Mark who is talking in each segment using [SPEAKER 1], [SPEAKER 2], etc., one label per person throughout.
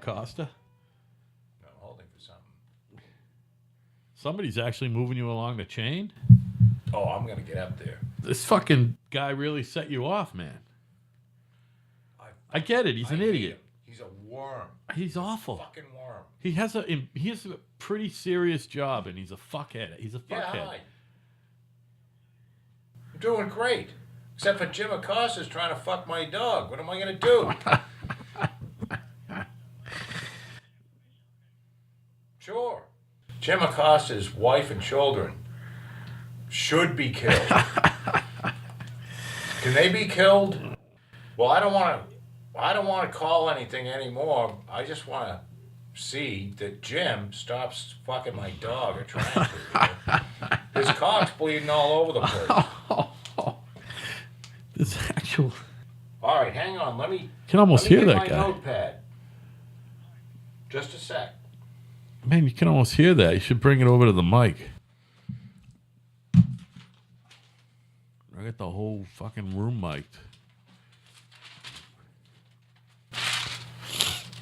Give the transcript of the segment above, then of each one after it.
[SPEAKER 1] Acosta?
[SPEAKER 2] No, I'm holding for something.
[SPEAKER 1] Somebody's actually moving you along the chain?
[SPEAKER 2] Oh, I'm going to get up there.
[SPEAKER 1] This fucking guy really set you off, man. I get it. He's an idiot.
[SPEAKER 2] He's a worm.
[SPEAKER 1] He's awful.
[SPEAKER 2] Fucking worm.
[SPEAKER 1] He has a pretty serious job, and he's a fuckhead. He's a fuckhead.
[SPEAKER 2] Yeah, hi. I'm doing great. Except for Jim Acosta's trying to fuck my dog. What am I going to do? Sure. Jim Acosta's wife and children should be killed. Can they be killed? Well, I don't want to call anything anymore. I just want to see that Jim stops fucking my dog or trying to. His cock's bleeding all over the place.
[SPEAKER 1] This actual.
[SPEAKER 2] All right, hang on. Let me.
[SPEAKER 1] You can almost hear that
[SPEAKER 2] my
[SPEAKER 1] guy.
[SPEAKER 2] Notepad. Just a sec.
[SPEAKER 1] Man, you can almost hear that. You should bring it over to the mic. I got the whole fucking room mic'd.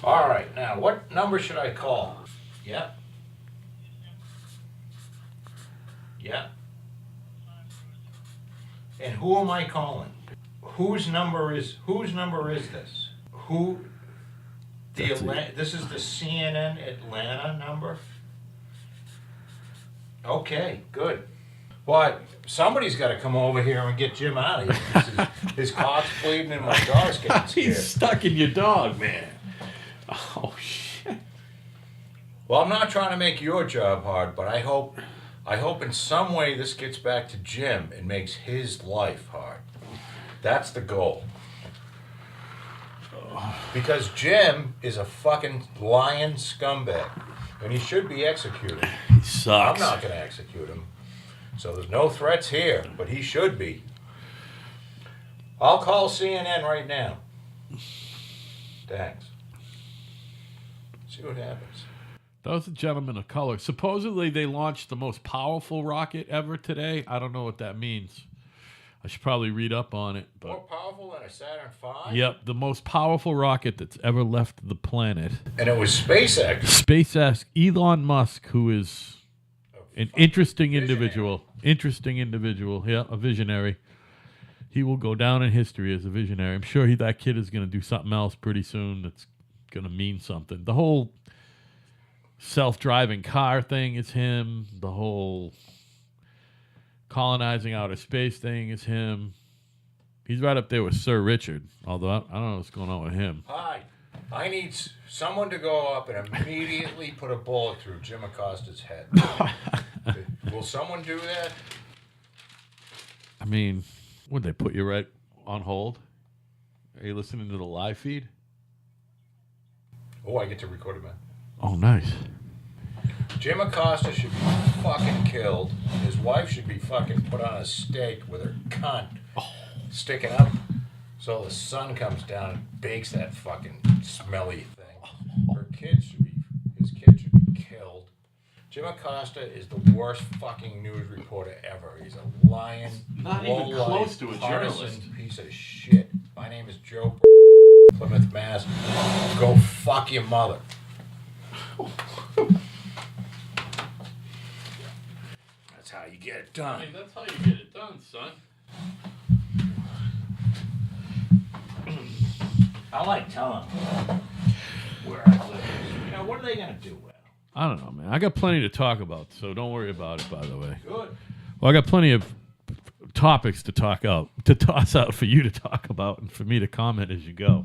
[SPEAKER 2] All right, now what number should I call? Yeah. Yeah. And who am I calling? Whose number is this? Who? This is the CNN Atlanta number? Okay, good. But somebody's got to come over here and get Jim out of here. His cock's bleeding and my dog's getting scared.
[SPEAKER 1] He's stuck in your dog, man. Oh, shit.
[SPEAKER 2] Well, I'm not trying to make your job hard, but I hope in some way this gets back to Jim and makes his life hard. That's the goal. Because Jim is a fucking lying scumbag, and he should be executed.
[SPEAKER 1] He sucks.
[SPEAKER 2] I'm not going to execute him. So there's no threats here, but he should be. I'll call CNN right now. Thanks. See what happens.
[SPEAKER 1] That was a gentleman of color. Supposedly they launched the most powerful rocket ever today. I don't know what that means. I should probably read up on it. But
[SPEAKER 2] more powerful than a Saturn V?
[SPEAKER 1] Yep, the most powerful rocket that's ever left the planet.
[SPEAKER 2] And it was SpaceX.
[SPEAKER 1] SpaceX, Elon Musk, who is an interesting individual. Interesting individual. Yeah, a visionary. He will go down in history as a visionary. I'm sure that kid is going to do something else pretty soon that's going to mean something. The whole self-driving car thing is him. The whole colonizing outer space thing is him. He's right up there with Sir Richard, although I don't know what's going on with him.
[SPEAKER 2] Hi. I need someone to go up and immediately put a bullet through Jim Acosta's head. Will someone do that?
[SPEAKER 1] I mean, would they put you right on hold? Are you listening to the live feed?
[SPEAKER 2] Oh, I get to record it, man.
[SPEAKER 1] Oh, nice.
[SPEAKER 2] Jim Acosta should be fucking killed. His wife should be fucking put on a stake with her cunt sticking up so the sun comes down and bakes that fucking smelly thing. His kid should be killed. Jim Acosta is the worst fucking news reporter ever. He's a lying,
[SPEAKER 1] not even close to a journalist.
[SPEAKER 2] Piece of shit. My name is Joe Plymouth, Mass. Go fuck your mother. That's how you get it done.
[SPEAKER 1] I mean, that's how you get it done, son.
[SPEAKER 2] I like telling them where I live. You know, what are they going to do with it?
[SPEAKER 1] I don't know, man. I got plenty to talk about, so don't worry about it, by the way.
[SPEAKER 2] Good.
[SPEAKER 1] Well, I got plenty of topics to toss out for you to talk about and for me to comment as you go.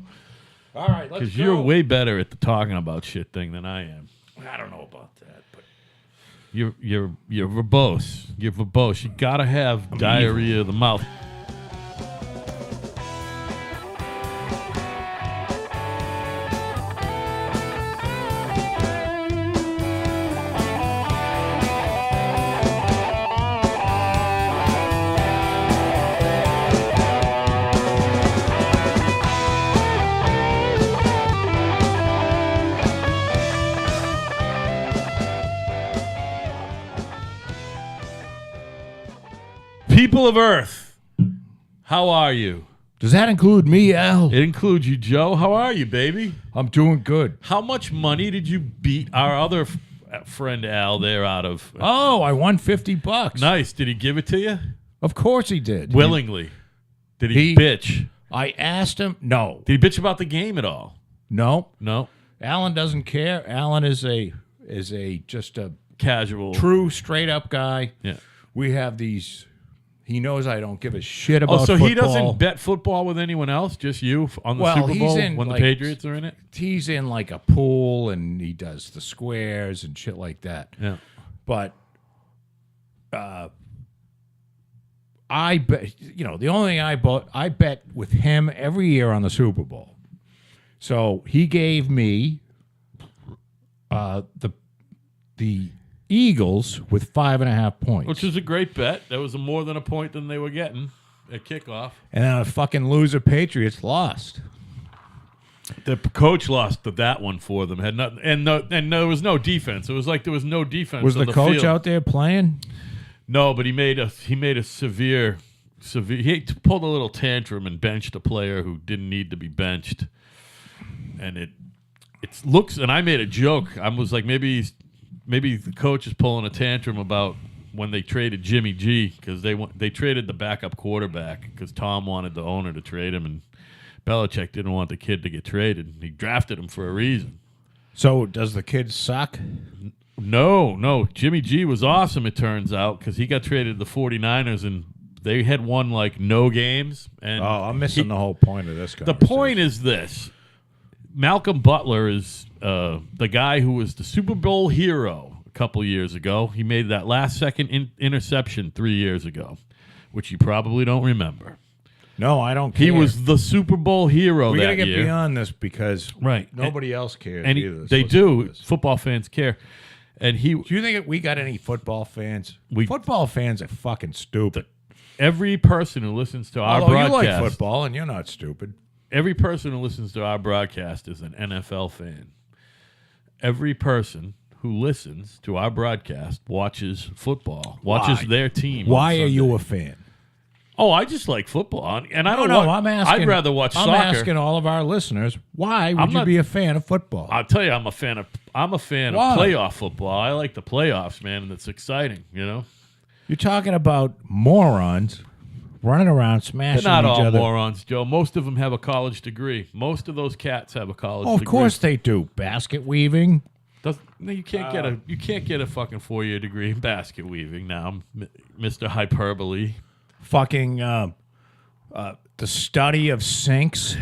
[SPEAKER 2] All right, let's go.
[SPEAKER 1] Because you're way better at the talking about shit thing than I am.
[SPEAKER 2] I don't know about that, but
[SPEAKER 1] you're verbose. You're verbose. You gotta have diarrhea of the mouth. People of Earth, how are you?
[SPEAKER 3] Does that include me, Al?
[SPEAKER 1] It includes you, Joe. How are you, baby?
[SPEAKER 3] I'm doing good.
[SPEAKER 1] How much money did you beat our other friend Al there out of?
[SPEAKER 3] Oh, I won $50.
[SPEAKER 1] Nice. Did he give it to you?
[SPEAKER 3] Of course he did.
[SPEAKER 1] Willingly. Did he
[SPEAKER 3] He-
[SPEAKER 1] bitch?
[SPEAKER 3] I asked him. No.
[SPEAKER 1] Did he bitch about the game at all?
[SPEAKER 3] No.
[SPEAKER 1] No.
[SPEAKER 3] Alan doesn't care. Alan is just a
[SPEAKER 1] Casual.
[SPEAKER 3] true, straight up guy.
[SPEAKER 1] Yeah.
[SPEAKER 3] We have these. He knows I don't give a shit about
[SPEAKER 1] Oh, so
[SPEAKER 3] football.
[SPEAKER 1] he doesn't bet football with anyone else? Just you on the
[SPEAKER 3] Well,
[SPEAKER 1] Super
[SPEAKER 3] he's
[SPEAKER 1] Bowl
[SPEAKER 3] in,
[SPEAKER 1] when
[SPEAKER 3] like,
[SPEAKER 1] the Patriots are in it?
[SPEAKER 3] He's in like a pool and he does the squares and shit like that.
[SPEAKER 1] Yeah.
[SPEAKER 3] But I bet, the only thing I bet with him every year on the Super Bowl. So he gave me the Eagles with 5.5 points.
[SPEAKER 1] Which is a great bet. That was more than a point than they were getting at kickoff.
[SPEAKER 3] And then a fucking loser Patriots lost.
[SPEAKER 1] The coach lost that one for them. Had nothing, and there was no defense. It was like there was no defense.
[SPEAKER 3] Was
[SPEAKER 1] on
[SPEAKER 3] the coach
[SPEAKER 1] field.
[SPEAKER 3] out there playing?
[SPEAKER 1] No, but he made a severe. He pulled a little tantrum and benched a player who didn't need to be benched. And it looks. And I made a joke. I was like, maybe the coach is pulling a tantrum about when they traded Jimmy G because they traded the backup quarterback because Tom wanted the owner to trade him and Belichick didn't want the kid to get traded. He drafted him for a reason.
[SPEAKER 3] So does the kid suck?
[SPEAKER 1] No. Jimmy G was awesome, it turns out, because he got traded to the 49ers, and they had won, like, no games. And
[SPEAKER 3] I'm missing the whole point of this guy.
[SPEAKER 1] the point is this. Malcolm Butler is the guy who was the Super Bowl hero a couple years ago. He made that last-second interception 3 years ago, which you probably don't remember.
[SPEAKER 3] No, I don't care.
[SPEAKER 1] He was the Super Bowl hero
[SPEAKER 3] We
[SPEAKER 1] that
[SPEAKER 3] got to get
[SPEAKER 1] year.
[SPEAKER 3] beyond this because nobody else cares
[SPEAKER 1] And
[SPEAKER 3] either.
[SPEAKER 1] they
[SPEAKER 3] So
[SPEAKER 1] do.
[SPEAKER 3] let's-
[SPEAKER 1] Football fans care. And
[SPEAKER 3] Do you think we got any football fans? Football fans are fucking stupid.
[SPEAKER 1] every person who listens to our
[SPEAKER 3] Although you
[SPEAKER 1] broadcast,
[SPEAKER 3] like football and you're not stupid.
[SPEAKER 1] every person who listens to our broadcast is an NFL fan. Every person who listens to our broadcast watches football, watches their team.
[SPEAKER 3] Why are you a fan?
[SPEAKER 1] Oh, I just like football, and I don't
[SPEAKER 3] know.
[SPEAKER 1] know.
[SPEAKER 3] I'm asking.
[SPEAKER 1] I'd rather watch
[SPEAKER 3] I'm
[SPEAKER 1] soccer.
[SPEAKER 3] asking all of our listeners, why would
[SPEAKER 1] I'm
[SPEAKER 3] you
[SPEAKER 1] not-
[SPEAKER 3] be a fan of football?
[SPEAKER 1] I'll tell you, I'm a fan of
[SPEAKER 3] Why?
[SPEAKER 1] playoff football. I like the playoffs, man, and it's exciting. You know,
[SPEAKER 3] You're talking about morons running around
[SPEAKER 1] they're
[SPEAKER 3] smashing
[SPEAKER 1] not
[SPEAKER 3] each
[SPEAKER 1] all
[SPEAKER 3] other.
[SPEAKER 1] morons, Joe. Most of them have a college degree. Most of those cats have a college
[SPEAKER 3] Oh, of
[SPEAKER 1] degree.
[SPEAKER 3] course they do. Basket weaving.
[SPEAKER 1] No, you can't get a fucking 4-year degree in basket weaving now, Mr. Hyperbole.
[SPEAKER 3] Fucking the study of sinks.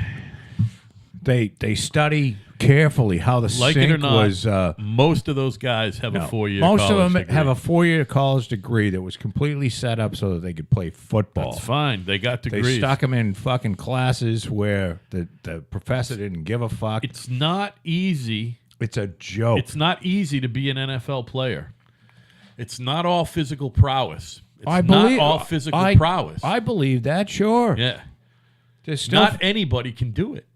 [SPEAKER 3] They study carefully how the
[SPEAKER 1] Like
[SPEAKER 3] sink
[SPEAKER 1] it or not,
[SPEAKER 3] was.
[SPEAKER 1] most of those guys have a 4-year.
[SPEAKER 3] Most of
[SPEAKER 1] college
[SPEAKER 3] them
[SPEAKER 1] degree.
[SPEAKER 3] have a 4-year college degree that was completely set up so that they could play football.
[SPEAKER 1] That's fine. They got
[SPEAKER 3] They
[SPEAKER 1] degrees.
[SPEAKER 3] stuck them in fucking classes where the professor didn't give a fuck.
[SPEAKER 1] It's not easy.
[SPEAKER 3] It's a joke.
[SPEAKER 1] It's not easy to be an NFL player. It's not all physical prowess. It's
[SPEAKER 3] I
[SPEAKER 1] not
[SPEAKER 3] believe
[SPEAKER 1] all physical prowess.
[SPEAKER 3] I believe that. Sure.
[SPEAKER 1] Yeah.
[SPEAKER 3] There's still
[SPEAKER 1] Not anybody can do it.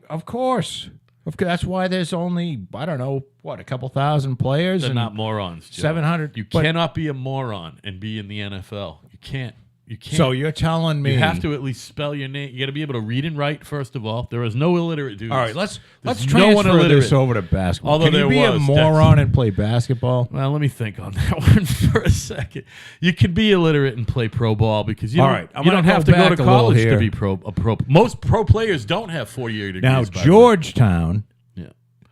[SPEAKER 3] of course. That's why there's only I don't know a couple thousand players
[SPEAKER 1] They're
[SPEAKER 3] and
[SPEAKER 1] not morons, Joe.
[SPEAKER 3] 700.
[SPEAKER 1] You
[SPEAKER 3] but-
[SPEAKER 1] cannot be a moron and be in the NFL. You can't. You can't.
[SPEAKER 3] So you're telling me
[SPEAKER 1] you have to at least spell your name. You got to be able to read and write, first of all. There is no illiterate dudes.
[SPEAKER 3] All right, let's
[SPEAKER 1] There's
[SPEAKER 3] transfer
[SPEAKER 1] no one
[SPEAKER 3] this
[SPEAKER 1] illiterate.
[SPEAKER 3] over to basketball.
[SPEAKER 1] Although
[SPEAKER 3] Can you
[SPEAKER 1] there
[SPEAKER 3] be a
[SPEAKER 1] was,
[SPEAKER 3] moron and play basketball?
[SPEAKER 1] Well, let me think on that one for a second. You can be illiterate and play pro ball because you
[SPEAKER 3] All
[SPEAKER 1] don't,
[SPEAKER 3] right, I'm
[SPEAKER 1] you
[SPEAKER 3] gonna
[SPEAKER 1] don't have
[SPEAKER 3] go
[SPEAKER 1] to go
[SPEAKER 3] back
[SPEAKER 1] to
[SPEAKER 3] a little
[SPEAKER 1] college to
[SPEAKER 3] here.
[SPEAKER 1] be a pro. Most pro players don't have 4-year degrees.
[SPEAKER 3] Now
[SPEAKER 1] by the way.
[SPEAKER 3] Georgetown
[SPEAKER 1] Yeah.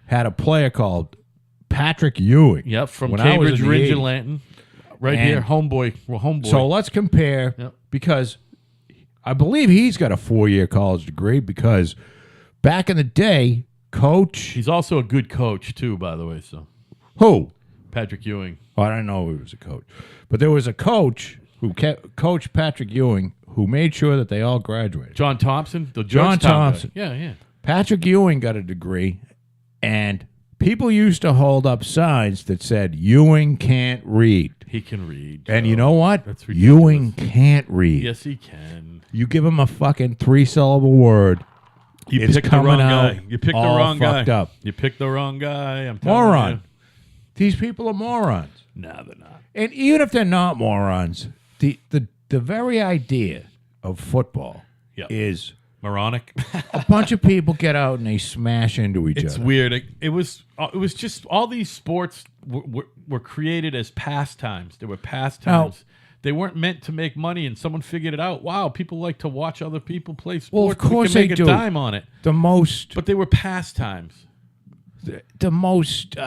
[SPEAKER 3] had a player called Patrick Ewing.
[SPEAKER 1] Yep, from
[SPEAKER 3] When I was
[SPEAKER 1] Cambridge,
[SPEAKER 3] in the
[SPEAKER 1] Ringe,
[SPEAKER 3] 80s.
[SPEAKER 1] and Lanton. Right
[SPEAKER 3] And-
[SPEAKER 1] here, homeboy. Well, homeboy.
[SPEAKER 3] So let's compare
[SPEAKER 1] Yep.
[SPEAKER 3] because I believe he's got a 4-year college degree because back in the day, coach
[SPEAKER 1] He's also a good coach, too, by the way. So
[SPEAKER 3] who?
[SPEAKER 1] Patrick Ewing.
[SPEAKER 3] Oh, I don't know he was a coach. But there was a coach who coached Patrick Ewing who made sure that they all graduated.
[SPEAKER 1] John Thompson? The
[SPEAKER 3] John
[SPEAKER 1] Georgetown guy.
[SPEAKER 3] Thompson.
[SPEAKER 1] Yeah.
[SPEAKER 3] Patrick Ewing got a degree, and people used to hold up signs that said Ewing can't read.
[SPEAKER 1] He can read.
[SPEAKER 3] And
[SPEAKER 1] Joe.
[SPEAKER 3] you know what?
[SPEAKER 1] That's ridiculous.
[SPEAKER 3] Ewing can't read.
[SPEAKER 1] Yes, he can.
[SPEAKER 3] You give him a fucking 3-syllable word.
[SPEAKER 1] You
[SPEAKER 3] It's
[SPEAKER 1] picked the
[SPEAKER 3] coming
[SPEAKER 1] wrong
[SPEAKER 3] out
[SPEAKER 1] guy. You picked the
[SPEAKER 3] all
[SPEAKER 1] wrong guy.
[SPEAKER 3] fucked up.
[SPEAKER 1] You picked the wrong guy. I'm telling
[SPEAKER 3] Moron.
[SPEAKER 1] you.
[SPEAKER 3] These people are morons.
[SPEAKER 1] No, they're not.
[SPEAKER 3] And even if they're not morons, the very idea of football is
[SPEAKER 1] Moronic.
[SPEAKER 3] a bunch of people get out and they smash into each
[SPEAKER 1] It's
[SPEAKER 3] other.
[SPEAKER 1] weird. It was just all these sports were created as pastimes. They were pastimes. They weren't meant to make money, and someone figured it out. Wow, people like to watch other people play sports.
[SPEAKER 3] Well, of course
[SPEAKER 1] we can
[SPEAKER 3] they
[SPEAKER 1] make
[SPEAKER 3] do.
[SPEAKER 1] a dime on it.
[SPEAKER 3] The most,
[SPEAKER 1] But they were pastimes.
[SPEAKER 3] the most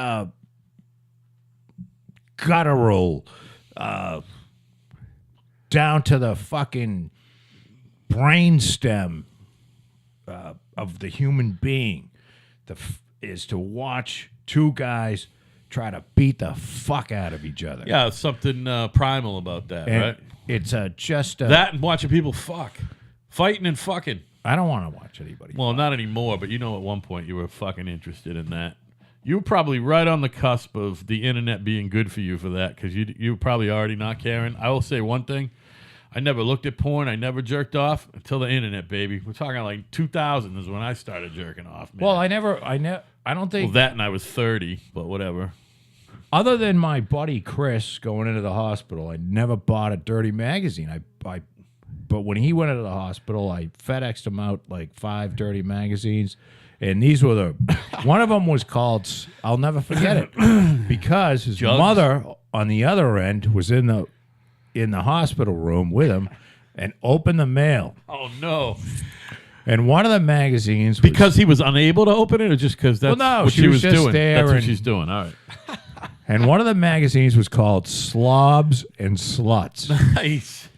[SPEAKER 3] guttural, down to the fucking brainstem of the human being, is to watch two guys try to beat the fuck out of each other.
[SPEAKER 1] Yeah, something primal about that,
[SPEAKER 3] And
[SPEAKER 1] right?
[SPEAKER 3] it's just
[SPEAKER 1] That and watching people fuck. Fighting and fucking.
[SPEAKER 3] I don't want to watch anybody.
[SPEAKER 1] Well, not anymore, but at one point you were fucking interested in that. You were probably right on the cusp of the internet being good for you for that, because you were probably already not caring. I will say one thing. I never looked at porn. I never jerked off until the internet, baby. We're talking like 2000 is when I started jerking off, man.
[SPEAKER 3] Well, I don't think,
[SPEAKER 1] Well, that and I was 30, but whatever.
[SPEAKER 3] other than my buddy Chris going into the hospital, I never bought a dirty magazine. But when he went into the hospital, I FedExed him out like 5 dirty magazines. And these were one of them was called, I'll never forget it, because his
[SPEAKER 1] Jugs?
[SPEAKER 3] mother on the other end was in the hospital room with him and opened the mail.
[SPEAKER 1] Oh, no.
[SPEAKER 3] And one of the magazines was,
[SPEAKER 1] Because he was unable to open it, or just because that's
[SPEAKER 3] no,
[SPEAKER 1] what
[SPEAKER 3] she
[SPEAKER 1] she
[SPEAKER 3] was
[SPEAKER 1] was
[SPEAKER 3] just
[SPEAKER 1] doing?
[SPEAKER 3] there
[SPEAKER 1] That's what
[SPEAKER 3] and-
[SPEAKER 1] she's doing. All right.
[SPEAKER 3] and one of the magazines was called Slobs and Sluts.
[SPEAKER 1] Nice.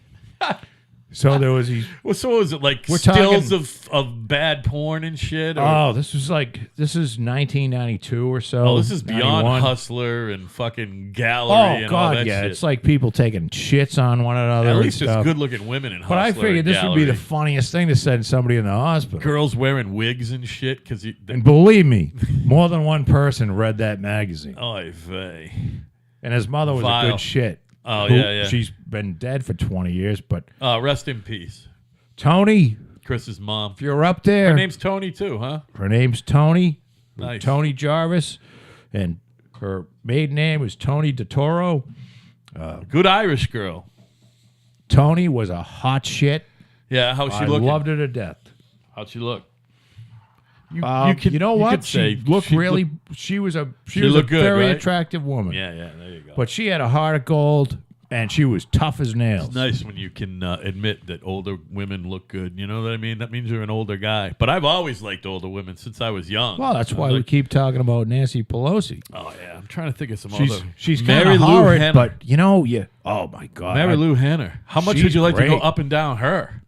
[SPEAKER 3] So there was these.
[SPEAKER 1] Well, so what was it like
[SPEAKER 3] We're
[SPEAKER 1] stills
[SPEAKER 3] talking-
[SPEAKER 1] of bad porn and shit? Or,
[SPEAKER 3] Oh, this is 1992 or so.
[SPEAKER 1] this is beyond
[SPEAKER 3] 91.
[SPEAKER 1] Hustler and fucking Gallery
[SPEAKER 3] Oh
[SPEAKER 1] and all
[SPEAKER 3] God,
[SPEAKER 1] that
[SPEAKER 3] yeah,
[SPEAKER 1] shit.
[SPEAKER 3] it's like people taking shits on one another.
[SPEAKER 1] At
[SPEAKER 3] and
[SPEAKER 1] least it's
[SPEAKER 3] stuff.
[SPEAKER 1] good-looking women in Hustler.
[SPEAKER 3] But I figured
[SPEAKER 1] and
[SPEAKER 3] this would be the
[SPEAKER 1] Gallery.
[SPEAKER 3] funniest thing to send somebody in the hospital.
[SPEAKER 1] Girls wearing wigs and shit because
[SPEAKER 3] And believe me, more than one person read that magazine.
[SPEAKER 1] Oy vey.
[SPEAKER 3] And his mother was a
[SPEAKER 1] Vile.
[SPEAKER 3] good shit.
[SPEAKER 1] Oh,
[SPEAKER 3] Who-
[SPEAKER 1] yeah.
[SPEAKER 3] She's been dead for 20 years. But
[SPEAKER 1] Rest in peace.
[SPEAKER 3] Tony,
[SPEAKER 1] Chris's mom.
[SPEAKER 3] if you're up there,
[SPEAKER 1] Her name's Tony too, huh?
[SPEAKER 3] her name's Tony.
[SPEAKER 1] Nice.
[SPEAKER 3] Tony Jarvis. And her maiden name was Tony DeToro.
[SPEAKER 1] Good Irish girl.
[SPEAKER 3] Tony was a hot shit.
[SPEAKER 1] Yeah, how's she
[SPEAKER 3] I
[SPEAKER 1] looking?
[SPEAKER 3] loved her to death.
[SPEAKER 1] How'd she look?
[SPEAKER 3] You know what?
[SPEAKER 1] could say
[SPEAKER 3] she looked
[SPEAKER 1] she
[SPEAKER 3] really.
[SPEAKER 1] looked-
[SPEAKER 3] she was a
[SPEAKER 1] looked good,
[SPEAKER 3] very
[SPEAKER 1] right?
[SPEAKER 3] attractive woman.
[SPEAKER 1] Yeah, there you go.
[SPEAKER 3] But she had a heart of gold, and she was tough as nails.
[SPEAKER 1] It's nice when you can admit that older women look good. You know what I mean? That means you're an older guy. But I've always liked older women since I was young.
[SPEAKER 3] Well, that's
[SPEAKER 1] I was
[SPEAKER 3] why we
[SPEAKER 1] like,
[SPEAKER 3] keep talking about Nancy Pelosi.
[SPEAKER 1] Oh yeah, I'm trying to think of some
[SPEAKER 3] She's
[SPEAKER 1] other.
[SPEAKER 3] she's kind
[SPEAKER 1] Mary
[SPEAKER 3] of
[SPEAKER 1] Lou
[SPEAKER 3] horrid,
[SPEAKER 1] Hanna.
[SPEAKER 3] but you know, oh my God,
[SPEAKER 1] Mary Lou Hanna. How much
[SPEAKER 3] she's
[SPEAKER 1] would you like to go
[SPEAKER 3] great.
[SPEAKER 1] up and down her?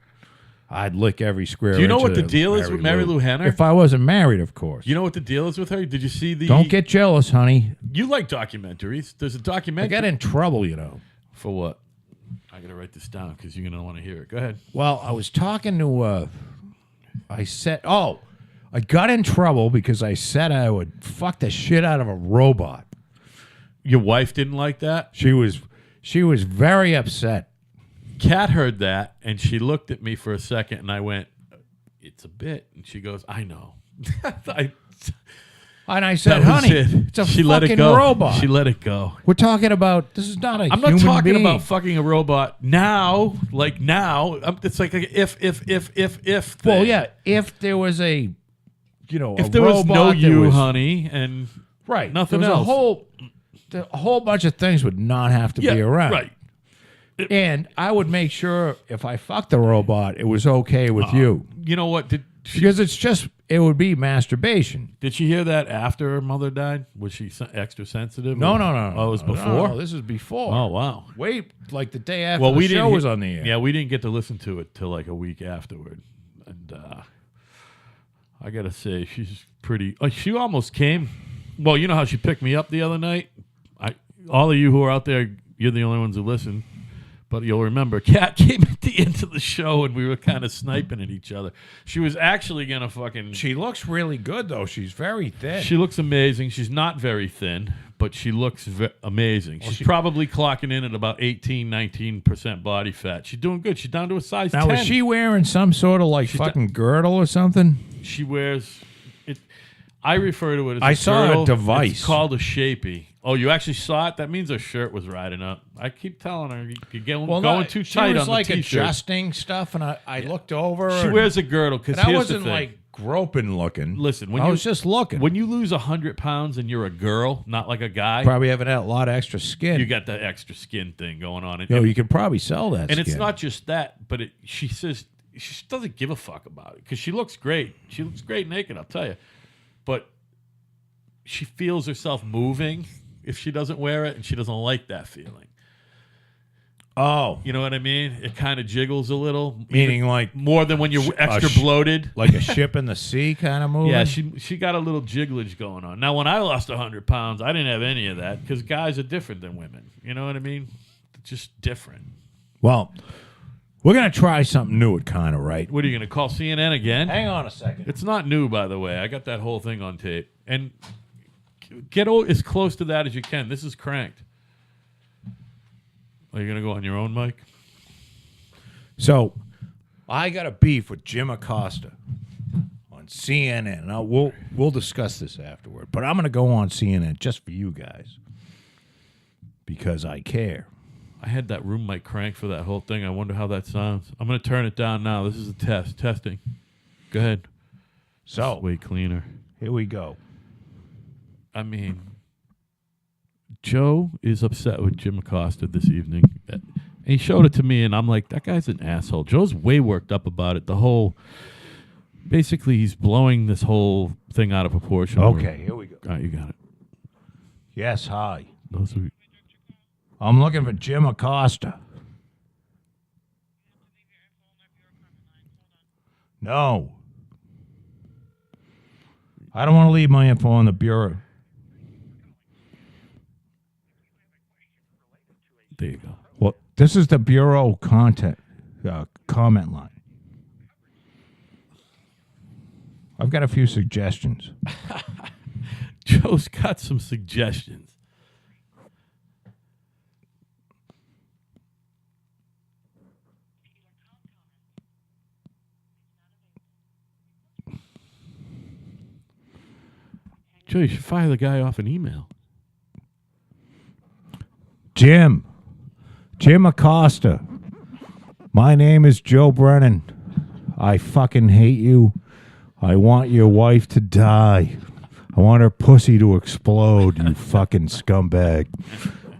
[SPEAKER 3] I'd lick every square.
[SPEAKER 1] Do you know
[SPEAKER 3] inch
[SPEAKER 1] what
[SPEAKER 3] of
[SPEAKER 1] the deal is with Mary Lou Hanna?
[SPEAKER 3] If I wasn't married, of course.
[SPEAKER 1] You know what the deal is with her? Did you see the?
[SPEAKER 3] Don't get jealous, honey.
[SPEAKER 1] You like documentaries? There's a
[SPEAKER 3] I
[SPEAKER 1] documentary.
[SPEAKER 3] got in trouble, you know.
[SPEAKER 1] For what? I gotta write this down because you're gonna want to hear it. Go ahead.
[SPEAKER 3] Well, I was talking to. I got in trouble because I said I would fuck the shit out of a robot.
[SPEAKER 1] Your wife didn't like that.
[SPEAKER 3] She was very upset.
[SPEAKER 1] Kat heard that and she looked at me for a second, and I went, "It's a bit." And she goes, "I know."
[SPEAKER 3] And I said,
[SPEAKER 1] That was
[SPEAKER 3] honey,
[SPEAKER 1] it.
[SPEAKER 3] it's a
[SPEAKER 1] She
[SPEAKER 3] fucking
[SPEAKER 1] let it go.
[SPEAKER 3] robot.
[SPEAKER 1] She let it go.
[SPEAKER 3] We're talking about, this is not a
[SPEAKER 1] I'm
[SPEAKER 3] human
[SPEAKER 1] not talking
[SPEAKER 3] being.
[SPEAKER 1] about fucking a robot now. Like now, it's like a if thing.
[SPEAKER 3] Well, yeah, if there was a,
[SPEAKER 1] If
[SPEAKER 3] a
[SPEAKER 1] there was
[SPEAKER 3] robot
[SPEAKER 1] no
[SPEAKER 3] that
[SPEAKER 1] you,
[SPEAKER 3] was-
[SPEAKER 1] honey, and
[SPEAKER 3] right,
[SPEAKER 1] nothing
[SPEAKER 3] there was
[SPEAKER 1] else.
[SPEAKER 3] a whole bunch of things would not have to
[SPEAKER 1] yeah,
[SPEAKER 3] be around.
[SPEAKER 1] right.
[SPEAKER 3] And I would make sure if I fucked the robot, it was okay with you.
[SPEAKER 1] You know what? Did
[SPEAKER 3] Because it would be masturbation.
[SPEAKER 1] she hear that after her mother died? Was she extra sensitive?
[SPEAKER 3] No.
[SPEAKER 1] Oh, it was before?
[SPEAKER 3] No, this is before.
[SPEAKER 1] Oh, wow.
[SPEAKER 3] Wait, like the day after
[SPEAKER 1] Well,
[SPEAKER 3] the
[SPEAKER 1] we
[SPEAKER 3] show
[SPEAKER 1] didn't.
[SPEAKER 3] was on the air.
[SPEAKER 1] Yeah, we didn't get to listen to it till like a week afterward, and I gotta say, she's pretty. She almost came. Well, you know how she picked me up the other night. All of you who are out there, you're the only ones who listen. But you'll remember, Kat came at the end of the show, and we were kind of sniping at each other. She was actually gonna fucking.
[SPEAKER 3] She looks really good, though. She's very thin.
[SPEAKER 1] She looks amazing. She's not very thin, but she looks amazing. She's probably clocking in at about 19% body fat. She's doing good. She's down to a size 10.
[SPEAKER 3] Now, is she wearing some sort of fucking girdle or something?
[SPEAKER 1] She wears it. I refer to it as
[SPEAKER 3] I saw a
[SPEAKER 1] girdle.
[SPEAKER 3] device.
[SPEAKER 1] It's called a shapey. Oh, you actually saw it? That means her shirt was riding up. I keep telling her you're going too tight
[SPEAKER 3] She was
[SPEAKER 1] on
[SPEAKER 3] like
[SPEAKER 1] the t-shirt.
[SPEAKER 3] adjusting stuff, and I looked over.
[SPEAKER 1] She wears a girdle because
[SPEAKER 3] and I
[SPEAKER 1] here's the
[SPEAKER 3] wasn't
[SPEAKER 1] thing.
[SPEAKER 3] like groping looking.
[SPEAKER 1] Listen,
[SPEAKER 3] I was just looking.
[SPEAKER 1] When you lose 100 pounds and you're a girl, not like a guy,
[SPEAKER 3] Probably having a lot of extra skin.
[SPEAKER 1] you got that extra skin thing going on. And,
[SPEAKER 3] Yo, you could probably sell that.
[SPEAKER 1] and
[SPEAKER 3] skin.
[SPEAKER 1] it's not just that, but she says she doesn't give a fuck about it because she looks great. She looks great naked, I'll tell you. But she feels herself moving if she doesn't wear it, and she doesn't like that feeling.
[SPEAKER 3] Oh,
[SPEAKER 1] You know what I mean? It kind of jiggles a little.
[SPEAKER 3] meaning
[SPEAKER 1] even
[SPEAKER 3] like
[SPEAKER 1] more than when you're extra bloated.
[SPEAKER 3] like a ship in the sea kind of moving.
[SPEAKER 1] Yeah, she got a little jigglage going on. Now, when I lost 100 pounds, I didn't have any of that because guys are different than women. You know what I mean? It's just different.
[SPEAKER 3] Well, we're gonna try something new at kind of right.
[SPEAKER 1] What are you going to call CNN again?
[SPEAKER 3] Hang on a second.
[SPEAKER 1] It's not new, by the way. I got that whole thing on tape. And get as close to that as you can. This is cranked. Are you going to go on your own mic?
[SPEAKER 3] So, I got a beef with Jim Acosta on CNN. Now we'll discuss this afterward, but I'm going to go on CNN just for you guys because I care.
[SPEAKER 1] I had that room mic cranked for that whole thing. I wonder how that sounds. I'm going to turn it down now. This is a test. Testing. Go ahead.
[SPEAKER 3] So,
[SPEAKER 1] It's way cleaner.
[SPEAKER 3] here we go.
[SPEAKER 1] I mean, Joe is upset with Jim Acosta this evening. And he showed it to me, and I'm like, that guy's an asshole. Joe's way worked up about it. Basically, he's blowing this whole thing out of proportion.
[SPEAKER 3] Okay, here we go.
[SPEAKER 1] All right, you got it.
[SPEAKER 3] Yes, hi.
[SPEAKER 1] Those are,
[SPEAKER 3] I'm looking for Jim Acosta. No. I don't want to leave my info on the bureau.
[SPEAKER 1] there you go.
[SPEAKER 3] Well, this is the bureau comment line. I've got a few suggestions.
[SPEAKER 1] Joe's got some suggestions. Joe, you should fire the guy off an email.
[SPEAKER 3] Jim Acosta. My name is Joe Brennan. I fucking hate you. I want your wife to die. I want her pussy to explode, you fucking scumbag.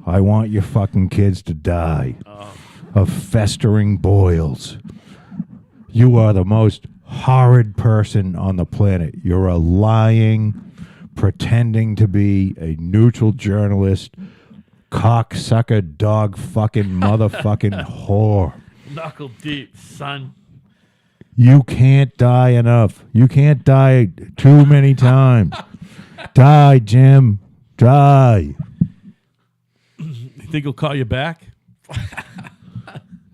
[SPEAKER 3] I want your fucking kids to die of festering boils. You are the most horrid person on the planet. You're a lying, pretending to be a neutral journalist, cocksucker, dog fucking motherfucking whore.
[SPEAKER 1] Knuckle deep, son.
[SPEAKER 3] You can't die enough. You can't die too many times. Die, Jim. Die.
[SPEAKER 1] You think he'll call you back?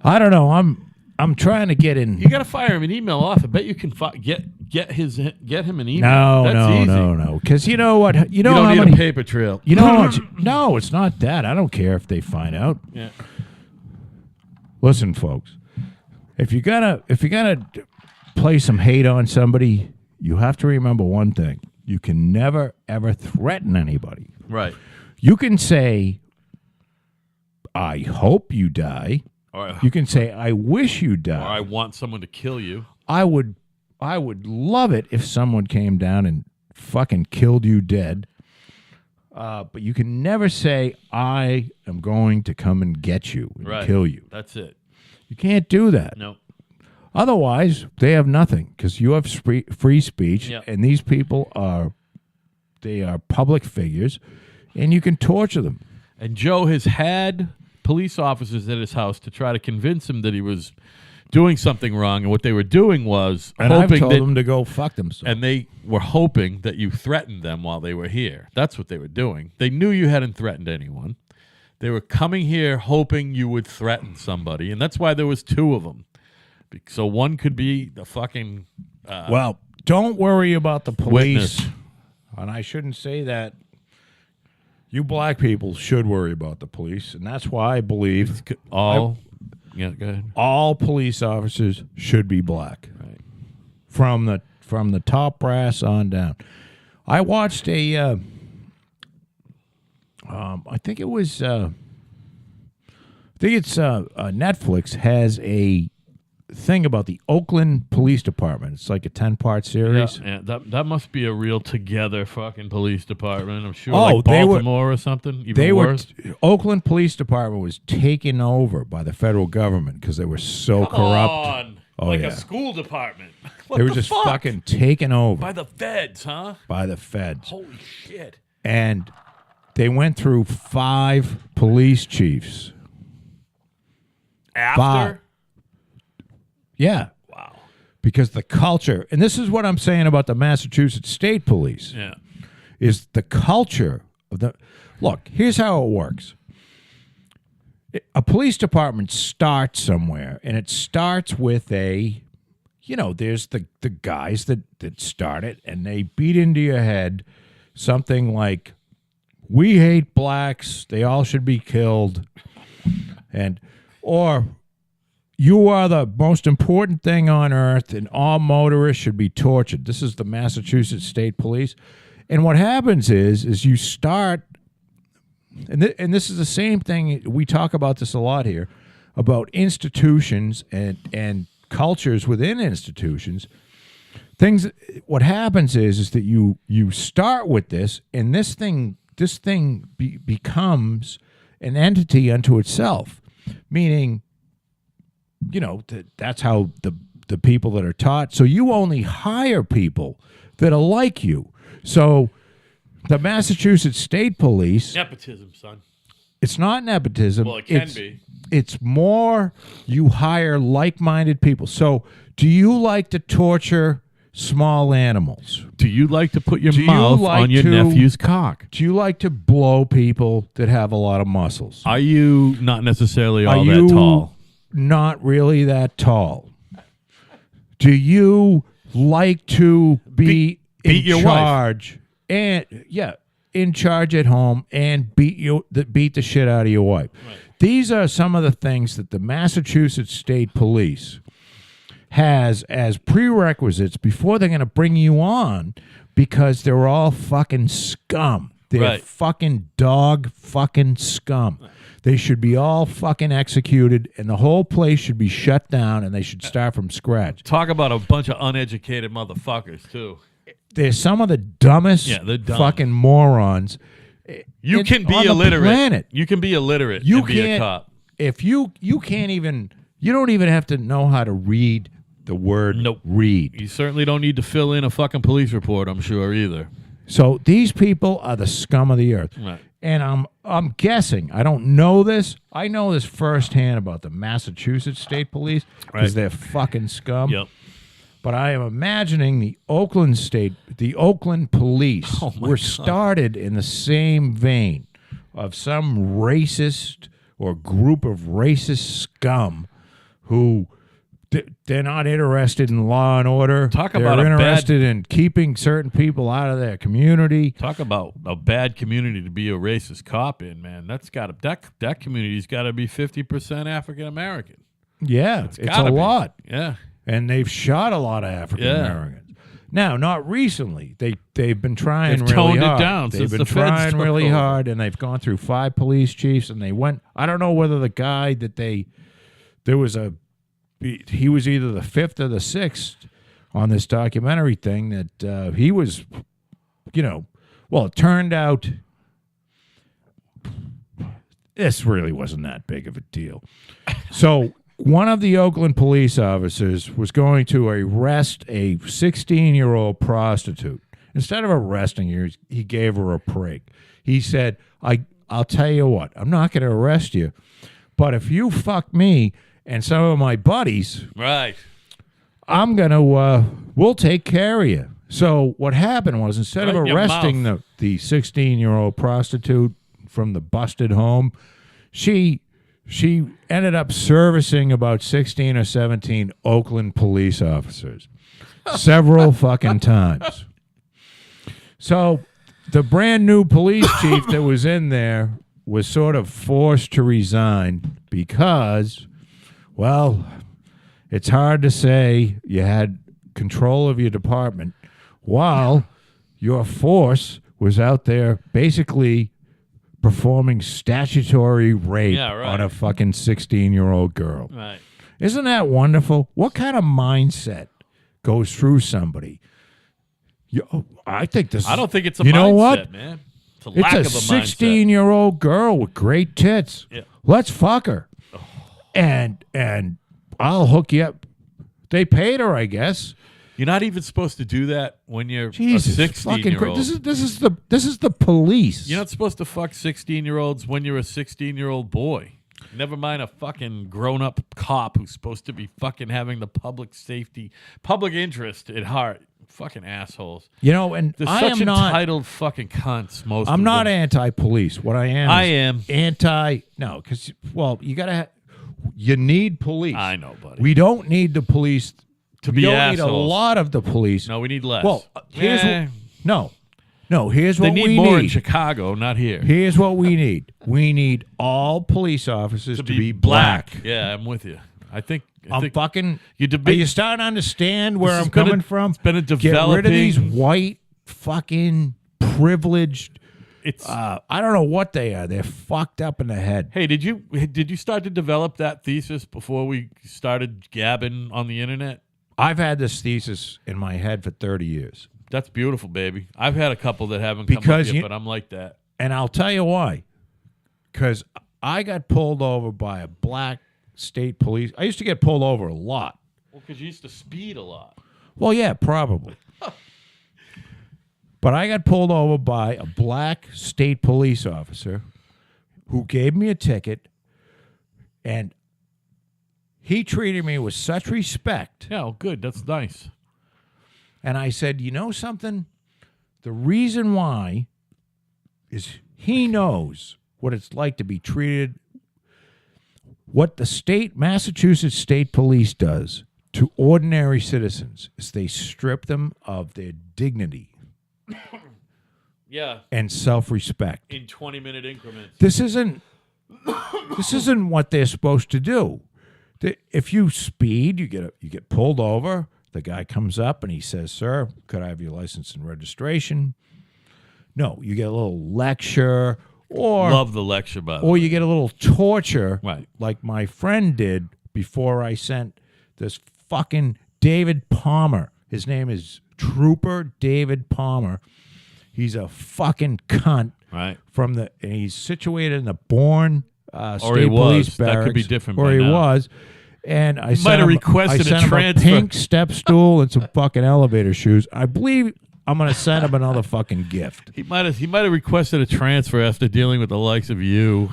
[SPEAKER 3] I don't know. I'm trying to get in.
[SPEAKER 1] You got to fire him an email off. I bet you can get him an email. That's easy.
[SPEAKER 3] No. Because you know what? You know
[SPEAKER 1] You don't
[SPEAKER 3] how
[SPEAKER 1] need
[SPEAKER 3] many
[SPEAKER 1] a paper trail.
[SPEAKER 3] You know how much? No, it's not that. I don't care if they find out.
[SPEAKER 1] Yeah.
[SPEAKER 3] Listen, folks. If you're gonna play some hate on somebody, you have to remember one thing. You can never ever threaten anybody.
[SPEAKER 1] Right.
[SPEAKER 3] You can say, "I hope you die."
[SPEAKER 1] Or,
[SPEAKER 3] You can say, "I wish you
[SPEAKER 1] or
[SPEAKER 3] die."
[SPEAKER 1] I want someone to kill you.
[SPEAKER 3] I would love it if someone came down and fucking killed you dead. But you can never say, "I am going to come and get you and
[SPEAKER 1] Right.
[SPEAKER 3] kill you."
[SPEAKER 1] That's it.
[SPEAKER 3] You can't do that.
[SPEAKER 1] No.
[SPEAKER 3] Otherwise, they have nothing because you have free speech,
[SPEAKER 1] Yep.
[SPEAKER 3] and these people are public figures, and you can torture them.
[SPEAKER 1] And Joe has had police officers at his house to try to convince him that he was doing something wrong, and what they were doing was
[SPEAKER 3] And I've
[SPEAKER 1] hoping
[SPEAKER 3] told
[SPEAKER 1] that,
[SPEAKER 3] them to go fuck themselves.
[SPEAKER 1] and they were hoping that you threatened them while they were here. That's what they were doing. They knew you hadn't threatened anyone. They were coming here hoping you would threaten somebody, and that's why there was two of them. So one could be the fucking
[SPEAKER 3] Well, don't worry about the police.
[SPEAKER 1] witness.
[SPEAKER 3] And I shouldn't say that. You black people should worry about the police, and that's why I believe
[SPEAKER 1] All, yeah, go ahead.
[SPEAKER 3] all police officers should be black.
[SPEAKER 1] Right.
[SPEAKER 3] From the top brass on down. I watched I think it was Netflix has a thing about the Oakland Police Department. It's like a 10-part series.
[SPEAKER 1] Yeah, that must be a real together fucking police department. I'm sure,
[SPEAKER 3] Oh,
[SPEAKER 1] like
[SPEAKER 3] they were-
[SPEAKER 1] Baltimore or something. Even worse.
[SPEAKER 3] Oakland Police Department was taken over by the federal government because they were so corrupt.
[SPEAKER 1] On.
[SPEAKER 3] Oh,
[SPEAKER 1] Like
[SPEAKER 3] yeah.
[SPEAKER 1] a school department. What
[SPEAKER 3] They were
[SPEAKER 1] the
[SPEAKER 3] just
[SPEAKER 1] fuck?
[SPEAKER 3] fucking taken over
[SPEAKER 1] By the feds, huh?
[SPEAKER 3] by the feds.
[SPEAKER 1] Holy shit.
[SPEAKER 3] And they went through 5 police chiefs.
[SPEAKER 1] After?
[SPEAKER 3] Yeah.
[SPEAKER 1] Wow.
[SPEAKER 3] Because the culture, and this is what I'm saying about the Massachusetts State Police,
[SPEAKER 1] Yeah.
[SPEAKER 3] is the culture of the. Look, here's how it works. A police department starts somewhere, and it starts with there's the guys that start it, and they beat into your head something like, we hate blacks, they all should be killed, or you are the most important thing on earth, and all motorists should be tortured. This is the Massachusetts State Police. And what happens is you start, and this is the same thing, we talk about this a lot here, about institutions and cultures within institutions. What happens is that you start with this, and this thing becomes an entity unto itself, meaning, that's how the people that are taught. So you only hire people that are like you. So the Massachusetts State Police,
[SPEAKER 1] Nepotism, son.
[SPEAKER 3] it's not nepotism.
[SPEAKER 1] Well, it can be.
[SPEAKER 3] It's more you hire like-minded people. So do you like to torture small animals?
[SPEAKER 1] Do you like to put your
[SPEAKER 3] Do you
[SPEAKER 1] mouth
[SPEAKER 3] like
[SPEAKER 1] on your
[SPEAKER 3] to-
[SPEAKER 1] nephew's cock?
[SPEAKER 3] Do you like to blow people that have a lot of muscles?
[SPEAKER 1] Are you not necessarily all
[SPEAKER 3] Are
[SPEAKER 1] that
[SPEAKER 3] you
[SPEAKER 1] tall?
[SPEAKER 3] not really that tall? Do you like to be
[SPEAKER 1] beat
[SPEAKER 3] in
[SPEAKER 1] your wife.
[SPEAKER 3] charge in charge at home and beat the shit out of your wife?
[SPEAKER 1] Right.
[SPEAKER 3] These are some of the things that the Massachusetts State Police has as prerequisites before they're going to bring you on, because they're all fucking scum. They're
[SPEAKER 1] Right.
[SPEAKER 3] fucking dog fucking scum. They should be all fucking executed, and the whole place should be shut down, and they should start from scratch.
[SPEAKER 1] Talk about a bunch of uneducated motherfuckers, too.
[SPEAKER 3] They're some of the dumbest
[SPEAKER 1] They're dumb.
[SPEAKER 3] fucking morons.
[SPEAKER 1] You can be
[SPEAKER 3] on the
[SPEAKER 1] illiterate.
[SPEAKER 3] planet.
[SPEAKER 1] You can be illiterate
[SPEAKER 3] You
[SPEAKER 1] and be a
[SPEAKER 3] can't-
[SPEAKER 1] cop.
[SPEAKER 3] If you can't even, you don't even have to know how to read the word
[SPEAKER 1] Nope.
[SPEAKER 3] read.
[SPEAKER 1] You certainly don't need to fill in a fucking police report, I'm sure, either.
[SPEAKER 3] So these people are the scum of the earth.
[SPEAKER 1] Right.
[SPEAKER 3] And I'm guessing, I don't know this. I know this firsthand about the Massachusetts State Police because
[SPEAKER 1] Right.
[SPEAKER 3] they're fucking scum.
[SPEAKER 1] Yep.
[SPEAKER 3] But I am imagining the Oakland Police
[SPEAKER 1] Oh, my
[SPEAKER 3] were
[SPEAKER 1] God.
[SPEAKER 3] started in the same vein of some racist or group of racist scum who they're not interested in law and order.
[SPEAKER 1] Talk
[SPEAKER 3] they're
[SPEAKER 1] about a
[SPEAKER 3] interested in keeping certain people out of their community.
[SPEAKER 1] Talk about a bad community to be a racist cop in, man. That community's got to be 50% African American.
[SPEAKER 3] Yeah, it's a
[SPEAKER 1] Gotta be.
[SPEAKER 3] lot.
[SPEAKER 1] Yeah.
[SPEAKER 3] And they've shot a lot of African Americans. Now, not recently. They've been trying
[SPEAKER 1] They've
[SPEAKER 3] really
[SPEAKER 1] toned it
[SPEAKER 3] hard.
[SPEAKER 1] down
[SPEAKER 3] They've
[SPEAKER 1] since
[SPEAKER 3] been
[SPEAKER 1] the feds
[SPEAKER 3] trying
[SPEAKER 1] took
[SPEAKER 3] really
[SPEAKER 1] over.
[SPEAKER 3] hard, and they've gone through 5 police chiefs, and they went. I don't know whether the guy that he was either the 5th or the 6th on this documentary thing that he was, well, it turned out this really wasn't that big of a deal. So one of the Oakland police officers was going to arrest a 16-year-old prostitute. Instead of arresting her, he gave her a break. He said, I'll tell you what, I'm not going to arrest you, but if you fuck me and some of my buddies,
[SPEAKER 1] Right.
[SPEAKER 3] we'll take care of you. So what happened was, instead of
[SPEAKER 1] Right in your
[SPEAKER 3] arresting
[SPEAKER 1] mouth.
[SPEAKER 3] the 16-year-old prostitute from the busted home, she ended up servicing about 16 or 17 Oakland police officers several fucking times. So the brand new police chief that was in there was sort of forced to resign because, well, it's hard to say you had control of your department while your force was out there basically performing statutory rape
[SPEAKER 1] Yeah, right.
[SPEAKER 3] on a fucking 16-year-old girl.
[SPEAKER 1] Right.
[SPEAKER 3] Isn't that wonderful? What kind of mindset goes through somebody? I think this.
[SPEAKER 1] I don't think it's a
[SPEAKER 3] you
[SPEAKER 1] mindset,
[SPEAKER 3] know what?
[SPEAKER 1] man. It's a
[SPEAKER 3] It's
[SPEAKER 1] lack
[SPEAKER 3] a
[SPEAKER 1] of a mindset.
[SPEAKER 3] 16-year-old girl with great tits.
[SPEAKER 1] Yeah.
[SPEAKER 3] Let's fuck her, and I'll hook you up. They paid her, I guess.
[SPEAKER 1] You're not even supposed to do that when you're
[SPEAKER 3] Jesus,
[SPEAKER 1] a
[SPEAKER 3] fucking
[SPEAKER 1] 16-year-old.
[SPEAKER 3] this is the police.
[SPEAKER 1] You're not supposed to fuck 16-year-olds when you're a 16-year-old boy. Never mind a fucking grown-up cop who's supposed to be fucking having the public interest at heart. Fucking assholes.
[SPEAKER 3] And
[SPEAKER 1] They're
[SPEAKER 3] I
[SPEAKER 1] such
[SPEAKER 3] am not.
[SPEAKER 1] entitled fucking cunts, most
[SPEAKER 3] I'm
[SPEAKER 1] of
[SPEAKER 3] not
[SPEAKER 1] them.
[SPEAKER 3] anti-police. What I am.
[SPEAKER 1] I
[SPEAKER 3] is
[SPEAKER 1] am.
[SPEAKER 3] No, because you gotta. You need police.
[SPEAKER 1] I know, buddy.
[SPEAKER 3] We don't need the police
[SPEAKER 1] To
[SPEAKER 3] we
[SPEAKER 1] be
[SPEAKER 3] don't
[SPEAKER 1] assholes.
[SPEAKER 3] need a lot of the police.
[SPEAKER 1] No, we need less.
[SPEAKER 3] Well, here's
[SPEAKER 1] Eh,
[SPEAKER 3] no. Here's
[SPEAKER 1] they
[SPEAKER 3] what
[SPEAKER 1] need
[SPEAKER 3] we
[SPEAKER 1] more in
[SPEAKER 3] need.
[SPEAKER 1] Chicago, not here.
[SPEAKER 3] Here's what we need. We need all police officers to be black.
[SPEAKER 1] Yeah, I'm with you. I think
[SPEAKER 3] fucking.
[SPEAKER 1] you
[SPEAKER 3] Are
[SPEAKER 1] debate.
[SPEAKER 3] you starting to understand where
[SPEAKER 1] This
[SPEAKER 3] I'm
[SPEAKER 1] has been
[SPEAKER 3] coming
[SPEAKER 1] a-
[SPEAKER 3] from?
[SPEAKER 1] it's been a
[SPEAKER 3] Get rid of these
[SPEAKER 1] developing-
[SPEAKER 3] white fucking privileged.
[SPEAKER 1] It's
[SPEAKER 3] I don't know what they are. They're fucked up in the head.
[SPEAKER 1] hey, did you start to develop that thesis before we started gabbing on the internet?
[SPEAKER 3] I've had this thesis in my head for 30 years.
[SPEAKER 1] That's beautiful, baby. I've had a couple that haven't come
[SPEAKER 3] Because
[SPEAKER 1] up yet,
[SPEAKER 3] you-
[SPEAKER 1] but I'm like that.
[SPEAKER 3] And I'll tell you why. Because I got pulled over by a black state police. I used to get pulled over a lot.
[SPEAKER 1] Well, because you used to speed a lot.
[SPEAKER 3] Well, yeah, probably. But I got pulled over by a black state police officer who gave me a ticket, and he treated me with such respect.
[SPEAKER 1] Yeah, well, good. That's nice.
[SPEAKER 3] And I said, you know something? The reason why is he knows what it's like to be treated. What the Massachusetts State Police does to ordinary citizens is they strip them of their dignity
[SPEAKER 1] Yeah,
[SPEAKER 3] and self-respect.
[SPEAKER 1] in 20-minute increments.
[SPEAKER 3] This isn't what they're supposed to do. If you speed, you get pulled over. The guy comes up and he says, "Sir, could I have your license and registration?" No, you get a little lecture, or
[SPEAKER 1] Love the lecture, by the way.
[SPEAKER 3] or you get a little torture,
[SPEAKER 1] Right.
[SPEAKER 3] like my friend did before I sent this fucking David Palmer. His name is Trooper David Palmer. He's a fucking cunt.
[SPEAKER 1] Right.
[SPEAKER 3] And he's situated in the Bourne
[SPEAKER 1] Or
[SPEAKER 3] State
[SPEAKER 1] he
[SPEAKER 3] Police
[SPEAKER 1] was.
[SPEAKER 3] Barracks.
[SPEAKER 1] That could be different
[SPEAKER 3] Or
[SPEAKER 1] by
[SPEAKER 3] he
[SPEAKER 1] now.
[SPEAKER 3] was. And I
[SPEAKER 1] might have requested a
[SPEAKER 3] sent him
[SPEAKER 1] transfer.
[SPEAKER 3] pink step stool and some fucking elevator shoes. I believe I'm going to send him another fucking gift.
[SPEAKER 1] He might have requested a transfer after dealing with the likes of you.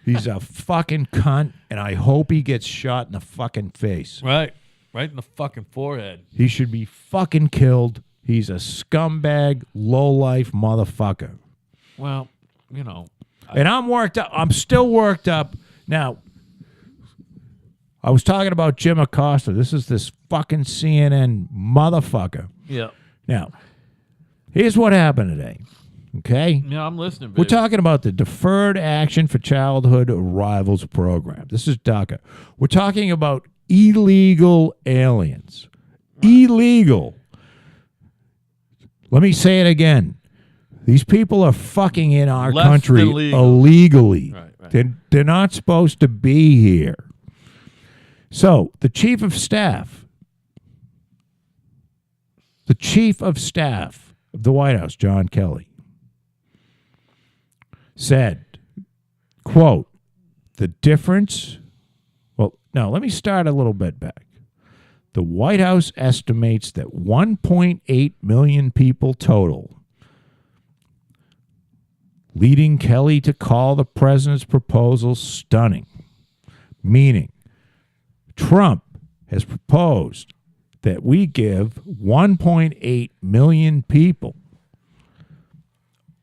[SPEAKER 3] He's a fucking cunt, and I hope he gets shot in the fucking face.
[SPEAKER 1] Right. Right in the fucking forehead.
[SPEAKER 3] He should be fucking killed. He's a scumbag, low-life motherfucker.
[SPEAKER 1] Well, you know.
[SPEAKER 3] And I'm worked up. I'm still worked up. Now, I was talking about Jim Acosta. This is this fucking CNN motherfucker.
[SPEAKER 1] Yeah.
[SPEAKER 3] Now, here's what happened today. Okay?
[SPEAKER 1] Yeah, I'm listening, baby.
[SPEAKER 3] We're talking about the Deferred Action for Childhood Arrivals program. This is DACA. We're talking about illegal aliens. Illegal. Let me say it again. These people are fucking in our
[SPEAKER 1] Less
[SPEAKER 3] country
[SPEAKER 1] than legal.
[SPEAKER 3] illegally.
[SPEAKER 1] Right.
[SPEAKER 3] They're not supposed to be here. So, the chief of staff of the White House, John Kelly, said, quote, the difference, well, no, let me start a little bit back. The White House estimates that 1.8 million people total, leading Kelly to call the president's proposal stunning, meaning Trump has proposed that we give 1.8 million people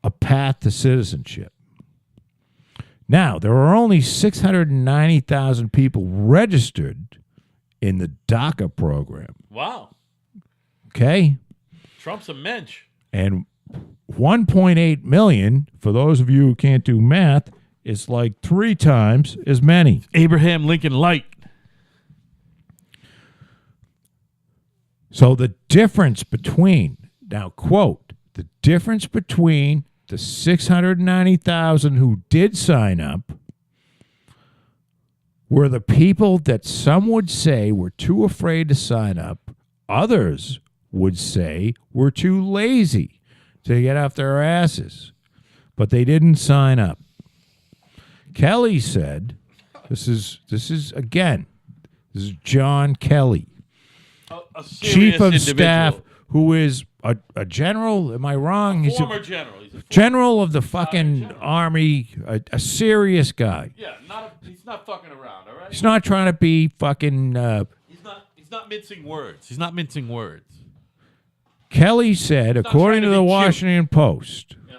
[SPEAKER 3] a path to citizenship. Now, there are only 690,000 people registered in the DACA program,
[SPEAKER 1] Wow.
[SPEAKER 3] okay?
[SPEAKER 1] Trump's a mensch.
[SPEAKER 3] And 1.8 million, for those of you who can't do math, is like 3 times as many.
[SPEAKER 1] Abraham Lincoln Light.
[SPEAKER 3] So the difference between, now quote, the The difference between the 690,000 who did sign up were the people that some would say were too afraid to sign up. Others would say were too lazy to get off their asses, but they didn't sign up. Kelly said, this is John Kelly,
[SPEAKER 1] A
[SPEAKER 3] chief of
[SPEAKER 1] individual.
[SPEAKER 3] staff, who is a general. Am I wrong?
[SPEAKER 1] Former general. He's a
[SPEAKER 3] General of the fucking army, a serious guy.
[SPEAKER 1] Yeah, he's not fucking around, all right?
[SPEAKER 3] He's not trying to be fucking.
[SPEAKER 1] He's not mincing words. He's not mincing words.
[SPEAKER 3] Kelly said, according
[SPEAKER 1] trying to
[SPEAKER 3] to the
[SPEAKER 1] be cute.
[SPEAKER 3] Washington Post.
[SPEAKER 1] Yeah.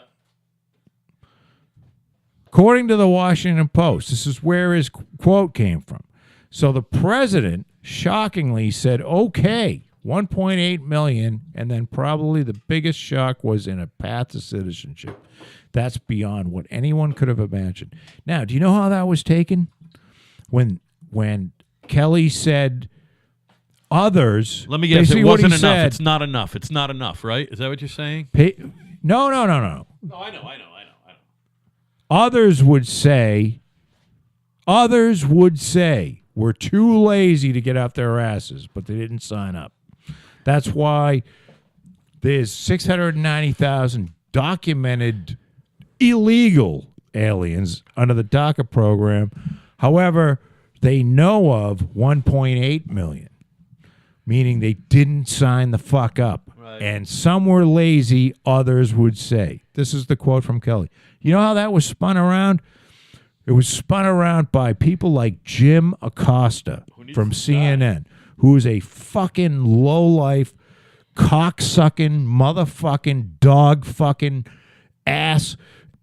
[SPEAKER 3] According to the Washington Post, this is where his quote came from. So the president shockingly said, okay, 1.8 million, and then probably the biggest shock was in a path to citizenship. That's beyond what anyone could have imagined. Now, do you know how that was taken? When Kelly said others,
[SPEAKER 1] Let me guess.
[SPEAKER 3] basically
[SPEAKER 1] It
[SPEAKER 3] what he
[SPEAKER 1] wasn't enough.
[SPEAKER 3] said-
[SPEAKER 1] It's not enough. It's not enough, right? Is that what you're saying?
[SPEAKER 3] No.
[SPEAKER 1] No, I know.
[SPEAKER 3] Others would say we're too lazy to get off their asses, but they didn't sign up. That's why there's 690,000 documented illegal aliens under the DACA program. However, they know of 1.8 million, meaning they didn't sign the fuck up.
[SPEAKER 1] Right.
[SPEAKER 3] And some were lazy, others would say. This is the quote from Kelly. You know how that was spun around? It was spun around by people like Jim Acosta
[SPEAKER 1] needs
[SPEAKER 3] from
[SPEAKER 1] to
[SPEAKER 3] CNN, who is a fucking lowlife, cocksucking, motherfucking, dog-fucking,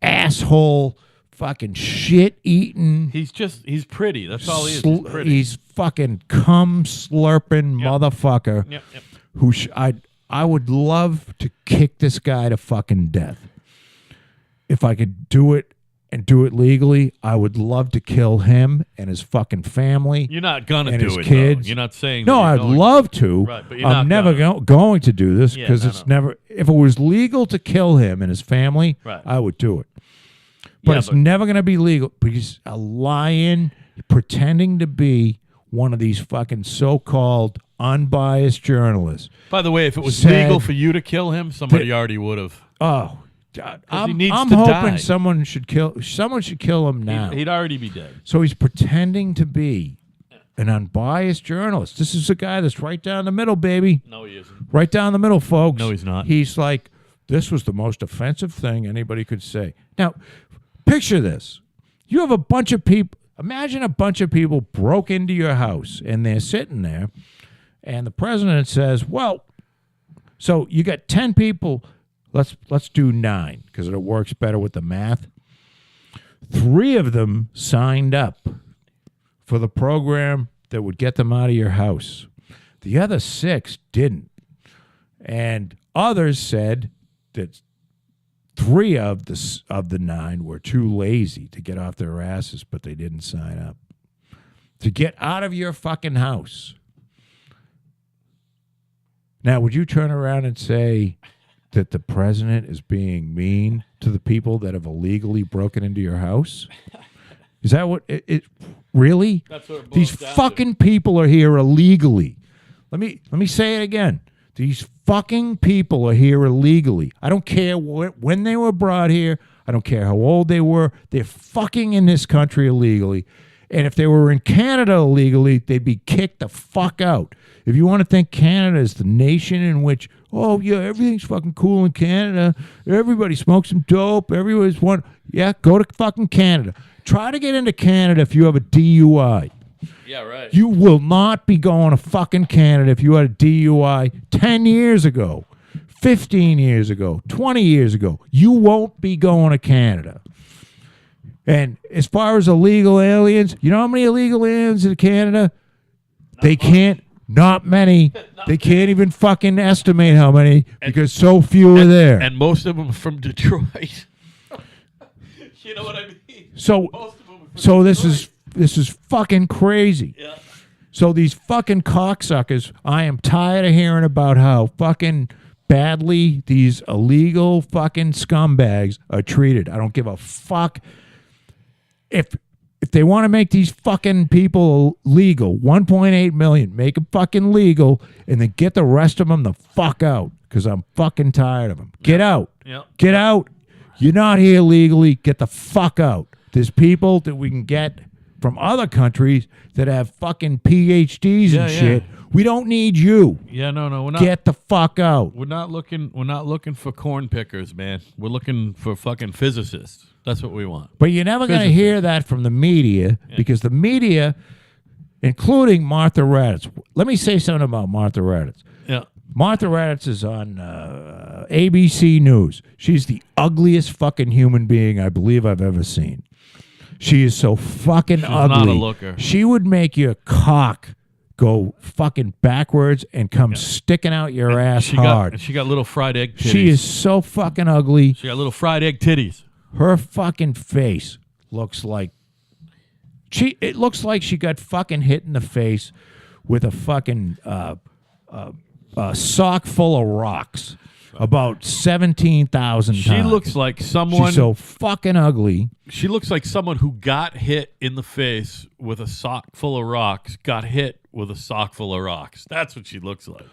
[SPEAKER 3] asshole, fucking shit-eating.
[SPEAKER 1] He's pretty. That's all he is. He's pretty.
[SPEAKER 3] He's fucking cum-slurping motherfucker.
[SPEAKER 1] Yep.
[SPEAKER 3] Who I would love to kick this guy to fucking death. If I could do it and do it legally, I would love to kill him and his fucking family.
[SPEAKER 1] You're not gonna
[SPEAKER 3] and
[SPEAKER 1] do
[SPEAKER 3] his
[SPEAKER 1] it.
[SPEAKER 3] kids.
[SPEAKER 1] Though. You're not saying.
[SPEAKER 3] No,
[SPEAKER 1] that
[SPEAKER 3] I'd
[SPEAKER 1] you're going
[SPEAKER 3] love to.
[SPEAKER 1] Right, but you're
[SPEAKER 3] I'm
[SPEAKER 1] not
[SPEAKER 3] never going to do this
[SPEAKER 1] Yeah,
[SPEAKER 3] because
[SPEAKER 1] no,
[SPEAKER 3] it's
[SPEAKER 1] no.
[SPEAKER 3] never. If it was legal to kill him and his family,
[SPEAKER 1] Right.
[SPEAKER 3] I would do it. But
[SPEAKER 1] Yeah,
[SPEAKER 3] it's
[SPEAKER 1] but-
[SPEAKER 3] never going to be legal because a lion pretending to be one of these fucking so-called unbiased journalists.
[SPEAKER 1] By the way, if it was
[SPEAKER 3] said
[SPEAKER 1] legal for you to kill him, somebody already would have.
[SPEAKER 3] Oh, God.
[SPEAKER 1] he
[SPEAKER 3] I'm
[SPEAKER 1] needs to
[SPEAKER 3] hoping
[SPEAKER 1] die.
[SPEAKER 3] someone should kill him now.
[SPEAKER 1] He'd already be dead.
[SPEAKER 3] So he's pretending to be an unbiased journalist. This is a guy that's right down the middle, baby.
[SPEAKER 1] No, he isn't.
[SPEAKER 3] Right down the middle, folks.
[SPEAKER 1] No, he's not.
[SPEAKER 3] He's like, this was the most offensive thing anybody could say. Now, picture this. You have a bunch of people. Imagine a bunch of people broke into your house and they're sitting there, and the president says, well, so you got 10 people. Let's do 9 because it works better with the math. 3 of them signed up for the program that would get them out of your house. The other 6 didn't. And others said that 3 of the 9 were too lazy to get off their asses, but they didn't sign up. To get out of your fucking house. Now, would you turn around and say that the president is being mean to the people that have illegally broken into your house? Is that what it really?
[SPEAKER 1] That's what it boils
[SPEAKER 3] These
[SPEAKER 1] down to.
[SPEAKER 3] fucking people are here illegally. Let me say it again. These fucking people are here illegally. I don't care when they were brought here. I don't care how old they were. They're fucking in this country illegally. And if they were in Canada illegally, they'd be kicked the fuck out. If you want to think Canada is the nation in which, oh, yeah, everything's fucking cool in Canada. Everybody smokes some dope. Everybody's one. Yeah, go to fucking Canada. Try to get into Canada if you have a DUI.
[SPEAKER 1] Yeah, right.
[SPEAKER 3] You will not be going to fucking Canada if you had a DUI 10 years ago, 15 years ago, 20 years ago. You won't be going to Canada. And as far as illegal aliens, you know how many illegal aliens in Canada? Not many. They can't even fucking estimate how many because so few are there.
[SPEAKER 1] And most of them are from Detroit. You know what I mean?
[SPEAKER 3] So,
[SPEAKER 1] Most of them are from
[SPEAKER 3] so
[SPEAKER 1] Detroit.
[SPEAKER 3] this is fucking crazy.
[SPEAKER 1] Yeah.
[SPEAKER 3] So these fucking cocksuckers, I am tired of hearing about how fucking badly these illegal fucking scumbags are treated. I don't give a fuck if they want to make these fucking people legal, 1.8 million, make them fucking legal, and then get the rest of them the fuck out, because I'm fucking tired of them. Get out.
[SPEAKER 1] Yep.
[SPEAKER 3] Get out. You're not here legally. Get the fuck out. There's people that we can get from other countries that have fucking PhDs and shit. We don't need you.
[SPEAKER 1] Yeah, no, we're not.
[SPEAKER 3] Get the fuck out.
[SPEAKER 1] We're not looking for corn pickers, man. We're looking for fucking physicists. That's what we want.
[SPEAKER 3] But you're never going to hear that from the media, because the media, including Martha Raddatz. Let me say something about Martha Raddatz.
[SPEAKER 1] Yeah.
[SPEAKER 3] Martha Raddatz is on ABC News. She's the ugliest fucking human being I believe I've ever seen. She is so fucking ugly.
[SPEAKER 1] Not a looker.
[SPEAKER 3] She would make your cock go fucking backwards and come sticking out your ass hard.
[SPEAKER 1] She got little fried egg titties.
[SPEAKER 3] She is so fucking ugly.
[SPEAKER 1] She got little fried egg titties.
[SPEAKER 3] Her fucking face looks like it looks like she got fucking hit in the face with a fucking sock full of rocks about 17,000 times.
[SPEAKER 1] She looks like someone.
[SPEAKER 3] She's so fucking ugly.
[SPEAKER 1] She looks like someone who got hit in the face with a sock full of rocks, got hit with a sock full of rocks. That's what she looks like.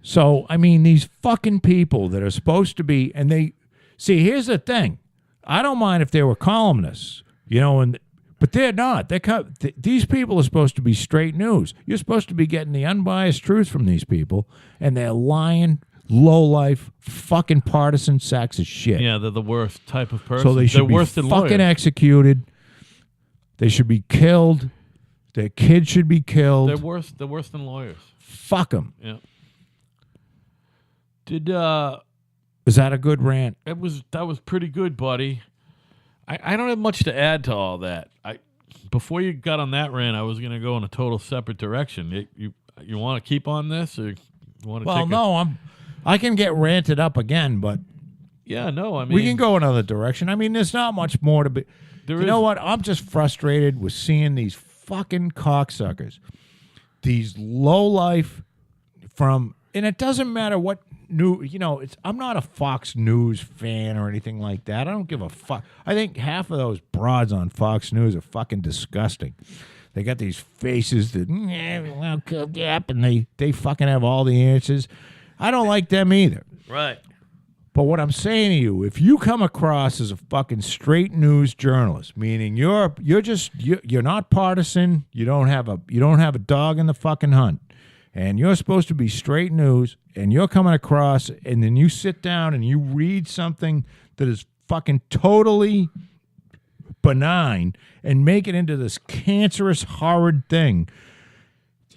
[SPEAKER 3] So, I mean, these fucking people that are supposed to be, and they, see, here's the thing. I don't mind if they were columnists, but they're not. These people are supposed to be straight news. You're supposed to be getting the unbiased truth from these people, and they're lying, low-life, fucking partisan sacks of shit.
[SPEAKER 1] Yeah, they're the worst type of person.
[SPEAKER 3] So they're
[SPEAKER 1] be
[SPEAKER 3] worse
[SPEAKER 1] than
[SPEAKER 3] fucking
[SPEAKER 1] lawyers.
[SPEAKER 3] executed. They should be killed. Their kids should be killed.
[SPEAKER 1] They're worse than lawyers.
[SPEAKER 3] Fuck them.
[SPEAKER 1] Yeah.
[SPEAKER 3] Is that a good rant?
[SPEAKER 1] That was pretty good, buddy. I don't have much to add to all that. Before you got on that rant, I was going to go in a total separate direction. You want to keep on this, or you want to?
[SPEAKER 3] Well, no, I can get ranted up again, but
[SPEAKER 1] yeah, no, I mean
[SPEAKER 3] we can go another direction. I mean, there's not much more to be. You know what? I'm just frustrated with seeing these fucking cocksuckers, these low life and it doesn't matter what. I'm not a Fox News fan or anything like that. I don't give a fuck. I think half of those broads on Fox News are fucking disgusting. They got these faces that, and they fucking have all the answers. I don't like them either.
[SPEAKER 1] Right.
[SPEAKER 3] But what I'm saying to you, if you come across as a fucking straight news journalist, meaning you're not partisan, you don't have a dog in the fucking hunt, and you're supposed to be straight news, and you're coming across, and then you sit down and you read something that is fucking totally benign and make it into this cancerous, horrid thing,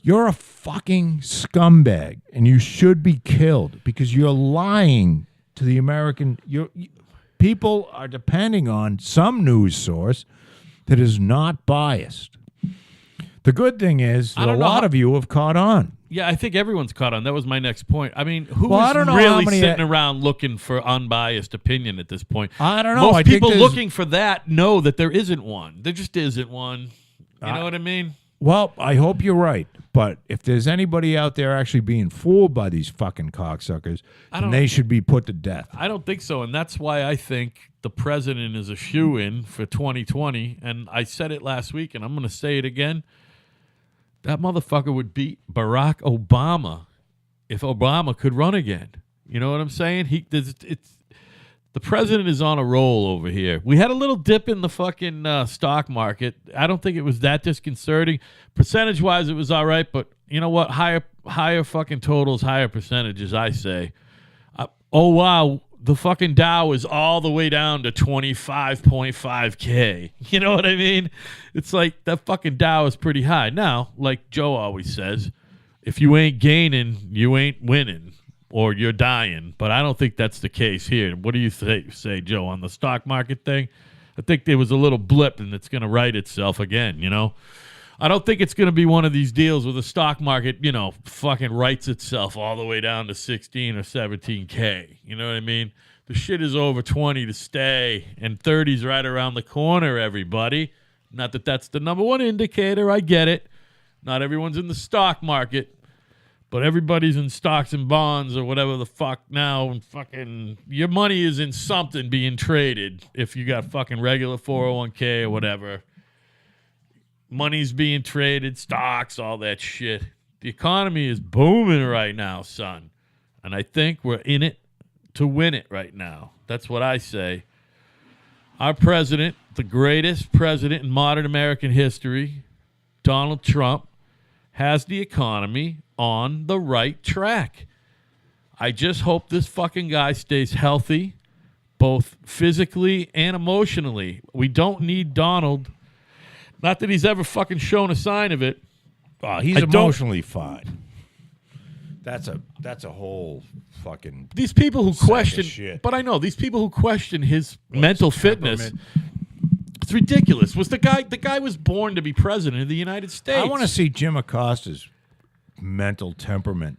[SPEAKER 3] you're a fucking scumbag, and you should be killed because you're lying to the American. People are depending on some news source that is not biased. The good thing is that a lot of you have caught on.
[SPEAKER 1] Yeah, I think everyone's caught on. That was my next point. I mean, who
[SPEAKER 3] I
[SPEAKER 1] is
[SPEAKER 3] don't know
[SPEAKER 1] really
[SPEAKER 3] how many
[SPEAKER 1] sitting around looking for unbiased opinion at this point?
[SPEAKER 3] I don't know.
[SPEAKER 1] Most
[SPEAKER 3] I think
[SPEAKER 1] people
[SPEAKER 3] there's-
[SPEAKER 1] looking for that know that there isn't one. There just isn't one. You know what I mean?
[SPEAKER 3] Well, I hope you're right. But if there's anybody out there actually being fooled by these fucking cocksuckers, then they should be put to death.
[SPEAKER 1] I don't think so. And that's why I think the president is a shoo-in for 2020. And I said it last week, and I'm going to say it again. That motherfucker would beat Barack Obama if Obama could run again. You know what I'm saying? The president is on a roll over here. We had a little dip in the fucking stock market. I don't think it was that disconcerting. Percentage-wise, it was all right, but you know what? Higher fucking totals, higher percentages, I say. Oh, wow. The fucking Dow is all the way down to 25.5K. You know what I mean? It's like that fucking Dow is pretty high. Now, like Joe always says, if you ain't gaining, you ain't winning. Or you're dying, but I don't think that's the case here. What do you say, Joe, on the stock market thing? I think there was a little blip, and it's going to right itself again, you know? I don't think it's going to be one of these deals where the stock market, fucking rights itself all the way down to 16 or 17K. You know what I mean? The shit is over 20 to stay, and 30's right around the corner, everybody. Not that that's the number one indicator. I get it. Not everyone's in the stock market. But everybody's in stocks and bonds or whatever the fuck now, and fucking your money is in something being traded. If you got fucking regular 401k or whatever, money's being traded, stocks, all that shit. The economy is booming right now, son. And I think we're in it to win it right now. That's what I say. Our president, the greatest president in modern American history, Donald Trump, has the economy on the right track. I just hope this fucking guy stays healthy, both physically and emotionally. We don't need Donald. Not that he's ever fucking shown a sign of it.
[SPEAKER 3] Oh, he's emotionally fine. That's a whole fucking.
[SPEAKER 1] These people who
[SPEAKER 3] sack of
[SPEAKER 1] question,
[SPEAKER 3] shit.
[SPEAKER 1] but I know these people who question his mental fitness. It's ridiculous. The guy was born to be president of the United States.
[SPEAKER 3] I want to see Jim Acosta's mental temperament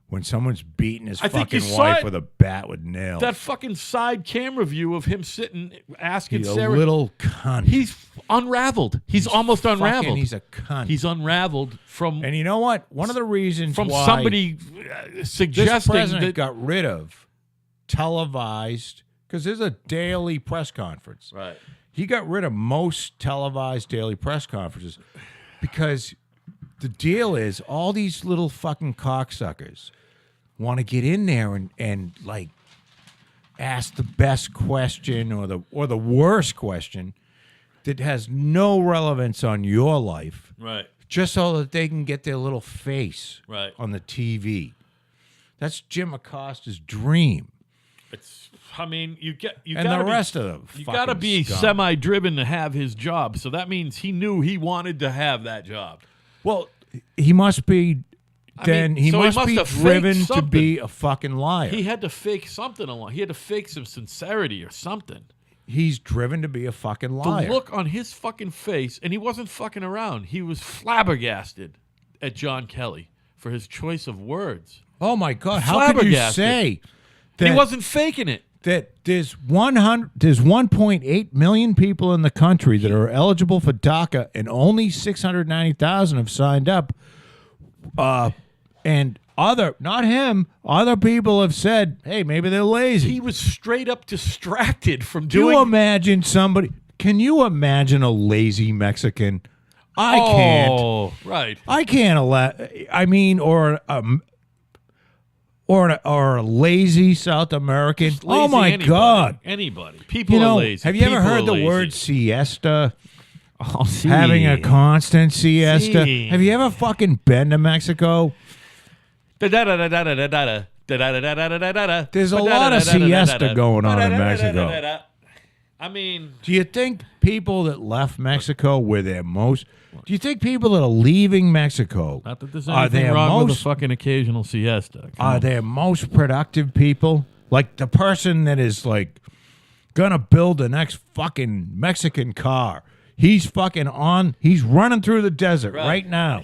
[SPEAKER 3] when someone's beating his fucking wife with a bat with nails.
[SPEAKER 1] That fucking side camera view of him sitting asking
[SPEAKER 3] He's
[SPEAKER 1] Sarah.
[SPEAKER 3] a little cunt.
[SPEAKER 1] He's unraveled. He's almost unraveled.
[SPEAKER 3] He's a cunt.
[SPEAKER 1] He's unraveled from.
[SPEAKER 3] And you know what? One of the reasons
[SPEAKER 1] from
[SPEAKER 3] why
[SPEAKER 1] somebody suggesting
[SPEAKER 3] this president
[SPEAKER 1] that
[SPEAKER 3] got rid of televised, because there's a daily press conference.
[SPEAKER 1] right.
[SPEAKER 3] He got rid of most televised daily press conferences because the deal is all these little fucking cocksuckers want to get in there and like ask the best question or the worst question that has no relevance on your life,
[SPEAKER 1] Right.
[SPEAKER 3] just so that they can get their little face
[SPEAKER 1] Right.
[SPEAKER 3] on the TV. That's Jim Acosta's dream.
[SPEAKER 1] It's. I mean, you
[SPEAKER 3] And
[SPEAKER 1] gotta
[SPEAKER 3] the rest of them.
[SPEAKER 1] You got to be semi-driven to have his job. So that means he knew he wanted to have that job.
[SPEAKER 3] Well, he must be. Then he
[SPEAKER 1] so he
[SPEAKER 3] must
[SPEAKER 1] must
[SPEAKER 3] be
[SPEAKER 1] have faked
[SPEAKER 3] driven to
[SPEAKER 1] something.
[SPEAKER 3] be a fucking liar.
[SPEAKER 1] He had to fake something along. He had to fake some sincerity or something.
[SPEAKER 3] He's driven to be a fucking
[SPEAKER 1] The
[SPEAKER 3] liar.
[SPEAKER 1] look on his fucking face, and he wasn't fucking around. He was flabbergasted at John Kelly for his choice of words.
[SPEAKER 3] Oh my God! How could you say
[SPEAKER 1] And he wasn't faking it.
[SPEAKER 3] that there's 1.8 million people in the country that are eligible for DACA, and only 690,000 have signed up. And other people have said, hey, maybe they're lazy.
[SPEAKER 1] He was straight up distracted from
[SPEAKER 3] Do
[SPEAKER 1] doing.
[SPEAKER 3] you imagine somebody? Can you imagine a lazy Mexican? I can't.
[SPEAKER 1] Oh, right.
[SPEAKER 3] I can't allow. I mean, or a lazy South American.
[SPEAKER 1] Lazy
[SPEAKER 3] Oh my
[SPEAKER 1] anybody.
[SPEAKER 3] God!
[SPEAKER 1] Anybody. People
[SPEAKER 3] You know,
[SPEAKER 1] are lazy.
[SPEAKER 3] have you ever
[SPEAKER 1] People
[SPEAKER 3] heard
[SPEAKER 1] are
[SPEAKER 3] the
[SPEAKER 1] lazy.
[SPEAKER 3] word siesta?
[SPEAKER 1] Oh, see.
[SPEAKER 3] Having a constant siesta.
[SPEAKER 1] Sí.
[SPEAKER 3] Have you ever fucking been to Mexico? There's a lot of siesta going on in Mexico.
[SPEAKER 1] I mean,
[SPEAKER 3] Do you think people that left Mexico were their most? Do you think people that are leaving Mexico
[SPEAKER 1] not that there's
[SPEAKER 3] are
[SPEAKER 1] anything
[SPEAKER 3] their
[SPEAKER 1] wrong with a
[SPEAKER 3] most
[SPEAKER 1] fucking occasional siesta.
[SPEAKER 3] are their most productive people? Like the person that is like gonna build the next fucking Mexican car. He's running through the desert right now.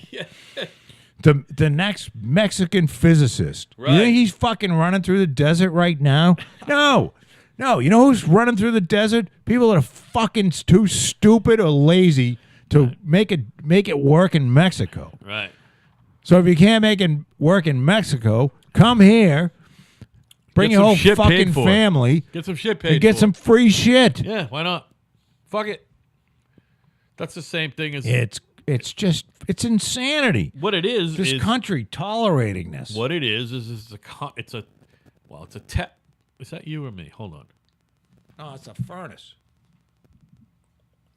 [SPEAKER 3] The next Mexican physicist. You
[SPEAKER 1] Right.
[SPEAKER 3] think he's fucking running through the desert right now? No. You know who's running through the desert? People that are fucking too stupid or lazy to make it work in Mexico.
[SPEAKER 1] Right.
[SPEAKER 3] So if you can't make it work in Mexico, come here, bring
[SPEAKER 1] Get
[SPEAKER 3] your
[SPEAKER 1] some
[SPEAKER 3] whole
[SPEAKER 1] shit paid
[SPEAKER 3] fucking
[SPEAKER 1] for.
[SPEAKER 3] family,
[SPEAKER 1] Get some shit paid
[SPEAKER 3] and get
[SPEAKER 1] for.
[SPEAKER 3] some free shit.
[SPEAKER 1] Yeah, why not? Fuck it. That's the same thing as
[SPEAKER 3] It's insanity.
[SPEAKER 1] what it is.
[SPEAKER 3] This
[SPEAKER 1] is
[SPEAKER 3] country tolerating this.
[SPEAKER 1] what it is it's a tech. Is that you or me? Hold on.
[SPEAKER 3] No, it's a furnace.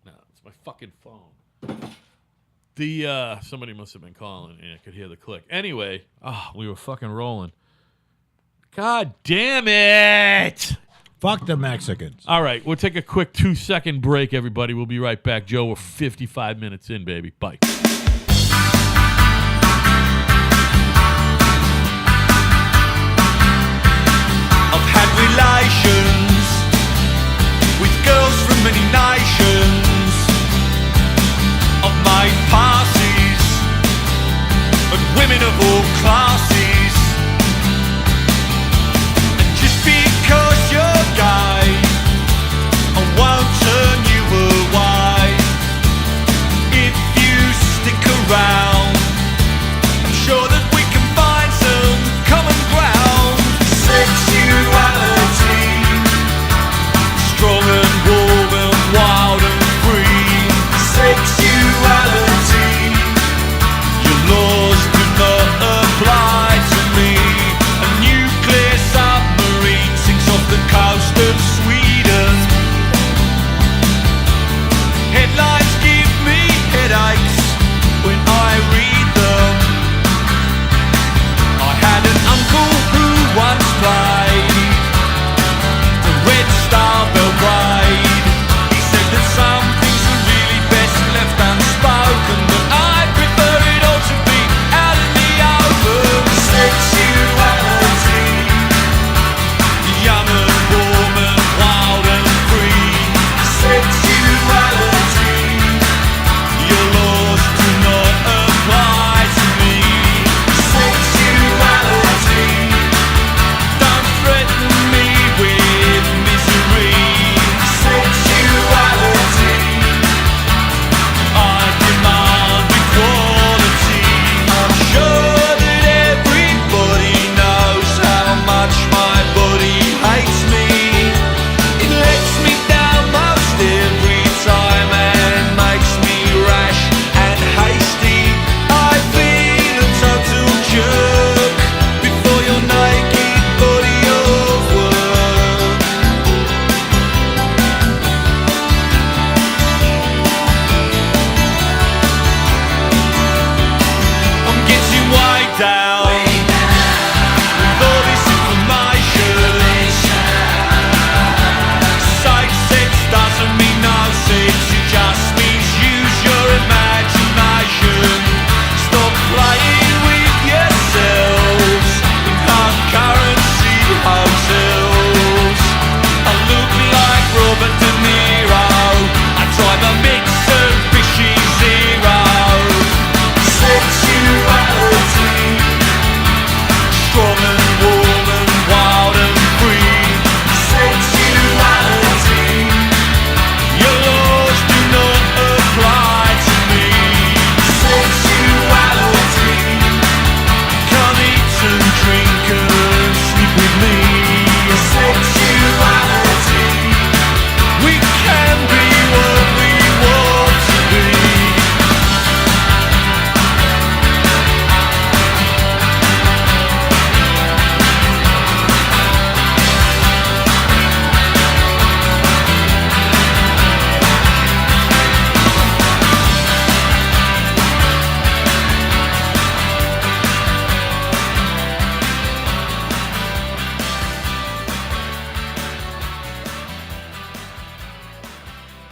[SPEAKER 1] No, it's my fucking phone. Somebody must have been calling and I could hear the click. Anyway, we were fucking rolling. God damn it!
[SPEAKER 3] Fuck the Mexicans.
[SPEAKER 1] All right, we'll take a quick 2-second break, everybody. We'll be right back. Joe, we're 55 minutes in, baby. Bye.
[SPEAKER 4] I've had relations with girls from many nations. I've made passes and women of all classes. And just because you're gay, I won't turn you away. If you stick around, I'm sure that we can find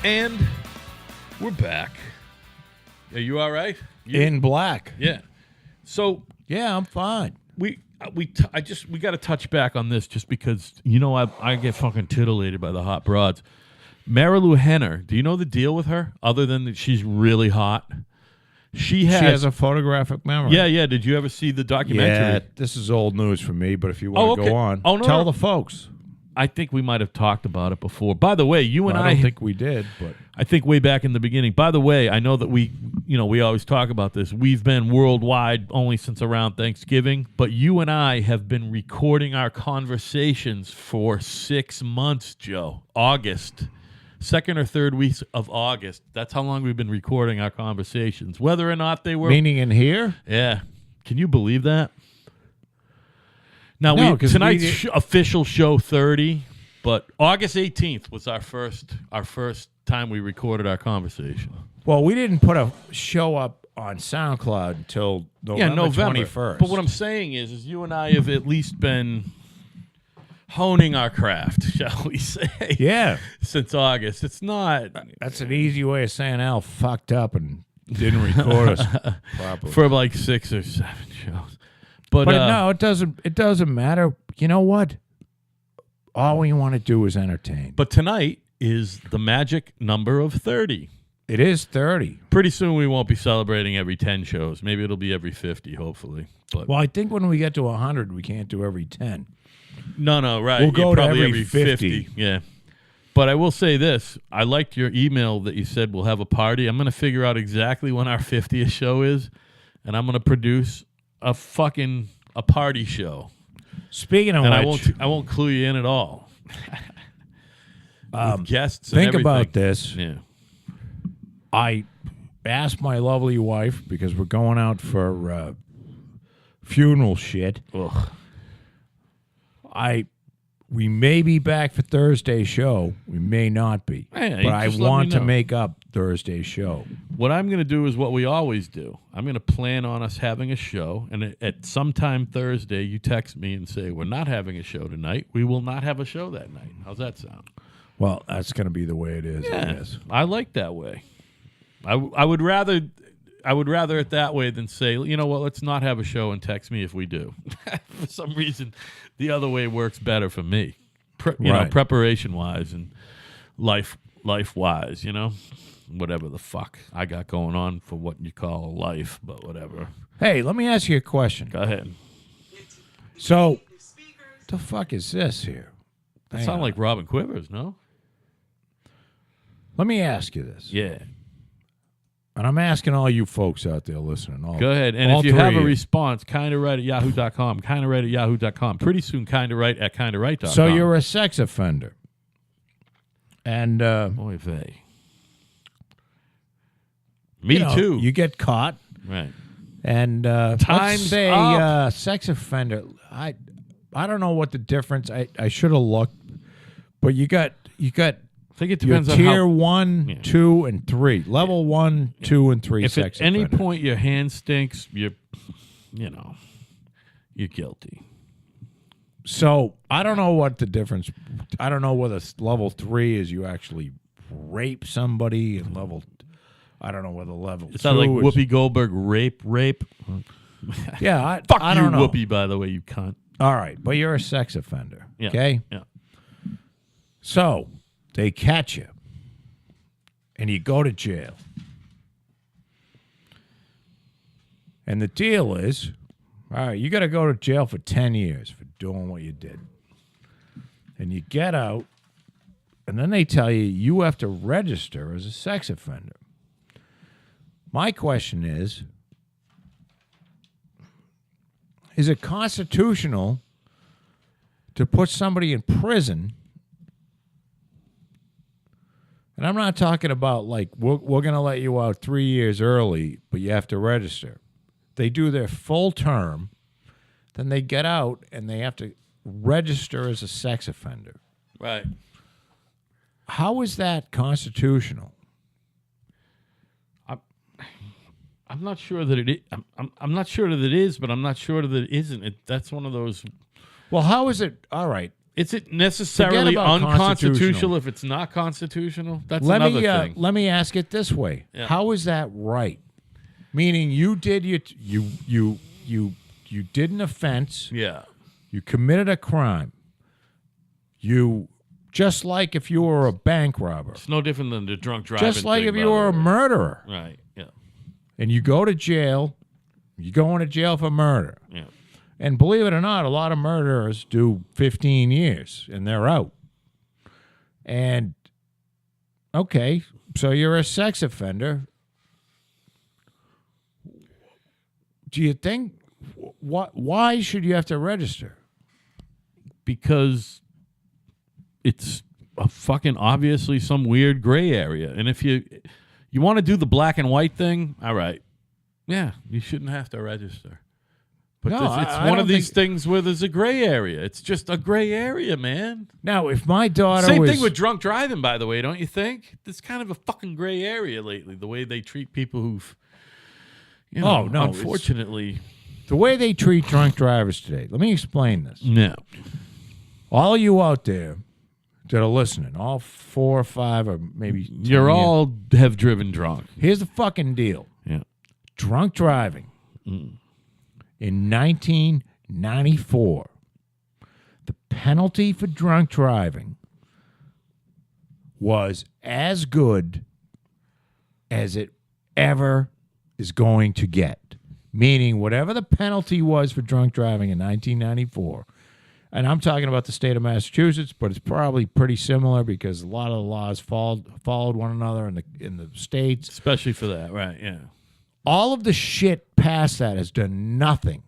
[SPEAKER 1] And we're back. Are you all right?
[SPEAKER 3] In black.
[SPEAKER 1] Yeah. So
[SPEAKER 3] Yeah, I'm fine.
[SPEAKER 1] we got to touch back on this just because I get fucking titillated by the hot broads. Marilu Henner, do you know the deal with her? Other than that, she's really hot. She
[SPEAKER 3] has a photographic memory.
[SPEAKER 1] Yeah. Did you ever see the documentary?
[SPEAKER 3] Yeah, this is old news for me, but if you want to
[SPEAKER 1] okay.
[SPEAKER 3] go on,
[SPEAKER 1] Oh, no,
[SPEAKER 3] tell
[SPEAKER 1] no.
[SPEAKER 3] the folks.
[SPEAKER 1] I think we might have talked about it before. By the way, you and
[SPEAKER 3] I don't think we did, but
[SPEAKER 1] I think way back in the beginning. By the way, I know that we always talk about this. We've been worldwide only since around Thanksgiving, but you and I have been recording our conversations for 6 months, Joe. August. Second or third weeks of August. That's how long we've been recording our conversations. Whether or not they were...
[SPEAKER 3] meaning in here?
[SPEAKER 1] Yeah. Can you believe that? Now,
[SPEAKER 3] No, 'cause
[SPEAKER 1] tonight's official show 30, but August 18th was our first time we recorded our conversation.
[SPEAKER 3] Well, we didn't put a show up on SoundCloud until November 21st.
[SPEAKER 1] But what I'm saying is you and I have at least been honing our craft, shall we say?
[SPEAKER 3] Yeah.
[SPEAKER 1] Since August. It's not
[SPEAKER 3] That's an easy way of saying Al fucked up and didn't record us properly.
[SPEAKER 1] for like 6 or 7 shows. But
[SPEAKER 3] no, it doesn't matter. You know what? All we want to do is entertain.
[SPEAKER 1] But tonight is the magic number of 30.
[SPEAKER 3] It is 30.
[SPEAKER 1] Pretty soon we won't be celebrating every 10 shows. Maybe it'll be every 50, hopefully. But
[SPEAKER 3] Well, I think when we get to 100, we can't do every 10.
[SPEAKER 1] no, right.
[SPEAKER 3] We'll go to
[SPEAKER 1] probably
[SPEAKER 3] every 50.
[SPEAKER 1] Yeah. But I will say this. I liked your email that you said we'll have a party. I'm going to figure out exactly when our 50th show is, and I'm going to produce a party show.
[SPEAKER 3] Speaking of
[SPEAKER 1] And
[SPEAKER 3] which,
[SPEAKER 1] I won't clue you in at all. With guests and
[SPEAKER 3] think
[SPEAKER 1] everything.
[SPEAKER 3] about this.
[SPEAKER 1] Yeah.
[SPEAKER 3] I asked my lovely wife, because we're going out for funeral shit.
[SPEAKER 1] Ugh.
[SPEAKER 3] We may be back for Thursday's show. We may not be.
[SPEAKER 1] Hey,
[SPEAKER 3] but I
[SPEAKER 1] just let me
[SPEAKER 3] want to
[SPEAKER 1] know.
[SPEAKER 3] make up Thursday's show.
[SPEAKER 1] What I'm going to do is what we always do. I'm going to plan on us having a show, and at sometime Thursday, you text me and say, we're not having a show tonight. We will not have a show that night. How's that sound?
[SPEAKER 3] Well, that's going to be the way it is, I guess.
[SPEAKER 1] I like that way. I would rather it that way than say, you know what, let's not have a show and text me if we do. For some reason, the other way works better for me.
[SPEAKER 3] Right.
[SPEAKER 1] Preparation-wise and life-wise, whatever the fuck I got going on for what you call a life, but whatever.
[SPEAKER 3] Hey, let me ask you a question.
[SPEAKER 1] Go ahead.
[SPEAKER 3] So, what the fuck is this here?
[SPEAKER 1] That
[SPEAKER 3] Hang
[SPEAKER 1] sound
[SPEAKER 3] on.
[SPEAKER 1] like Robin Quivers, no?
[SPEAKER 3] Let me ask you this.
[SPEAKER 1] Yeah.
[SPEAKER 3] And I'm asking all you folks out there listening.
[SPEAKER 1] Go ahead. And
[SPEAKER 3] all
[SPEAKER 1] if you
[SPEAKER 3] three
[SPEAKER 1] have a
[SPEAKER 3] of you.
[SPEAKER 1] response, kinda-right at yahoo.com, kinda-right at yahoo.com. Pretty soon, kinda-right at kinda-right.com.
[SPEAKER 3] So you're a sex offender. And
[SPEAKER 1] Oy vey. Me too.
[SPEAKER 3] You get caught.
[SPEAKER 1] Right.
[SPEAKER 3] And
[SPEAKER 1] Time's
[SPEAKER 3] let's say
[SPEAKER 1] up.
[SPEAKER 3] sex offender. I don't know what the difference. I should have looked, but you got
[SPEAKER 1] I think it
[SPEAKER 3] your
[SPEAKER 1] depends on
[SPEAKER 3] tier
[SPEAKER 1] how.
[SPEAKER 3] 1,
[SPEAKER 1] Yeah.
[SPEAKER 3] 2, and 3. Level 1, 2, and 3
[SPEAKER 1] If
[SPEAKER 3] sex
[SPEAKER 1] at any
[SPEAKER 3] offender.
[SPEAKER 1] point your hand stinks, you're guilty.
[SPEAKER 3] So I don't know what the difference. I don't know whether level 3 is you actually rape somebody, and I don't know whether level 2
[SPEAKER 1] It's not like
[SPEAKER 3] is,
[SPEAKER 1] Whoopi Goldberg rape.
[SPEAKER 3] Yeah,
[SPEAKER 1] Fuck
[SPEAKER 3] I
[SPEAKER 1] you,
[SPEAKER 3] don't know.
[SPEAKER 1] Whoopi, by the way, you cunt.
[SPEAKER 3] All right, but you're a sex offender.
[SPEAKER 1] Yeah.
[SPEAKER 3] Okay.
[SPEAKER 1] Yeah.
[SPEAKER 3] So they catch you, and you go to jail. And the deal is, all right, you got to go to jail for 10 years for doing what you did. And you get out, and then they tell you have to register as a sex offender. My question is it constitutional to put somebody in prison? And I'm not talking about like we're going to let you out 3 years early, but you have to register. They do their full term, then they get out and they have to register as a sex offender.
[SPEAKER 1] Right.
[SPEAKER 3] How is that constitutional?
[SPEAKER 1] I'm not sure that it is. I'm not sure that it is, but I'm not sure that it isn't. That's one of those.
[SPEAKER 3] Well, how is it? All right.
[SPEAKER 1] Is it necessarily
[SPEAKER 3] about
[SPEAKER 1] unconstitutional
[SPEAKER 3] constitutional.
[SPEAKER 1] if it's not constitutional? That's
[SPEAKER 3] Let
[SPEAKER 1] another
[SPEAKER 3] me
[SPEAKER 1] thing.
[SPEAKER 3] let me ask it this way:
[SPEAKER 1] Yeah.
[SPEAKER 3] How is that right? Meaning, you did you did an offense.
[SPEAKER 1] Yeah.
[SPEAKER 3] You committed a crime. You just like if you were a bank robber,
[SPEAKER 1] It's no different than the drunk driving.
[SPEAKER 3] just like
[SPEAKER 1] thing,
[SPEAKER 3] if
[SPEAKER 1] by
[SPEAKER 3] you
[SPEAKER 1] the
[SPEAKER 3] were a
[SPEAKER 1] way.
[SPEAKER 3] murderer,
[SPEAKER 1] Right. Yeah.
[SPEAKER 3] and you go to jail. You go into jail for murder.
[SPEAKER 1] Yeah.
[SPEAKER 3] And believe it or not, a lot of murderers do 15 years and they're out. And, okay, so you're a sex offender. Do you think, why should you have to register?
[SPEAKER 1] Because it's a fucking obviously some weird gray area. And if you want to do the black and white thing, all right. Yeah, you shouldn't have to register. But
[SPEAKER 3] No,
[SPEAKER 1] it's
[SPEAKER 3] I
[SPEAKER 1] one
[SPEAKER 3] don't
[SPEAKER 1] of these
[SPEAKER 3] think-
[SPEAKER 1] things where there's a gray area. It's just a gray area, man.
[SPEAKER 3] Now, if my daughter
[SPEAKER 1] Same
[SPEAKER 3] was...
[SPEAKER 1] thing with drunk driving, by the way, don't you think? There's kind of a fucking gray area lately, the way they treat people who've,
[SPEAKER 3] Oh, no, it's-
[SPEAKER 1] unfortunately.
[SPEAKER 3] The way they treat drunk drivers today, let me explain this.
[SPEAKER 1] No.
[SPEAKER 3] All you out there that are listening, all 4 or 5 or maybe 10
[SPEAKER 1] You're
[SPEAKER 3] years,
[SPEAKER 1] all have driven drunk.
[SPEAKER 3] here's the fucking deal.
[SPEAKER 1] Yeah.
[SPEAKER 3] Drunk driving in 1994, the penalty for drunk driving was as good as it ever is going to get. Meaning, whatever the penalty was for drunk driving in 1994, and I'm talking about the state of Massachusetts, but it's probably pretty similar because a lot of the laws followed one another in the states.
[SPEAKER 1] Especially for that, right, yeah.
[SPEAKER 3] All of the shit past that has done nothing.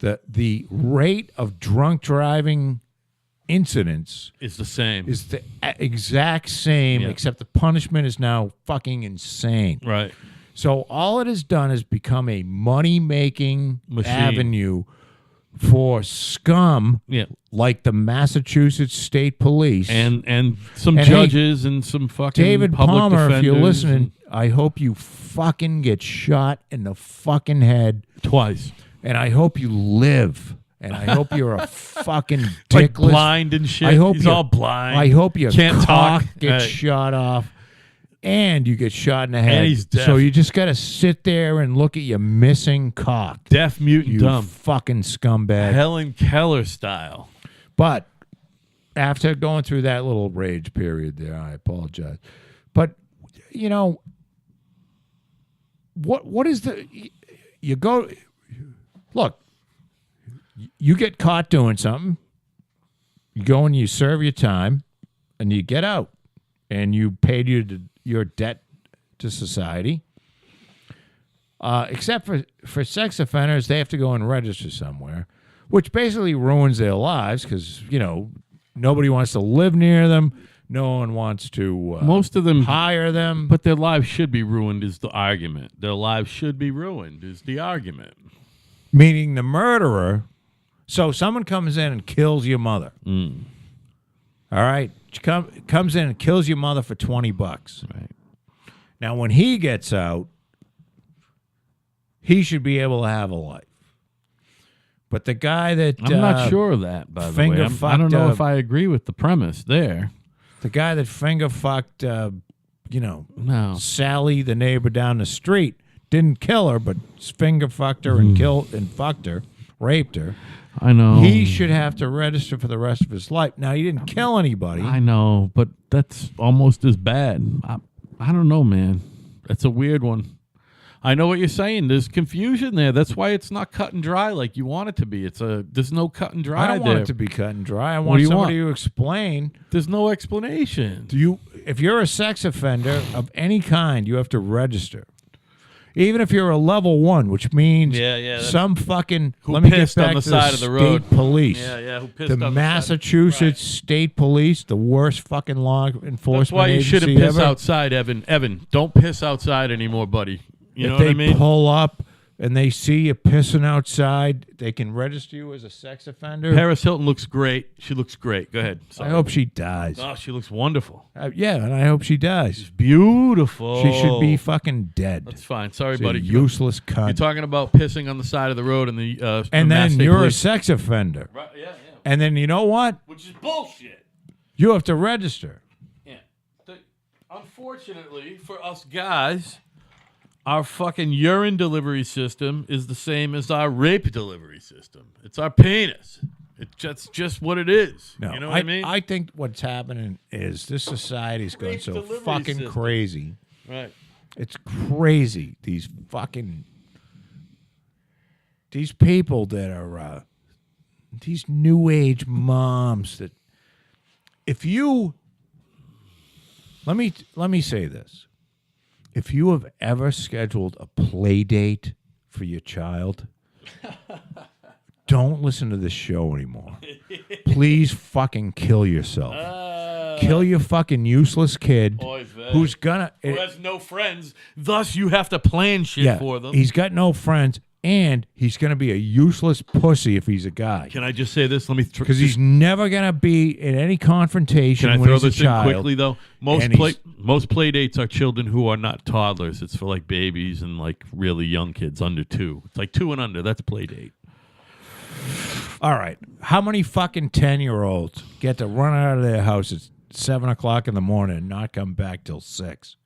[SPEAKER 3] The rate of drunk driving incidents
[SPEAKER 1] It's the same.
[SPEAKER 3] is the exact same,
[SPEAKER 1] Yeah.
[SPEAKER 3] except the punishment is now fucking insane.
[SPEAKER 1] Right.
[SPEAKER 3] So all it has done is become a money-making
[SPEAKER 1] Machine.
[SPEAKER 3] avenue for scum
[SPEAKER 1] Yeah.
[SPEAKER 3] like the Massachusetts State Police.
[SPEAKER 1] And some
[SPEAKER 3] And hey,
[SPEAKER 1] judges and some fucking
[SPEAKER 3] David
[SPEAKER 1] public
[SPEAKER 3] Palmer, if you're
[SPEAKER 1] defenders
[SPEAKER 3] listening, I hope you fucking get shot in the fucking head.
[SPEAKER 1] twice.
[SPEAKER 3] And I hope you live. And I hope you're a fucking
[SPEAKER 1] Like
[SPEAKER 3] dickless.
[SPEAKER 1] blind and shit.
[SPEAKER 3] I hope
[SPEAKER 1] He's
[SPEAKER 3] your-
[SPEAKER 1] all blind.
[SPEAKER 3] I hope your
[SPEAKER 1] Can't
[SPEAKER 3] cock
[SPEAKER 1] talk.
[SPEAKER 3] gets
[SPEAKER 1] Right.
[SPEAKER 3] shot off. And you get shot in the head.
[SPEAKER 1] And he's deaf.
[SPEAKER 3] So you just got to sit there and look at your missing cock.
[SPEAKER 1] Deaf, mute, and
[SPEAKER 3] You
[SPEAKER 1] dumb.
[SPEAKER 3] fucking scumbag.
[SPEAKER 1] Helen Keller style.
[SPEAKER 3] But after going through that little rage period there, I apologize. But, you know, what is the... You go... Look, you get caught doing something. You go and you serve your time, and you get out. And you paid your debt to society. Except for sex offenders, they have to go and register somewhere, which basically ruins their lives because, you know, nobody wants to live near them. No one wants to
[SPEAKER 1] Most of them,
[SPEAKER 3] hire them.
[SPEAKER 1] but their lives should be ruined is the argument. Their lives should be ruined is the argument.
[SPEAKER 3] Meaning the murderer. So someone comes in and kills your mother. All right? She comes in and kills your mother for $20.
[SPEAKER 1] Right.
[SPEAKER 3] Now, when he gets out, he should be able to have a life. But the guy that...
[SPEAKER 1] I'm not sure of that, by the way.
[SPEAKER 3] finger
[SPEAKER 1] I don't
[SPEAKER 3] fucked
[SPEAKER 1] know
[SPEAKER 3] up.
[SPEAKER 1] if I agree with the premise there.
[SPEAKER 3] The guy that finger fucked,
[SPEAKER 1] No.
[SPEAKER 3] Sally, the neighbor down the street, didn't kill her, but finger fucked her and killed and fucked her, raped her.
[SPEAKER 1] I know.
[SPEAKER 3] He should have to register for the rest of his life. Now, he didn't kill anybody.
[SPEAKER 1] I know, but that's almost as bad. I don't know, man. That's a weird one. I know what you're saying. There's confusion there. That's why it's not cut and dry like you want it to be. There's no cut and dry
[SPEAKER 3] I don't
[SPEAKER 1] there.
[SPEAKER 3] want it to be cut and dry. I
[SPEAKER 1] What
[SPEAKER 3] want
[SPEAKER 1] do you
[SPEAKER 3] somebody
[SPEAKER 1] want?
[SPEAKER 3] to explain.
[SPEAKER 1] There's no explanation.
[SPEAKER 3] If you're a sex offender of any kind, you have to register. Even if you're a level 1, which means
[SPEAKER 1] that's-
[SPEAKER 3] some fucking
[SPEAKER 1] Who
[SPEAKER 3] let me get
[SPEAKER 1] pissed on
[SPEAKER 3] back
[SPEAKER 1] the
[SPEAKER 3] to
[SPEAKER 1] side of the road.
[SPEAKER 3] state police.
[SPEAKER 1] Yeah, who pissed
[SPEAKER 3] The
[SPEAKER 1] on the side?
[SPEAKER 3] Massachusetts State Police, the worst fucking law enforcement
[SPEAKER 1] That's why you shouldn't
[SPEAKER 3] agency
[SPEAKER 1] piss
[SPEAKER 3] ever.
[SPEAKER 1] outside, Evan. Evan, don't piss outside anymore, buddy. You know
[SPEAKER 3] If
[SPEAKER 1] what
[SPEAKER 3] they
[SPEAKER 1] I mean?
[SPEAKER 3] pull up and they see you pissing outside, they can register you as a sex offender.
[SPEAKER 1] Paris Hilton looks great. She looks great. Go ahead.
[SPEAKER 3] I
[SPEAKER 1] Sorry.
[SPEAKER 3] hope she dies.
[SPEAKER 1] Oh, she looks wonderful.
[SPEAKER 3] Yeah, and I hope she dies.
[SPEAKER 1] Beautiful.
[SPEAKER 3] She should be fucking dead.
[SPEAKER 1] That's fine. Sorry,
[SPEAKER 3] She's a
[SPEAKER 1] buddy.
[SPEAKER 3] useless
[SPEAKER 1] You're
[SPEAKER 3] cunt.
[SPEAKER 1] talking about pissing on the side of the road and the
[SPEAKER 3] And
[SPEAKER 1] Mass
[SPEAKER 3] then
[SPEAKER 1] State
[SPEAKER 3] you're a
[SPEAKER 1] Police.
[SPEAKER 3] sex offender.
[SPEAKER 1] Right, yeah.
[SPEAKER 3] And then you know what?
[SPEAKER 1] Which is bullshit.
[SPEAKER 3] You have to register.
[SPEAKER 1] Yeah. Unfortunately for us guys, our fucking urine delivery system is the same as our rape delivery system. It's our penis. That's just what it is.
[SPEAKER 3] No,
[SPEAKER 1] you know what I mean?
[SPEAKER 3] I think what's happening is this society's going
[SPEAKER 1] Rape
[SPEAKER 3] so
[SPEAKER 1] delivery
[SPEAKER 3] fucking
[SPEAKER 1] system.
[SPEAKER 3] crazy.
[SPEAKER 1] Right.
[SPEAKER 3] It's crazy. These people that are these new age moms that if you let me say this. If you have ever scheduled a play date for your child, don't listen to this show anymore. Please fucking kill yourself. Kill your fucking useless kid who's gonna...
[SPEAKER 1] Who has no friends, thus you have to plan shit for them.
[SPEAKER 3] He's got no friends, and he's gonna be a useless pussy if he's a guy.
[SPEAKER 1] Can I just say this? Let me...
[SPEAKER 3] Because he's never gonna be in any confrontation
[SPEAKER 1] Can I
[SPEAKER 3] when
[SPEAKER 1] throw
[SPEAKER 3] he's a
[SPEAKER 1] this in
[SPEAKER 3] child.
[SPEAKER 1] quickly, though? Most play dates are children who are not toddlers. It's for, like, babies and, like, really young kids under 2. It's like 2 and under. That's play date.
[SPEAKER 3] All right. How many fucking 10-year-olds get to run out of their house at 7 o'clock in the morning and not come back till 6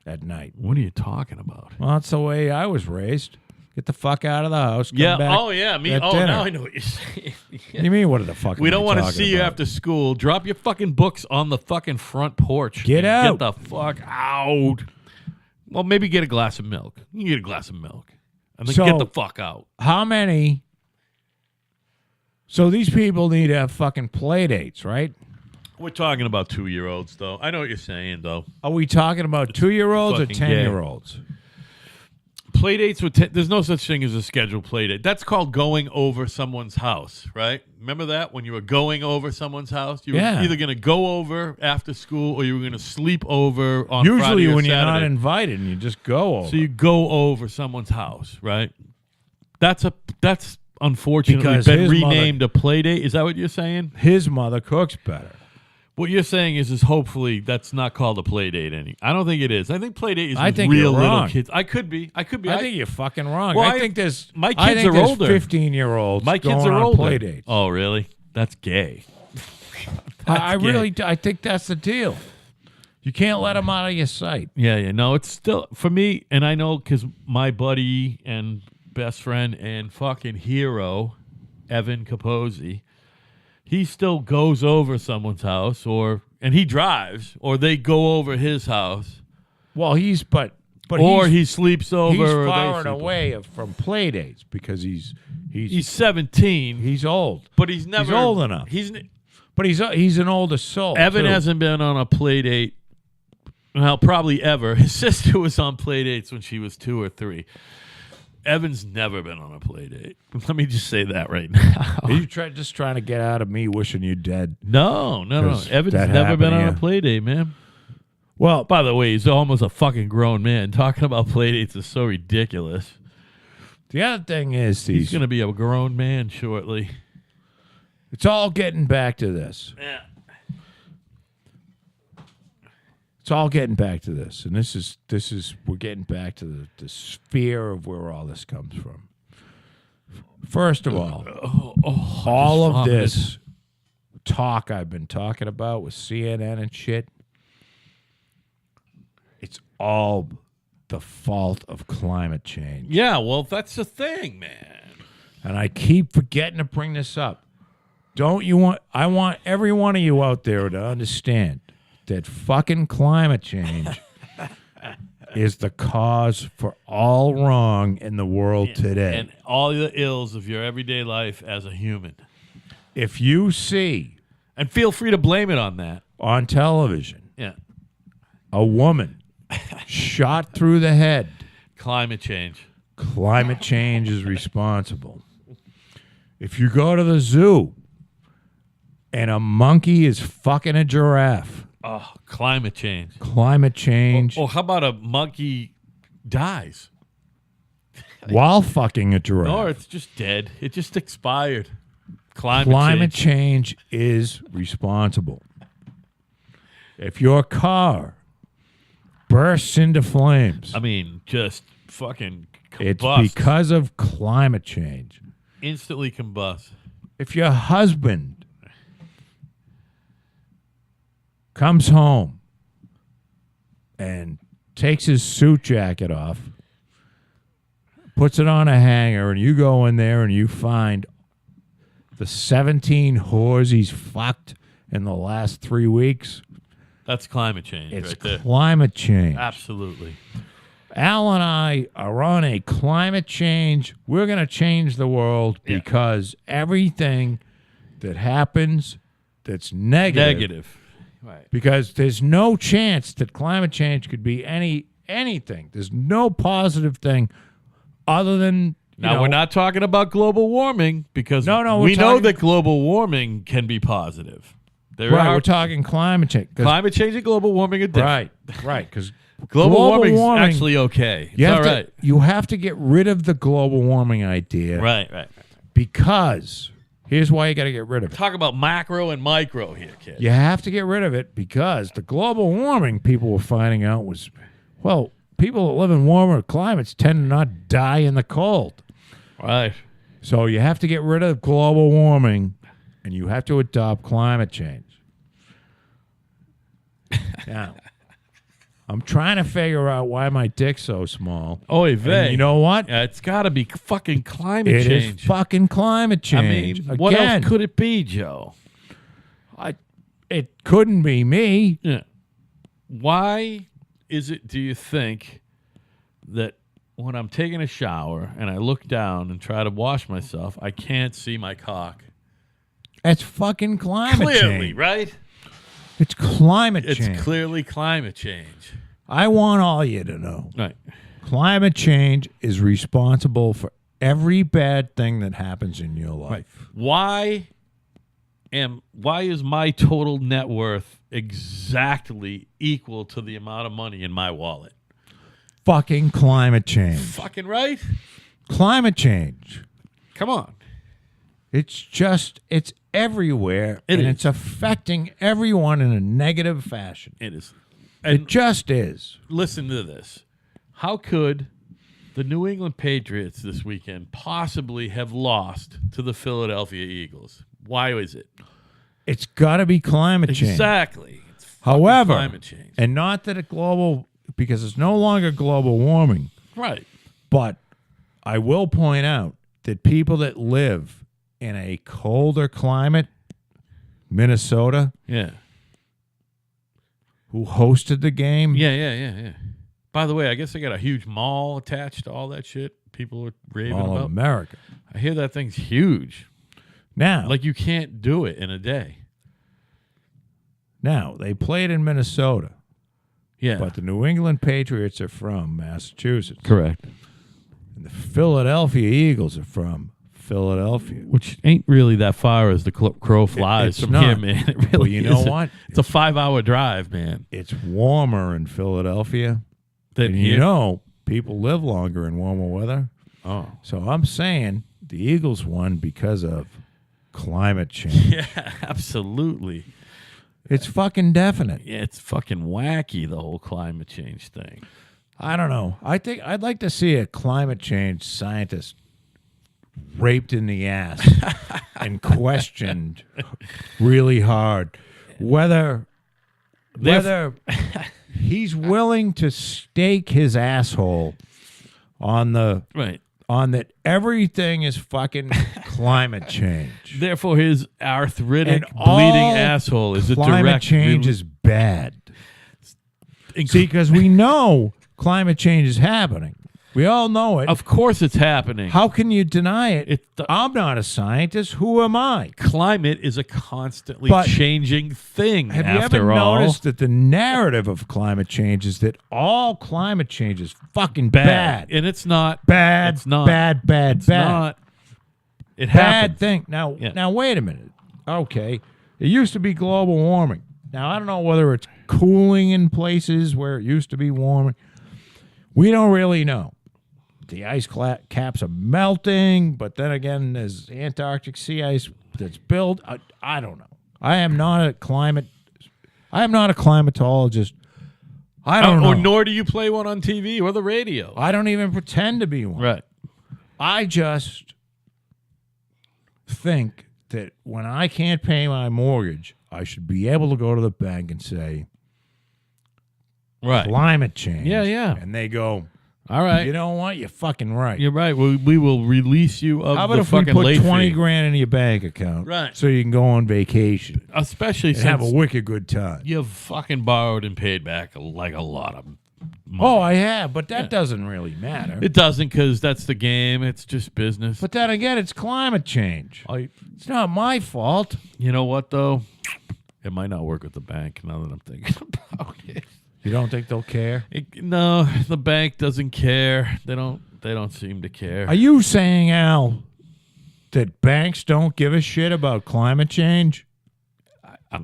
[SPEAKER 3] at night?
[SPEAKER 1] What are you talking about?
[SPEAKER 3] Well, that's the way I was raised. Get the fuck out of the house. Come
[SPEAKER 1] Yeah.
[SPEAKER 3] back
[SPEAKER 1] Oh, yeah. Me.
[SPEAKER 3] at
[SPEAKER 1] Oh,
[SPEAKER 3] dinner.
[SPEAKER 1] now I know what you're saying.
[SPEAKER 3] What do you mean? What the fuck?
[SPEAKER 1] We
[SPEAKER 3] am I
[SPEAKER 1] don't want to
[SPEAKER 3] talking
[SPEAKER 1] see you
[SPEAKER 3] about?
[SPEAKER 1] after school. Drop your fucking books on the fucking front porch.
[SPEAKER 3] Get out.
[SPEAKER 1] Get the fuck out. Well, maybe get a glass of milk. You can get a glass of milk. And then
[SPEAKER 3] So-
[SPEAKER 1] get the fuck out.
[SPEAKER 3] How many? So these people need to have fucking play dates, right?
[SPEAKER 1] We're talking about 2-year-olds, though. I know what you're saying, though.
[SPEAKER 3] Are we talking about 2-year-olds or
[SPEAKER 1] fucking gay.
[SPEAKER 3] 10-year-olds?
[SPEAKER 1] Play dates with there's no such thing as a scheduled play date. That's called going over someone's house, right? Remember that when you were going over someone's house? You were either going to go over after school or you were going to sleep over on
[SPEAKER 3] Usually
[SPEAKER 1] Friday or
[SPEAKER 3] when you're not
[SPEAKER 1] Saturday.
[SPEAKER 3] invited and you just go over.
[SPEAKER 1] So you go over someone's house, right? That's unfortunately
[SPEAKER 3] Because
[SPEAKER 1] been
[SPEAKER 3] his
[SPEAKER 1] renamed a play date. Is that what you're saying?
[SPEAKER 3] His mother cooks better.
[SPEAKER 1] What you're saying is hopefully that's not called a play date any. I don't think it is. I think play date is
[SPEAKER 3] I
[SPEAKER 1] with
[SPEAKER 3] think
[SPEAKER 1] real
[SPEAKER 3] you're
[SPEAKER 1] little
[SPEAKER 3] wrong.
[SPEAKER 1] kids. I could be.
[SPEAKER 3] I think you're fucking wrong.
[SPEAKER 1] Well,
[SPEAKER 3] I think there's
[SPEAKER 1] my
[SPEAKER 3] I
[SPEAKER 1] kids
[SPEAKER 3] think
[SPEAKER 1] are
[SPEAKER 3] there's
[SPEAKER 1] older.
[SPEAKER 3] 15-year-olds
[SPEAKER 1] My kids
[SPEAKER 3] going
[SPEAKER 1] are
[SPEAKER 3] on
[SPEAKER 1] older.
[SPEAKER 3] play dates.
[SPEAKER 1] Oh, really? That's gay.
[SPEAKER 3] I
[SPEAKER 1] gay.
[SPEAKER 3] really I think that's the deal. You can't let them out of your sight.
[SPEAKER 1] Yeah. No, it's still for me, and I know because my buddy and best friend and fucking hero, Evan Capozzi, he still goes over someone's house, and he drives, or they go over his house,
[SPEAKER 3] Well, but
[SPEAKER 1] or
[SPEAKER 3] he's,
[SPEAKER 1] he sleeps over.
[SPEAKER 3] he's
[SPEAKER 1] or they
[SPEAKER 3] far and
[SPEAKER 1] sleep over.
[SPEAKER 3] away from play dates because he's
[SPEAKER 1] 17,
[SPEAKER 3] he's old.
[SPEAKER 1] but he's never
[SPEAKER 3] old enough. But he's an older soul.
[SPEAKER 1] Evan
[SPEAKER 3] too.
[SPEAKER 1] hasn't been on a play date, well, probably ever. His sister was on play dates when she was 2 or 3. Evan's never been on a play date. Let me just say that right now.
[SPEAKER 3] Are you just trying to get out of me wishing you dead?
[SPEAKER 1] No.
[SPEAKER 3] 'Cause
[SPEAKER 1] Evan's
[SPEAKER 3] that
[SPEAKER 1] never been
[SPEAKER 3] happened
[SPEAKER 1] on
[SPEAKER 3] to
[SPEAKER 1] a play date, man.
[SPEAKER 3] Well,
[SPEAKER 1] By the way, he's almost a fucking grown man. Talking about play dates is so ridiculous.
[SPEAKER 3] the other thing is
[SPEAKER 1] He's going to be a grown man shortly.
[SPEAKER 3] it's all getting back to this.
[SPEAKER 1] Yeah.
[SPEAKER 3] It's all getting back to this, and this is we're getting back to the sphere of where all this comes from. First of all, all of this talk I've been talking about with CNN and shit, it's all the fault of climate change.
[SPEAKER 1] Yeah, well, that's the thing, man.
[SPEAKER 3] And I keep forgetting to bring this up. I want every one of you out there to understand that fucking climate change is the cause for all wrong in the world today.
[SPEAKER 1] And all the ills of your everyday life as a human.
[SPEAKER 3] If you see
[SPEAKER 1] And feel free to blame it on that.
[SPEAKER 3] on television
[SPEAKER 1] Yeah.
[SPEAKER 3] a woman shot through the head,
[SPEAKER 1] Climate change.
[SPEAKER 3] climate change is responsible. If you go to the zoo and a monkey is fucking a giraffe,
[SPEAKER 1] Oh, climate change.
[SPEAKER 3] climate change
[SPEAKER 1] Or how about a monkey dies?
[SPEAKER 3] while fucking a giraffe.
[SPEAKER 1] Or it's just dead. It just expired. Climate
[SPEAKER 3] Climate
[SPEAKER 1] change.
[SPEAKER 3] change is responsible. If your car bursts into flames,
[SPEAKER 1] I mean, just fucking
[SPEAKER 3] it's
[SPEAKER 1] combust.
[SPEAKER 3] because of climate change.
[SPEAKER 1] Instantly combust.
[SPEAKER 3] if your husband comes home and takes his suit jacket off, puts it on a hanger, and you go in there and you find the 17 whores he's fucked in the last 3 weeks,
[SPEAKER 1] That's climate change
[SPEAKER 3] it's
[SPEAKER 1] right there.
[SPEAKER 3] climate change.
[SPEAKER 1] Absolutely.
[SPEAKER 3] Al and I are on a climate change. We're going to change the world because everything that happens that's negative.
[SPEAKER 1] Right.
[SPEAKER 3] Because there's no chance that climate change could be anything. There's no positive thing other than
[SPEAKER 1] Now, we're not talking about global warming because
[SPEAKER 3] No,
[SPEAKER 1] we
[SPEAKER 3] we're
[SPEAKER 1] know
[SPEAKER 3] talking-
[SPEAKER 1] that global warming can be positive. There
[SPEAKER 3] right.
[SPEAKER 1] are
[SPEAKER 3] We're talking climate change. 'Cause-
[SPEAKER 1] climate change and global warming are different.
[SPEAKER 3] right. Because
[SPEAKER 1] Global warming's actually okay. It's all right.
[SPEAKER 3] You have to get rid of the global warming idea.
[SPEAKER 1] Right.
[SPEAKER 3] Because here's why you got to get rid of it.
[SPEAKER 1] Talk about macro and micro here, kid.
[SPEAKER 3] You have to get rid of it because the global warming people were finding out was, well, people that live in warmer climates tend to not die in the cold.
[SPEAKER 1] Right.
[SPEAKER 3] So you have to get rid of global warming and you have to adopt climate change. Now, I'm trying to figure out why my dick's so small.
[SPEAKER 1] Oy
[SPEAKER 3] And
[SPEAKER 1] vey.
[SPEAKER 3] you know what?
[SPEAKER 1] It's got to be fucking climate
[SPEAKER 3] It is
[SPEAKER 1] change.
[SPEAKER 3] fucking climate
[SPEAKER 1] I
[SPEAKER 3] change.
[SPEAKER 1] mean, what
[SPEAKER 3] Again,
[SPEAKER 1] else could it be, Joe?
[SPEAKER 3] it couldn't be me.
[SPEAKER 1] Yeah. Why is it, do you think, that when I'm taking a shower and I look down and try to wash myself, I can't see my cock?
[SPEAKER 3] It's fucking climate
[SPEAKER 1] Clearly,
[SPEAKER 3] change.
[SPEAKER 1] right?
[SPEAKER 3] It's climate
[SPEAKER 1] It's
[SPEAKER 3] change.
[SPEAKER 1] clearly climate change.
[SPEAKER 3] I want all you to know.
[SPEAKER 1] Right.
[SPEAKER 3] Climate change is responsible for every bad thing that happens in your life.
[SPEAKER 1] Why is my total net worth exactly equal to the amount of money in my wallet?
[SPEAKER 3] Fucking climate change.
[SPEAKER 1] Fucking right?
[SPEAKER 3] Climate change.
[SPEAKER 1] Come on.
[SPEAKER 3] It's everywhere,
[SPEAKER 1] It
[SPEAKER 3] and
[SPEAKER 1] is.
[SPEAKER 3] it's affecting everyone in a negative fashion.
[SPEAKER 1] It is.
[SPEAKER 3] It just is.
[SPEAKER 1] Listen to this. How could the New England Patriots this weekend possibly have lost to the Philadelphia Eagles? Why is it?
[SPEAKER 3] It's got to be climate change.
[SPEAKER 1] Exactly. It's fucking
[SPEAKER 3] However,
[SPEAKER 1] climate change.
[SPEAKER 3] and not that because it's no longer global warming,
[SPEAKER 1] Right.
[SPEAKER 3] but I will point out that people that live in a colder climate, Minnesota,
[SPEAKER 1] Yeah.
[SPEAKER 3] who hosted the game,
[SPEAKER 1] Yeah. By the way, I guess they got a huge mall attached to all that shit. People are raving
[SPEAKER 3] all of
[SPEAKER 1] about.
[SPEAKER 3] America.
[SPEAKER 1] I hear that thing's huge.
[SPEAKER 3] Now,
[SPEAKER 1] Like you can't do it in a day.
[SPEAKER 3] they played in Minnesota,
[SPEAKER 1] Yeah.
[SPEAKER 3] but the New England Patriots are from Massachusetts.
[SPEAKER 1] correct.
[SPEAKER 3] And the Philadelphia Eagles are from Philadelphia.
[SPEAKER 1] Which ain't really that far as the crow flies
[SPEAKER 3] it's
[SPEAKER 1] from
[SPEAKER 3] not.
[SPEAKER 1] here, man. It really
[SPEAKER 3] Well, you know
[SPEAKER 1] isn't.
[SPEAKER 3] what?
[SPEAKER 1] It's a 5-hour drive, man.
[SPEAKER 3] It's warmer in Philadelphia.
[SPEAKER 1] Then
[SPEAKER 3] And you know, people live longer in warmer weather.
[SPEAKER 1] Oh.
[SPEAKER 3] So I'm saying the Eagles won because of climate change.
[SPEAKER 1] Yeah, absolutely.
[SPEAKER 3] It's fucking definite.
[SPEAKER 1] Yeah, it's fucking wacky, the whole climate change thing.
[SPEAKER 3] I don't know. I think I'd like to see a climate change scientist raped in the ass and questioned really hard whether he's willing to stake his asshole on
[SPEAKER 1] Right.
[SPEAKER 3] that everything is fucking climate change.
[SPEAKER 1] Therefore, his arthritic,
[SPEAKER 3] And
[SPEAKER 1] bleeding
[SPEAKER 3] all
[SPEAKER 1] asshole is a
[SPEAKER 3] climate
[SPEAKER 1] direct
[SPEAKER 3] change is bad.
[SPEAKER 1] inc-
[SPEAKER 3] See, because we know climate change is happening. We all know it.
[SPEAKER 1] Of course, it's happening.
[SPEAKER 3] How can you deny it?
[SPEAKER 1] It-
[SPEAKER 3] I'm not a scientist. Who am I?
[SPEAKER 1] Climate is a constantly
[SPEAKER 3] But
[SPEAKER 1] changing thing.
[SPEAKER 3] Have you
[SPEAKER 1] after
[SPEAKER 3] ever
[SPEAKER 1] all,
[SPEAKER 3] noticed that the narrative of climate change is that all climate change is fucking bad?
[SPEAKER 1] and it's not
[SPEAKER 3] Bad,
[SPEAKER 1] It's not.
[SPEAKER 3] bad, bad,
[SPEAKER 1] It's
[SPEAKER 3] bad.
[SPEAKER 1] not. It
[SPEAKER 3] Bad
[SPEAKER 1] happens.
[SPEAKER 3] thing. Now,
[SPEAKER 1] Yeah.
[SPEAKER 3] now, wait a minute. Okay, it used to be global warming. Now, I don't know whether it's cooling in places where it used to be warming. We don't really know. The ice caps are melting, but then again, there's Antarctic sea ice that's built. I don't know. I am not a climatologist. I don't know.
[SPEAKER 1] Or nor do you play one on TV or the radio.
[SPEAKER 3] I don't even pretend to be one.
[SPEAKER 1] Right.
[SPEAKER 3] I just think that when I can't pay my mortgage, I should be able to go to the bank and say,
[SPEAKER 1] Right.
[SPEAKER 3] climate change.
[SPEAKER 1] Yeah, yeah.
[SPEAKER 3] And they go,
[SPEAKER 1] All right.
[SPEAKER 3] you know what? You're fucking right.
[SPEAKER 1] You're right. We will release you of
[SPEAKER 3] How about
[SPEAKER 1] the
[SPEAKER 3] if we
[SPEAKER 1] fucking
[SPEAKER 3] put
[SPEAKER 1] late
[SPEAKER 3] 20
[SPEAKER 1] fee.
[SPEAKER 3] grand in your bank account,
[SPEAKER 1] Right.
[SPEAKER 3] so you can go on vacation
[SPEAKER 1] Especially
[SPEAKER 3] and have a
[SPEAKER 1] since
[SPEAKER 3] wicked good time?
[SPEAKER 1] you've fucking borrowed and paid back like a lot of money.
[SPEAKER 3] Oh, I have, but that doesn't really matter.
[SPEAKER 1] It doesn't, because that's the game. It's just business.
[SPEAKER 3] But then again, it's climate change. It's not my fault.
[SPEAKER 1] You know what, though? It might not work with the bank now that I'm thinking about it.
[SPEAKER 3] You don't think they'll care?
[SPEAKER 1] No, the bank doesn't care. They don't seem to care.
[SPEAKER 3] Are you saying, Al, that banks don't give a shit about climate change?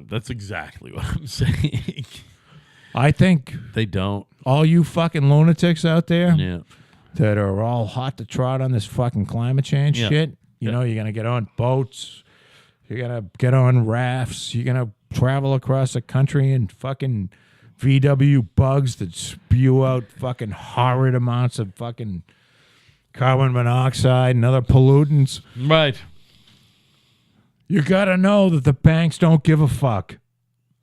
[SPEAKER 1] That's exactly what I'm saying.
[SPEAKER 3] I think
[SPEAKER 1] They don't.
[SPEAKER 3] all you fucking lunatics out there
[SPEAKER 1] Yeah.
[SPEAKER 3] that are all hot to trot on this fucking climate change
[SPEAKER 1] Yeah.
[SPEAKER 3] shit, you know, you're going to get on boats, you're going to get on rafts, you're going to travel across the country in fucking VW bugs that spew out fucking horrid amounts of fucking carbon monoxide and other pollutants.
[SPEAKER 1] Right.
[SPEAKER 3] You got to know that the banks don't give a fuck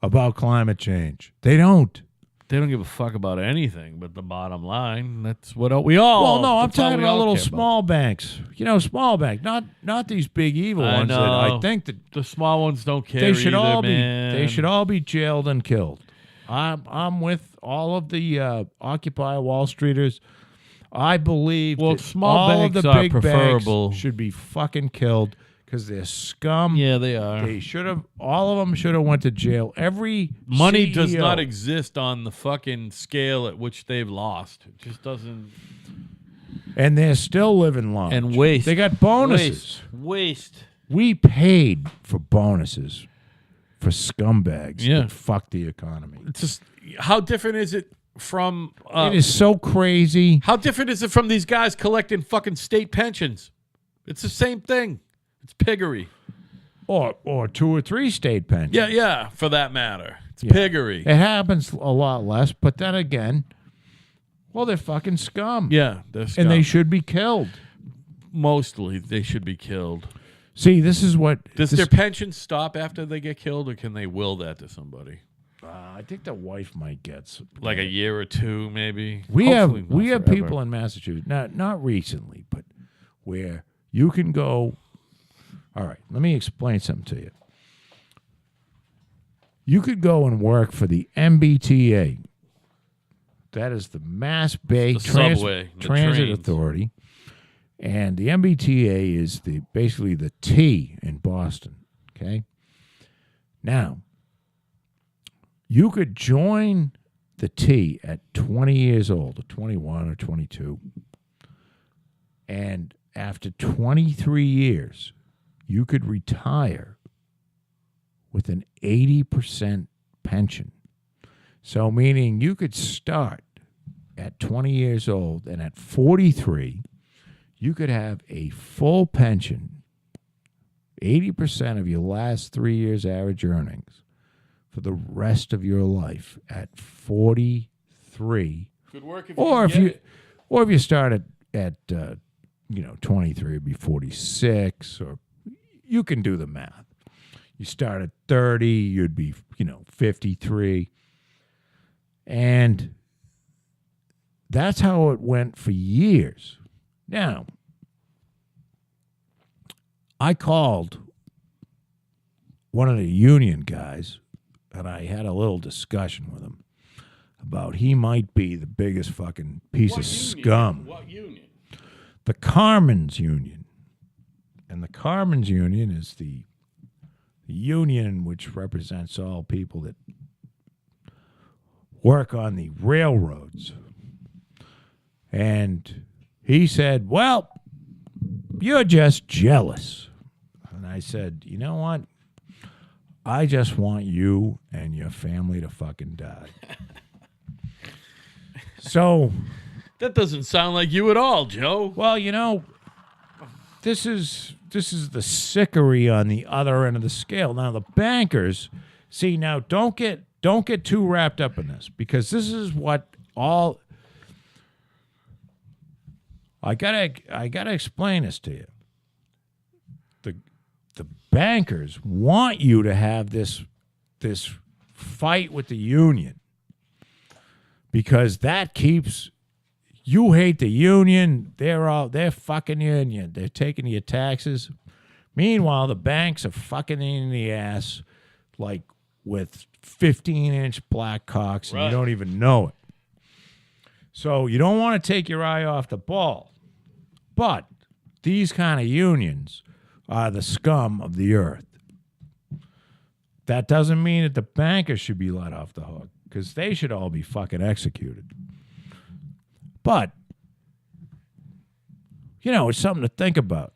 [SPEAKER 3] about climate change. They don't.
[SPEAKER 1] They don't give a fuck about anything but the bottom line. That's what we all.
[SPEAKER 3] Well, no, I'm
[SPEAKER 1] that's all
[SPEAKER 3] talking
[SPEAKER 1] we
[SPEAKER 3] about
[SPEAKER 1] all
[SPEAKER 3] little
[SPEAKER 1] care about.
[SPEAKER 3] small banks. You know, small banks, not these big evil
[SPEAKER 1] I
[SPEAKER 3] ones that I
[SPEAKER 1] know.
[SPEAKER 3] think that
[SPEAKER 1] The small ones don't care.
[SPEAKER 3] they should
[SPEAKER 1] either,
[SPEAKER 3] all
[SPEAKER 1] man.
[SPEAKER 3] be. They should all be jailed and killed. I'm with all of the Occupy Wall Streeters. I believe
[SPEAKER 1] Well,
[SPEAKER 3] that
[SPEAKER 1] small
[SPEAKER 3] all
[SPEAKER 1] banks
[SPEAKER 3] of the
[SPEAKER 1] are
[SPEAKER 3] big
[SPEAKER 1] preferable.
[SPEAKER 3] banks should be fucking killed because they're scum.
[SPEAKER 1] Yeah, they are.
[SPEAKER 3] They should have. All of them should have went to jail. Every
[SPEAKER 1] Money
[SPEAKER 3] CEO,
[SPEAKER 1] does not exist on the fucking scale at which they've lost. It just doesn't.
[SPEAKER 3] and they're still living large.
[SPEAKER 1] And waste.
[SPEAKER 3] They got bonuses.
[SPEAKER 1] Waste.
[SPEAKER 3] We paid for bonuses for scumbags
[SPEAKER 1] Yeah.
[SPEAKER 3] that fuck the economy.
[SPEAKER 1] It's just how different is it from?
[SPEAKER 3] It is so crazy.
[SPEAKER 1] How different is it from these guys collecting fucking state pensions? It's the same thing. It's piggery.
[SPEAKER 3] Or 2 or 3 state pensions.
[SPEAKER 1] Yeah, for that matter. It's
[SPEAKER 3] Yeah.
[SPEAKER 1] piggery.
[SPEAKER 3] It happens a lot less, but then again, well, they're fucking scum.
[SPEAKER 1] Yeah, they're
[SPEAKER 3] And
[SPEAKER 1] scum.
[SPEAKER 3] they should be killed.
[SPEAKER 1] Mostly they should be killed.
[SPEAKER 3] See, this is what...
[SPEAKER 1] Does
[SPEAKER 3] this-
[SPEAKER 1] their pension stop after they get killed, or can they will that to somebody?
[SPEAKER 3] I think the wife might get...
[SPEAKER 1] Like a year or two, maybe?
[SPEAKER 3] We
[SPEAKER 1] Hopefully
[SPEAKER 3] have
[SPEAKER 1] not forever.
[SPEAKER 3] people in Massachusetts, not recently, but where you can go... All right, let me explain something to you. You could go and work for the MBTA. That is the Mass Bay
[SPEAKER 1] The subway, the
[SPEAKER 3] Transit
[SPEAKER 1] trains.
[SPEAKER 3] Authority. And the MBTA is basically the T in Boston, okay? Now, you could join the T at 20 years old, or 21 or 22. And after 23 years, you could retire with an 80% pension. So meaning you could start at 20 years old, and at 43, you could have a full pension, 80% of your last 3 years' average earnings for the rest of your life at 43.
[SPEAKER 1] Could work
[SPEAKER 3] Or if you start at 23, it'd be 46, or you can do the math. You start at 30, you'd be 53, and that's how it went for years. Now, I called one of the union guys, and I had a little discussion with him about he might be the biggest fucking piece of scum.
[SPEAKER 1] What union?
[SPEAKER 3] The Carmen's Union. And the Carmen's Union is the union which represents all people that work on the railroads. And he said, well, you're just jealous. And I said, you know what? I just want you and your family to fucking die. So,
[SPEAKER 1] That doesn't sound like you at all, Joe.
[SPEAKER 3] well, this is the Suckery on the other end of the scale. Now the bankers, see, now don't get too wrapped up in this, because this is what all I gotta explain this to you. The bankers want you to have this fight with the union because that keeps you hate the union. They're fucking union. They're taking your taxes. Meanwhile, the banks are fucking in the ass like with 15-inch black cocks, and you don't even know it. So you don't want to take your eye off the ball. But these kind of unions are the scum of the earth. That doesn't mean that the bankers should be let off the hook, because they should all be fucking executed. But, it's something to think about.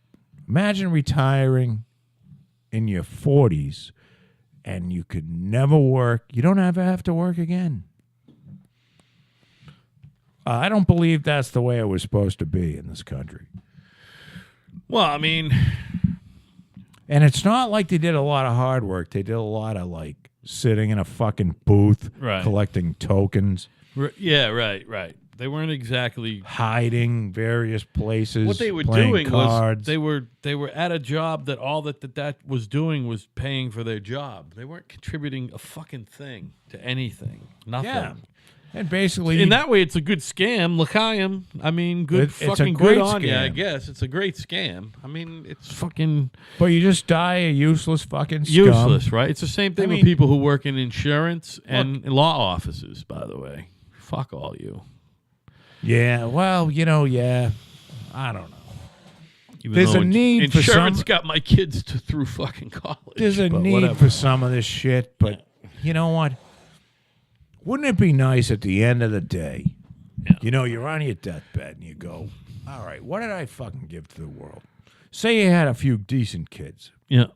[SPEAKER 3] Imagine retiring in your 40s and you could never work. You don't ever have to work again. I don't believe that's the way it was supposed to be in this country.
[SPEAKER 1] Well, I mean,
[SPEAKER 3] and it's not like they did a lot of hard work. They did a lot of like sitting in a fucking booth, collecting tokens.
[SPEAKER 1] Yeah, right. They weren't exactly
[SPEAKER 3] hiding various places.
[SPEAKER 1] What they were doing cards. Was they were at a job that all that was doing was paying for their job. They weren't contributing a fucking thing to anything. Nothing.
[SPEAKER 3] Yeah. And basically,
[SPEAKER 1] in that way, it's a good scam. L'chaim. I mean,
[SPEAKER 3] it's a great
[SPEAKER 1] on
[SPEAKER 3] scam.
[SPEAKER 1] you, I guess. It's a great scam. I mean, it's fucking...
[SPEAKER 3] But you just die a useless fucking scum.
[SPEAKER 1] Useless, right? It's the same thing with people who work in insurance and law offices, by the way. Fuck all you.
[SPEAKER 3] Yeah, well, yeah. I don't know.
[SPEAKER 1] Even
[SPEAKER 3] there's a need for some...
[SPEAKER 1] Insurance got my kids through fucking college.
[SPEAKER 3] There's a need for some of this shit, but you know what? Wouldn't it be nice at the end of the day, you're on your deathbed and you go, all right, what did I fucking give to the world? Say you had a few decent kids.
[SPEAKER 1] Yeah.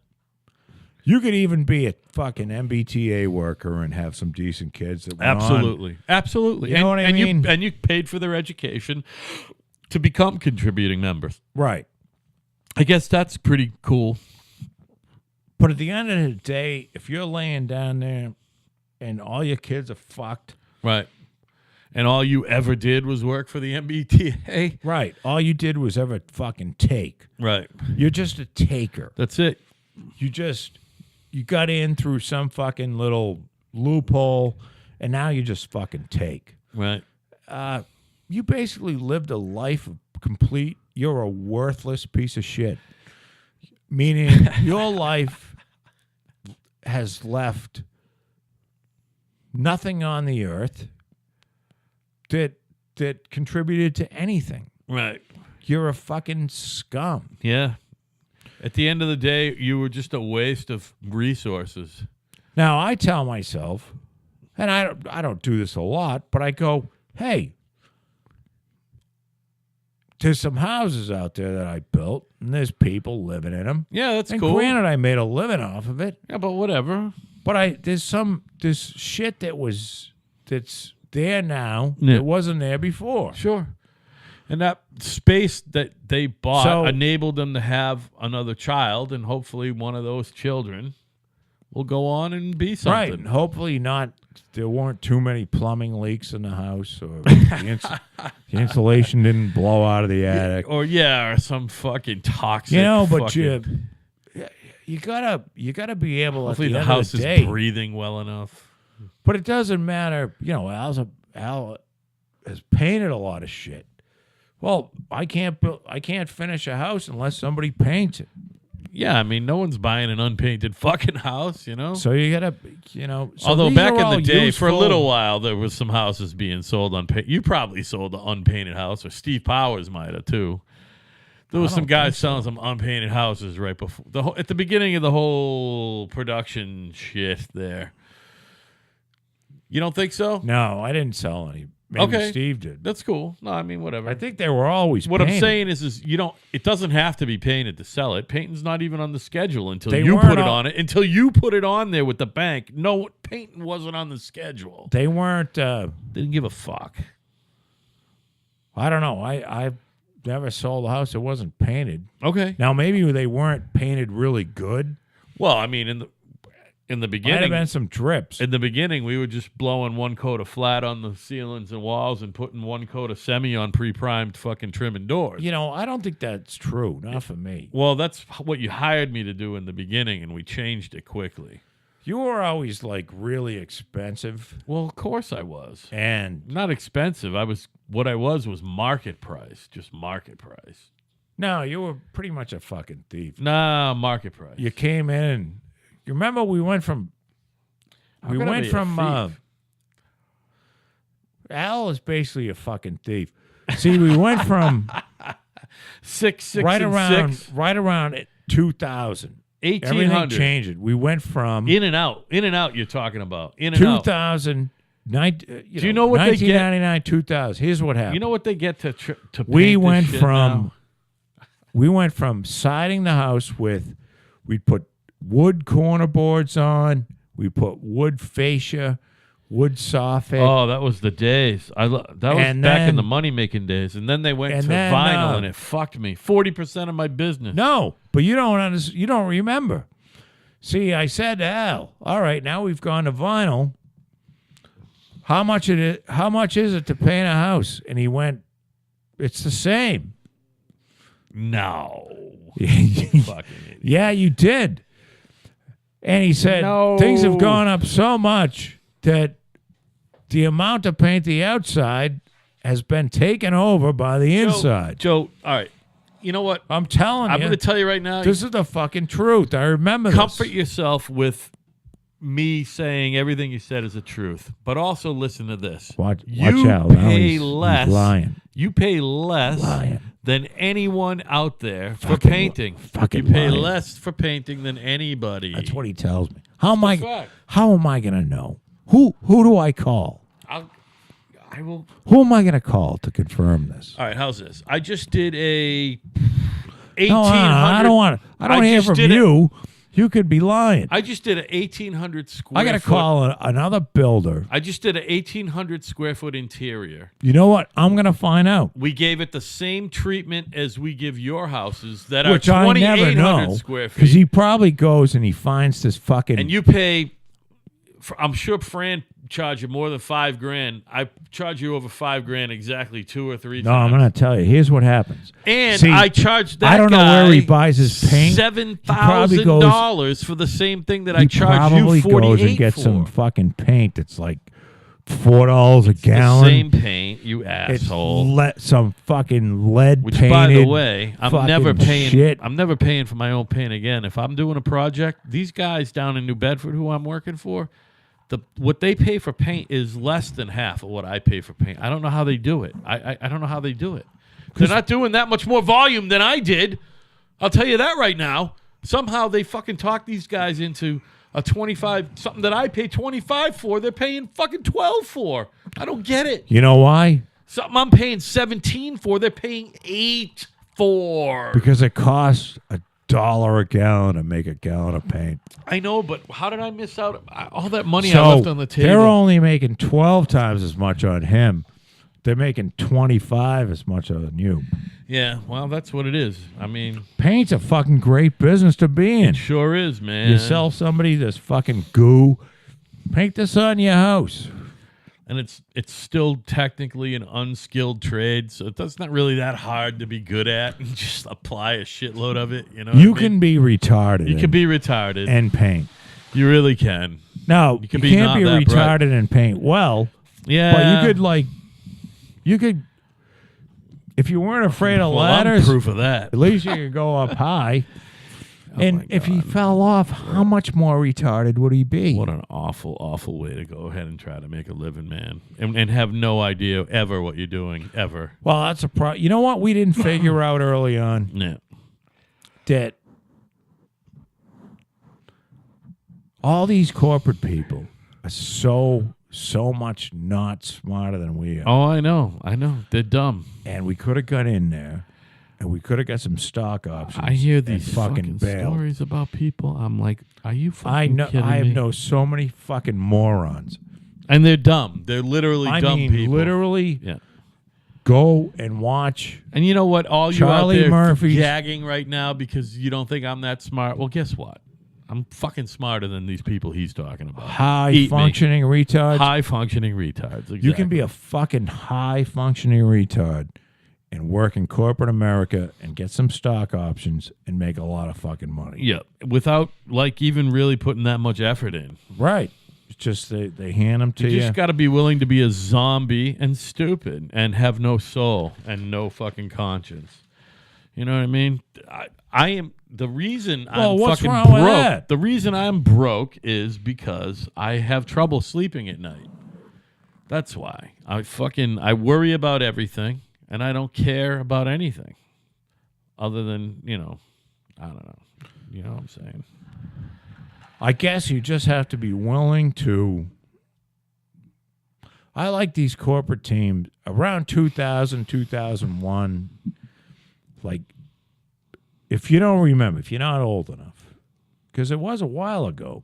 [SPEAKER 3] You could even be a fucking MBTA worker and have some decent kids that went
[SPEAKER 1] Absolutely. You know
[SPEAKER 3] what I mean?
[SPEAKER 1] And you paid for their education to become contributing members.
[SPEAKER 3] Right.
[SPEAKER 1] I guess that's pretty cool.
[SPEAKER 3] But at the end of the day, if you're laying down there and all your kids are fucked.
[SPEAKER 1] Right. And all you ever did was work for the MBTA.
[SPEAKER 3] Right. All you did was ever fucking take.
[SPEAKER 1] Right.
[SPEAKER 3] You're just a taker.
[SPEAKER 1] That's it.
[SPEAKER 3] You got in through some fucking little loophole, and now you just fucking take.
[SPEAKER 1] Right.
[SPEAKER 3] You basically lived a life of complete, you're a worthless piece of shit. Meaning your life has left nothing on the earth that contributed to anything.
[SPEAKER 1] Right.
[SPEAKER 3] You're a fucking scum.
[SPEAKER 1] Yeah. At the end of the day, you were just a waste of resources.
[SPEAKER 3] Now, I tell myself, and I don't do this a lot, but I go, hey, there's some houses out there that I built, and there's people living in them.
[SPEAKER 1] Yeah, that's
[SPEAKER 3] and
[SPEAKER 1] cool.
[SPEAKER 3] Granted, I made a living off of it.
[SPEAKER 1] Yeah, but whatever.
[SPEAKER 3] But there's shit that's there now that wasn't there before.
[SPEAKER 1] Sure. And that space that they bought enabled them to have another child, and hopefully one of those children will go on and be something.
[SPEAKER 3] Right, and hopefully there weren't too many plumbing leaks in the house, or the insulation didn't blow out of the attic.
[SPEAKER 1] Or some fucking toxic
[SPEAKER 3] but you gotta be able
[SPEAKER 1] hopefully
[SPEAKER 3] at the
[SPEAKER 1] the
[SPEAKER 3] end
[SPEAKER 1] house
[SPEAKER 3] of the day,
[SPEAKER 1] is breathing well enough.
[SPEAKER 3] But it doesn't matter, Al has painted a lot of shit. Well, I can't finish a house unless somebody paints it.
[SPEAKER 1] Yeah, I mean, no one's buying an unpainted fucking house,
[SPEAKER 3] So you gotta, So
[SPEAKER 1] although back in the day,
[SPEAKER 3] useful.
[SPEAKER 1] for a little while, there was some houses being sold unpainted. You probably sold an unpainted house, or Steve Powers might have too. There was some guys selling some unpainted houses right before at the beginning of the whole production shit there. You don't think so?
[SPEAKER 3] No, I didn't sell any. Maybe Steve did.
[SPEAKER 1] That's cool. No, I mean, whatever.
[SPEAKER 3] I think they were always
[SPEAKER 1] What
[SPEAKER 3] painted.
[SPEAKER 1] I'm saying is it doesn't have to be painted to sell it. Painting's not even on the schedule until you put it on it. Until you put it on there with the bank. No, painting wasn't on the schedule.
[SPEAKER 3] They weren't.
[SPEAKER 1] They didn't give a fuck.
[SPEAKER 3] I don't know. I never sold a house that wasn't painted.
[SPEAKER 1] Okay.
[SPEAKER 3] Now, maybe they weren't painted really good.
[SPEAKER 1] Well, I mean, in the
[SPEAKER 3] Might have
[SPEAKER 1] beginning,
[SPEAKER 3] been some drips.
[SPEAKER 1] in the beginning, we were just blowing one coat of flat on the ceilings and walls and putting one coat of semi on pre-primed fucking trim and doors.
[SPEAKER 3] You know, I don't think that's true. Not for me.
[SPEAKER 1] Well, that's what you hired me to do in the beginning, and we changed it quickly.
[SPEAKER 3] You were always like really expensive,
[SPEAKER 1] Well, of course I was.
[SPEAKER 3] and
[SPEAKER 1] Not expensive. What I was market price, just market price.
[SPEAKER 3] no, you were pretty much a fucking thief.
[SPEAKER 1] Nah, market price.
[SPEAKER 3] You came in. You remember we went from.
[SPEAKER 1] How
[SPEAKER 3] We
[SPEAKER 1] could I
[SPEAKER 3] went
[SPEAKER 1] be a
[SPEAKER 3] from.
[SPEAKER 1] thief?
[SPEAKER 3] Al is basically a fucking thief. See, we went from
[SPEAKER 1] six
[SPEAKER 3] right
[SPEAKER 1] and
[SPEAKER 3] around
[SPEAKER 1] six,
[SPEAKER 3] 2000. Everything
[SPEAKER 1] 1800.
[SPEAKER 3] changed. We went from
[SPEAKER 1] In and out. You're talking about in and out.
[SPEAKER 3] 2000.
[SPEAKER 1] Do you know what they get?
[SPEAKER 3] 1999, 2000. Here's what happened.
[SPEAKER 1] You know what they get to paint
[SPEAKER 3] we
[SPEAKER 1] this
[SPEAKER 3] went
[SPEAKER 1] shit
[SPEAKER 3] from
[SPEAKER 1] now?
[SPEAKER 3] we went from siding the house with we'd put wood corner boards on, we put wood fascia, wood soffit.
[SPEAKER 1] Oh, that was the days. That was
[SPEAKER 3] And
[SPEAKER 1] back in
[SPEAKER 3] then-
[SPEAKER 1] the money making days, and then they went
[SPEAKER 3] and
[SPEAKER 1] to
[SPEAKER 3] then,
[SPEAKER 1] vinyl, and it fucked me. 40% of my business.
[SPEAKER 3] No, but you don't you don't remember. See, I said to Al, all right, now we've gone to vinyl. How much is it to paint a house? And he went, it's the same.
[SPEAKER 1] No. Fucking idiot.
[SPEAKER 3] Yeah, you did. And he said,
[SPEAKER 1] No.
[SPEAKER 3] things have gone up so much that the amount to paint the outside has been taken over by the inside.
[SPEAKER 1] Joe, all right. You know what?
[SPEAKER 3] I'm telling
[SPEAKER 1] I'm
[SPEAKER 3] you,
[SPEAKER 1] going to tell you right now.
[SPEAKER 3] this is the fucking truth. I remember
[SPEAKER 1] Comfort
[SPEAKER 3] this.
[SPEAKER 1] yourself with me saying everything you said is the truth, but also listen to this.
[SPEAKER 3] Watch
[SPEAKER 1] you
[SPEAKER 3] out. Now
[SPEAKER 1] pay
[SPEAKER 3] he's
[SPEAKER 1] less.
[SPEAKER 3] lying.
[SPEAKER 1] You pay less
[SPEAKER 3] Lying.
[SPEAKER 1] than anyone out there for
[SPEAKER 3] Fucking
[SPEAKER 1] painting.
[SPEAKER 3] fucking
[SPEAKER 1] You pay
[SPEAKER 3] lying.
[SPEAKER 1] less for painting than anybody.
[SPEAKER 3] That's what he tells me. How am
[SPEAKER 1] fact.
[SPEAKER 3] I going to know? Who do I call?
[SPEAKER 1] I will.
[SPEAKER 3] Who am I going to call to confirm this?
[SPEAKER 1] All right, how's this? I just did a 1800.
[SPEAKER 3] No, I don't want to. I don't hear
[SPEAKER 1] just
[SPEAKER 3] from
[SPEAKER 1] did
[SPEAKER 3] you. You could be lying.
[SPEAKER 1] I just did an 1800 square.
[SPEAKER 3] I got to
[SPEAKER 1] foot-
[SPEAKER 3] call another builder.
[SPEAKER 1] I just did an 1800 square foot interior.
[SPEAKER 3] You know what? I'm going to find out.
[SPEAKER 1] We gave it the same treatment as we give your houses that
[SPEAKER 3] Which
[SPEAKER 1] are
[SPEAKER 3] I never
[SPEAKER 1] 2,800
[SPEAKER 3] know.
[SPEAKER 1] square
[SPEAKER 3] Because
[SPEAKER 1] feet.
[SPEAKER 3] he probably goes and he finds this fucking.
[SPEAKER 1] And you pay. I'm sure Fran charged you more than $5,000. I charge you over $5,000 exactly 2 or 3
[SPEAKER 3] no,
[SPEAKER 1] times.
[SPEAKER 3] I'm going to tell you. Here's what happens.
[SPEAKER 1] And
[SPEAKER 3] See,
[SPEAKER 1] I charged that
[SPEAKER 3] I don't know
[SPEAKER 1] guy
[SPEAKER 3] where he buys his paint.
[SPEAKER 1] $7,000 for the same thing that I
[SPEAKER 3] He
[SPEAKER 1] charged
[SPEAKER 3] probably
[SPEAKER 1] you $48
[SPEAKER 3] goes and gets
[SPEAKER 1] for.
[SPEAKER 3] some fucking paint that's like $4 a
[SPEAKER 1] The
[SPEAKER 3] gallon.
[SPEAKER 1] same paint, you
[SPEAKER 3] It's
[SPEAKER 1] asshole.
[SPEAKER 3] some fucking lead
[SPEAKER 1] Which,
[SPEAKER 3] painted.
[SPEAKER 1] by the way, I'm
[SPEAKER 3] fucking
[SPEAKER 1] never paying.
[SPEAKER 3] shit.
[SPEAKER 1] I'm never paying for my own paint again. If I'm doing a project, these guys down in New Bedford who I'm working for, what they pay for paint is less than half of what I pay for paint. I don't know how they do it. I don't know how they do it. They're not doing that much more volume than I did. I'll tell you that right now. Somehow they fucking talk these guys into a 25, something that I pay 25 for. They're paying fucking 12 for. I don't get it.
[SPEAKER 3] You know why?
[SPEAKER 1] Something I'm paying 17 for, they're paying 8 for.
[SPEAKER 3] Because it costs $1 a gallon to make a gallon of paint.
[SPEAKER 1] I know, but how did I miss out all that money
[SPEAKER 3] So
[SPEAKER 1] I left on the table?
[SPEAKER 3] they're only making 12 times as much on him. They're making 25 as much on you.
[SPEAKER 1] Yeah, well, that's what it is. I mean,
[SPEAKER 3] Paint's a fucking great business to be in.
[SPEAKER 1] sure is, man.
[SPEAKER 3] You sell somebody this fucking goo. Paint this on your house.
[SPEAKER 1] And it's still technically an unskilled trade, so that's not really that hard to be good at. And just apply a shitload of it. You know,
[SPEAKER 3] You
[SPEAKER 1] what I mean?
[SPEAKER 3] can be retarded.
[SPEAKER 1] You can be retarded.
[SPEAKER 3] and paint.
[SPEAKER 1] You really can.
[SPEAKER 3] No,
[SPEAKER 1] You can
[SPEAKER 3] you
[SPEAKER 1] be
[SPEAKER 3] can't
[SPEAKER 1] not
[SPEAKER 3] be
[SPEAKER 1] that bright.
[SPEAKER 3] retarded and paint well.
[SPEAKER 1] Yeah,
[SPEAKER 3] But you could, if you weren't afraid of
[SPEAKER 1] Well, I'm
[SPEAKER 3] ladders,
[SPEAKER 1] proof of that.
[SPEAKER 3] at least you could go up high. And
[SPEAKER 1] my
[SPEAKER 3] if he fell off, how much more retarded would he be?
[SPEAKER 1] What an awful, awful way to go ahead and try to make a living, man, and have no idea ever what you're doing ever.
[SPEAKER 3] Well, that's a problem. You know what we didn't figure out early on?
[SPEAKER 1] Yeah.
[SPEAKER 3] That all these corporate people are so much not smarter than we are.
[SPEAKER 1] Oh, I know. They're dumb.
[SPEAKER 3] And we could have got in there and we could have got some stock options.
[SPEAKER 1] I hear
[SPEAKER 3] and
[SPEAKER 1] these fucking
[SPEAKER 3] bailed.
[SPEAKER 1] stories about people. I'm like, are you fucking
[SPEAKER 3] I know.
[SPEAKER 1] kidding
[SPEAKER 3] I
[SPEAKER 1] me?
[SPEAKER 3] know so many fucking morons.
[SPEAKER 1] And they're dumb. They're literally
[SPEAKER 3] I
[SPEAKER 1] dumb
[SPEAKER 3] mean,
[SPEAKER 1] people.
[SPEAKER 3] literally
[SPEAKER 1] Yeah.
[SPEAKER 3] go and watch.
[SPEAKER 1] And you know what? All
[SPEAKER 3] Charlie
[SPEAKER 1] you out there
[SPEAKER 3] Murphy's-
[SPEAKER 1] gagging right now because you don't think I'm that smart. Well, guess what? I'm fucking smarter than these people he's talking about.
[SPEAKER 3] High functioning retards.
[SPEAKER 1] High functioning retards. Exactly.
[SPEAKER 3] You can be a fucking high functioning retard and work in corporate America and get some stock options and make a lot of fucking money.
[SPEAKER 1] Yeah, without like even really putting that much effort in.
[SPEAKER 3] Right. It's just they hand them to you.
[SPEAKER 1] You just got to be willing to be a zombie and stupid and have no soul and no fucking conscience. You know what I mean? I am the reason I'm
[SPEAKER 3] what's
[SPEAKER 1] fucking
[SPEAKER 3] wrong with
[SPEAKER 1] broke.
[SPEAKER 3] that?
[SPEAKER 1] The reason I'm broke is because I have trouble sleeping at night. That's why. I worry about everything and I don't care about anything other than, I don't know. You know what I'm saying?
[SPEAKER 3] I guess you just have to be willing to. I like these corporate teams around 2000, 2001. Like, if you don't remember, if you're not old enough, because it was a while ago,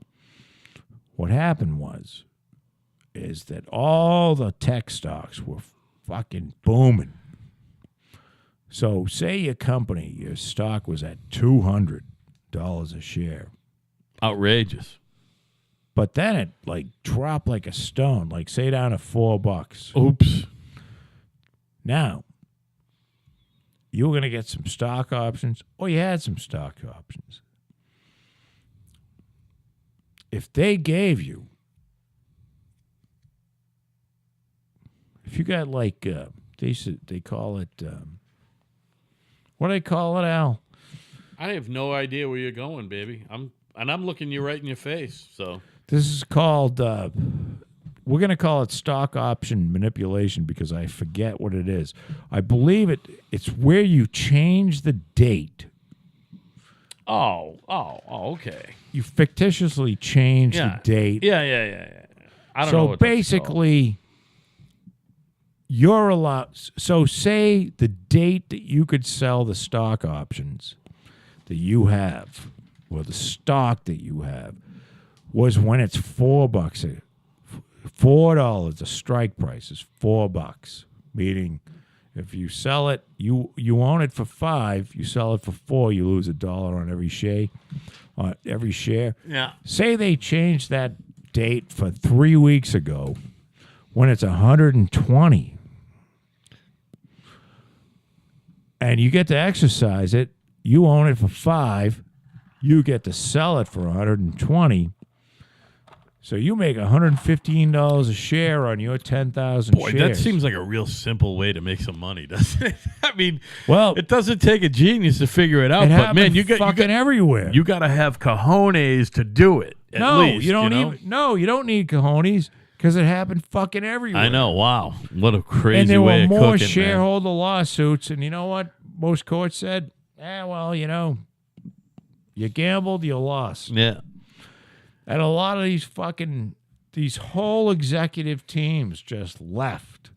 [SPEAKER 3] what happened is that all the tech stocks were fucking booming. So say your company, your stock was at $200 a share.
[SPEAKER 1] Outrageous.
[SPEAKER 3] But then it like dropped like a stone, like say down to $4.
[SPEAKER 1] Oops.
[SPEAKER 3] Now, you were going to get some stock options, or you had some stock options. If they gave you, if you got like, they call it, what do they call it, Al?
[SPEAKER 1] I have no idea where you're going, baby. I'm looking you right in your face. So
[SPEAKER 3] This is called, we're going to call it stock option manipulation because I forget what it is. I believe it's where you change the date.
[SPEAKER 1] Oh, okay.
[SPEAKER 3] You fictitiously change the date.
[SPEAKER 1] Yeah. I don't know.
[SPEAKER 3] So
[SPEAKER 1] what that's
[SPEAKER 3] basically, you're allowed. So say the date that you could sell the stock options that you have, or the stock that you have, was when it's $4. $4. The strike price is $4. Meaning, if you sell it, you own it for $5. You sell it for $4. You lose $1 on every share.
[SPEAKER 1] Yeah.
[SPEAKER 3] Say they changed that date for 3 weeks ago, when it's 120, and you get to exercise it. You own it for $5. You get to sell it for 120. So you make $115 a share on your 10,000 shares.
[SPEAKER 1] Boy, that seems like a real simple way to make some money, doesn't it? I mean,
[SPEAKER 3] well,
[SPEAKER 1] it doesn't take a genius to figure it out.
[SPEAKER 3] It
[SPEAKER 1] But man, you
[SPEAKER 3] fucking everywhere.
[SPEAKER 1] You got to have cojones to do it. At least,
[SPEAKER 3] you don't you don't need cojones because it happened fucking everywhere.
[SPEAKER 1] I know. Wow, what a crazy
[SPEAKER 3] And there
[SPEAKER 1] way
[SPEAKER 3] were
[SPEAKER 1] of
[SPEAKER 3] more
[SPEAKER 1] cooking,
[SPEAKER 3] shareholder lawsuits, and you know what? Most courts said, well, you gambled, you lost.
[SPEAKER 1] Man. Yeah.
[SPEAKER 3] And a lot of these whole executive teams just left.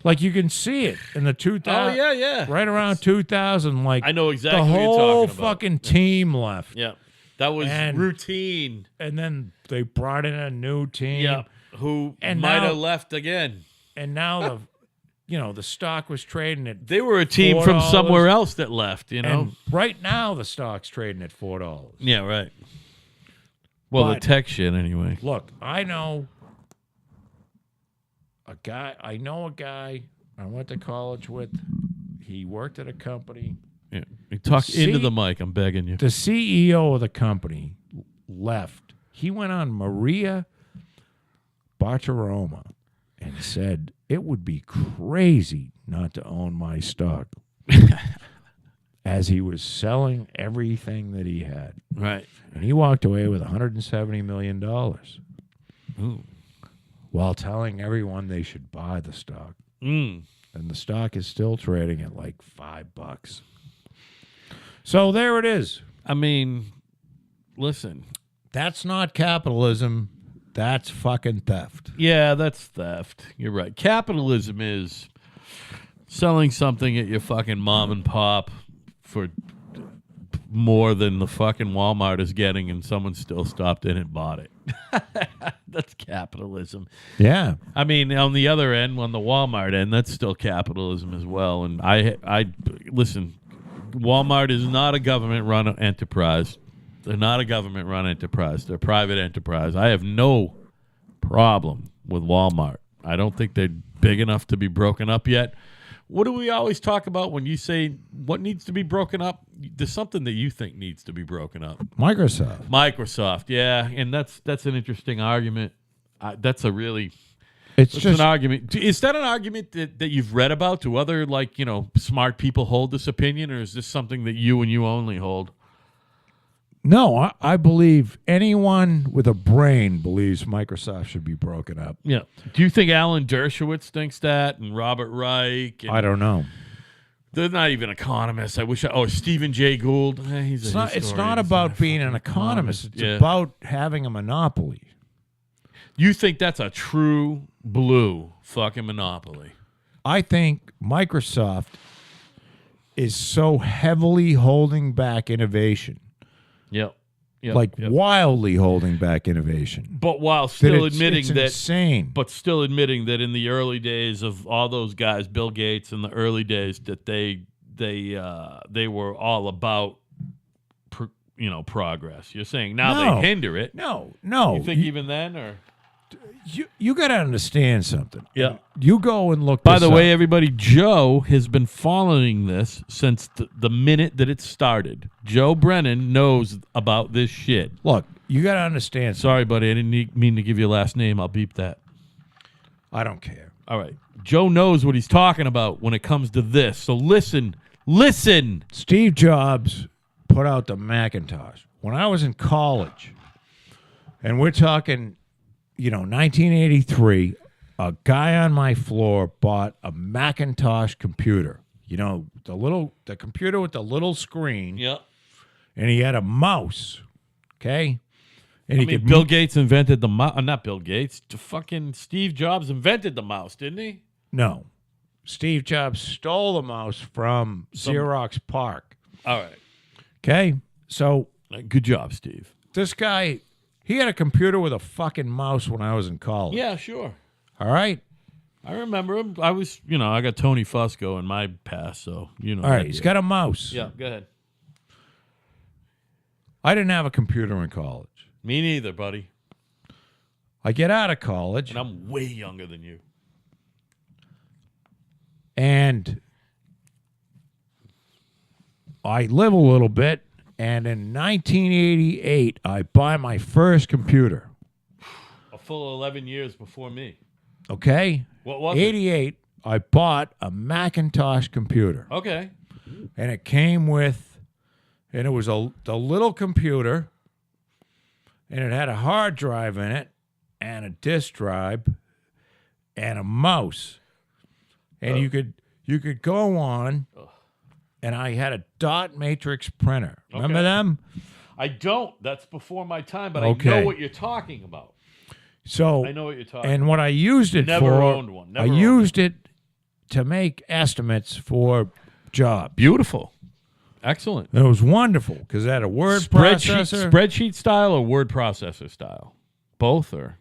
[SPEAKER 3] Like you can see it in the 2000.
[SPEAKER 1] Oh yeah.
[SPEAKER 3] Right around 2000, like
[SPEAKER 1] I know exactly
[SPEAKER 3] the
[SPEAKER 1] what you're
[SPEAKER 3] whole
[SPEAKER 1] talking about.
[SPEAKER 3] fucking team left.
[SPEAKER 1] Yeah, that was
[SPEAKER 3] And-
[SPEAKER 1] routine.
[SPEAKER 3] And then they brought in a new team.
[SPEAKER 1] Yeah, who
[SPEAKER 3] And
[SPEAKER 1] might
[SPEAKER 3] now-
[SPEAKER 1] have left again.
[SPEAKER 3] And now the stock was trading at
[SPEAKER 1] They were a team from
[SPEAKER 3] $4.
[SPEAKER 1] somewhere else that left.
[SPEAKER 3] And right now the stock's trading at $4.
[SPEAKER 1] Yeah, right. Well, the
[SPEAKER 3] But-
[SPEAKER 1] tech shit anyway.
[SPEAKER 3] Look, I know a guy I went to college with. He worked at a company.
[SPEAKER 1] Yeah. You talk into the mic. I'm begging you.
[SPEAKER 3] The CEO of the company left. He went on Maria Bartiromo and said it would be crazy not to own my stock. As he was selling everything that he had.
[SPEAKER 1] Right.
[SPEAKER 3] And he walked away with $170 million.
[SPEAKER 1] Ooh.
[SPEAKER 3] While telling everyone they should buy the stock.
[SPEAKER 1] Mm.
[SPEAKER 3] And the stock is still trading at like $5. So there it is.
[SPEAKER 1] I mean, listen.
[SPEAKER 3] That's not capitalism. That's fucking theft.
[SPEAKER 1] Yeah, that's theft. You're right. Capitalism is selling something at your fucking mom and pop for more than the fucking Walmart is getting, and someone still stopped in and bought it. That's capitalism.
[SPEAKER 3] Yeah.
[SPEAKER 1] I mean, on the other end, on the Walmart end, that's still capitalism as well. And I listen, Walmart is not a government-run enterprise. They're not a government-run enterprise. They're a private enterprise. I have no problem with Walmart. I don't think they're big enough to be broken up yet. What do we always talk about when you say what needs to be broken up? There's something that you think needs to be broken up. Microsoft, yeah, and that's an interesting argument. That's a really
[SPEAKER 3] It's
[SPEAKER 1] an argument. Is that an argument that you've read about? Do other smart people hold this opinion, or is this something that you and you only hold?
[SPEAKER 3] No, I believe anyone with a brain believes Microsoft should be broken up.
[SPEAKER 1] Yeah. Do you think Alan Dershowitz thinks that, and Robert Reich? And
[SPEAKER 3] I don't know.
[SPEAKER 1] They're not even economists. Stephen Jay Gould. He's
[SPEAKER 3] It's not about being an economist. It's about having a monopoly.
[SPEAKER 1] You think that's a true blue fucking monopoly?
[SPEAKER 3] I think Microsoft is so heavily holding back innovation.
[SPEAKER 1] Yep.
[SPEAKER 3] Wildly holding back innovation.
[SPEAKER 1] But while still admitting that
[SPEAKER 3] insane.
[SPEAKER 1] But still admitting that in the early days of all those guys, Bill Gates in the early days, that they were all about progress. You're saying now they hinder it.
[SPEAKER 3] No.
[SPEAKER 1] You think even then, or
[SPEAKER 3] you got to understand something.
[SPEAKER 1] Yeah.
[SPEAKER 3] You go and look.
[SPEAKER 1] By the way, everybody, Joe has been following this since the minute that it started. Joe Brennan knows about this shit.
[SPEAKER 3] Look, you got to understand.
[SPEAKER 1] Sorry, buddy, I didn't mean to give you a last name. I'll beep that.
[SPEAKER 3] I don't care.
[SPEAKER 1] All right. Joe knows what he's talking about when it comes to this. So listen.
[SPEAKER 3] Steve Jobs put out the Macintosh when I was in college, and we're talking, 1983. A guy on my floor bought a Macintosh computer. The computer with the little screen.
[SPEAKER 1] Yep.
[SPEAKER 3] And he had a mouse. Okay. And
[SPEAKER 1] Bill Gates invented the mouse. Not Bill Gates. Fucking Steve Jobs invented the mouse, didn't he?
[SPEAKER 3] No. Steve Jobs stole the mouse from Xerox Park.
[SPEAKER 1] All right.
[SPEAKER 3] Okay. So.
[SPEAKER 1] Good job, Steve.
[SPEAKER 3] This guy, he had a computer with a fucking mouse when I was in college.
[SPEAKER 1] Yeah, sure.
[SPEAKER 3] All right.
[SPEAKER 1] I remember him. I was, I got Tony Fusco in my past, so,
[SPEAKER 3] All right. He's got a mouse.
[SPEAKER 1] Yeah, go ahead.
[SPEAKER 3] I didn't have a computer in college.
[SPEAKER 1] Me neither, buddy.
[SPEAKER 3] I get out of college.
[SPEAKER 1] And I'm way younger than you.
[SPEAKER 3] And I live a little bit. And in 1988, I buy my first computer.
[SPEAKER 1] A full 11 years before me.
[SPEAKER 3] Okay?
[SPEAKER 1] What was
[SPEAKER 3] 88, I bought a Macintosh computer.
[SPEAKER 1] Okay.
[SPEAKER 3] And it came with, and it was the little computer, and it had a hard drive in it, and a disk drive, and a mouse. And you could go on, and I had a dot matrix printer. Remember them?
[SPEAKER 1] I don't. That's before my time, but
[SPEAKER 3] Okay.
[SPEAKER 1] I know what you're talking about.
[SPEAKER 3] So
[SPEAKER 1] I know what you're talking
[SPEAKER 3] and what I used it
[SPEAKER 1] Never
[SPEAKER 3] for,
[SPEAKER 1] owned one. Never
[SPEAKER 3] I
[SPEAKER 1] owned
[SPEAKER 3] used it to make estimates for jobs.
[SPEAKER 1] Beautiful. Excellent.
[SPEAKER 3] And it was wonderful because it had a word processor.
[SPEAKER 1] Spreadsheet style or word processor style? Both, or?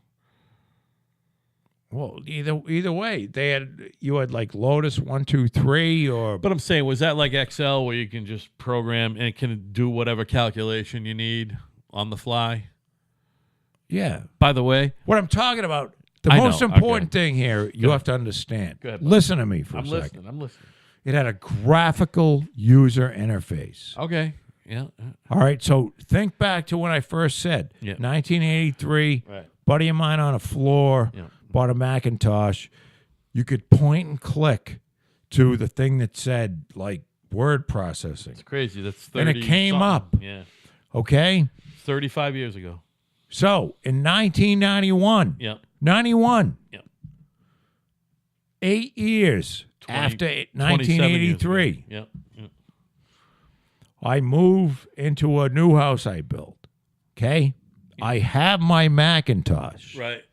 [SPEAKER 3] Well, either way, you had like Lotus 1, 2, 3, or.
[SPEAKER 1] But I'm saying, was that like Excel where you can just program and it can do whatever calculation you need on the fly?
[SPEAKER 3] Yeah.
[SPEAKER 1] By the way,
[SPEAKER 3] What I'm talking about, the
[SPEAKER 1] I
[SPEAKER 3] most
[SPEAKER 1] know.
[SPEAKER 3] important
[SPEAKER 1] Okay.
[SPEAKER 3] thing here, you have to understand.
[SPEAKER 1] Go ahead, bud.
[SPEAKER 3] Listen to me for
[SPEAKER 1] I'm
[SPEAKER 3] a
[SPEAKER 1] listening.
[SPEAKER 3] second.
[SPEAKER 1] I'm listening.
[SPEAKER 3] It had a graphical user interface.
[SPEAKER 1] Okay. Yeah.
[SPEAKER 3] All right, so think back to when I first said,
[SPEAKER 1] Yeah.
[SPEAKER 3] 1983,
[SPEAKER 1] Right.
[SPEAKER 3] buddy of mine on a floor,
[SPEAKER 1] Yeah.
[SPEAKER 3] bought a Macintosh. You could point and click to the thing that said, like, word processing.
[SPEAKER 1] It's crazy. That's 30
[SPEAKER 3] And it came
[SPEAKER 1] something.
[SPEAKER 3] up.
[SPEAKER 1] Yeah.
[SPEAKER 3] Okay?
[SPEAKER 1] 35 years ago.
[SPEAKER 3] So, in 1991,
[SPEAKER 1] Yeah.
[SPEAKER 3] 91,
[SPEAKER 1] Yeah.
[SPEAKER 3] 8 years
[SPEAKER 1] 20
[SPEAKER 3] after
[SPEAKER 1] 27 years ago.
[SPEAKER 3] 1983,
[SPEAKER 1] Yeah. Yeah.
[SPEAKER 3] I move into a new house I built. Okay? I have my Macintosh.
[SPEAKER 1] Right.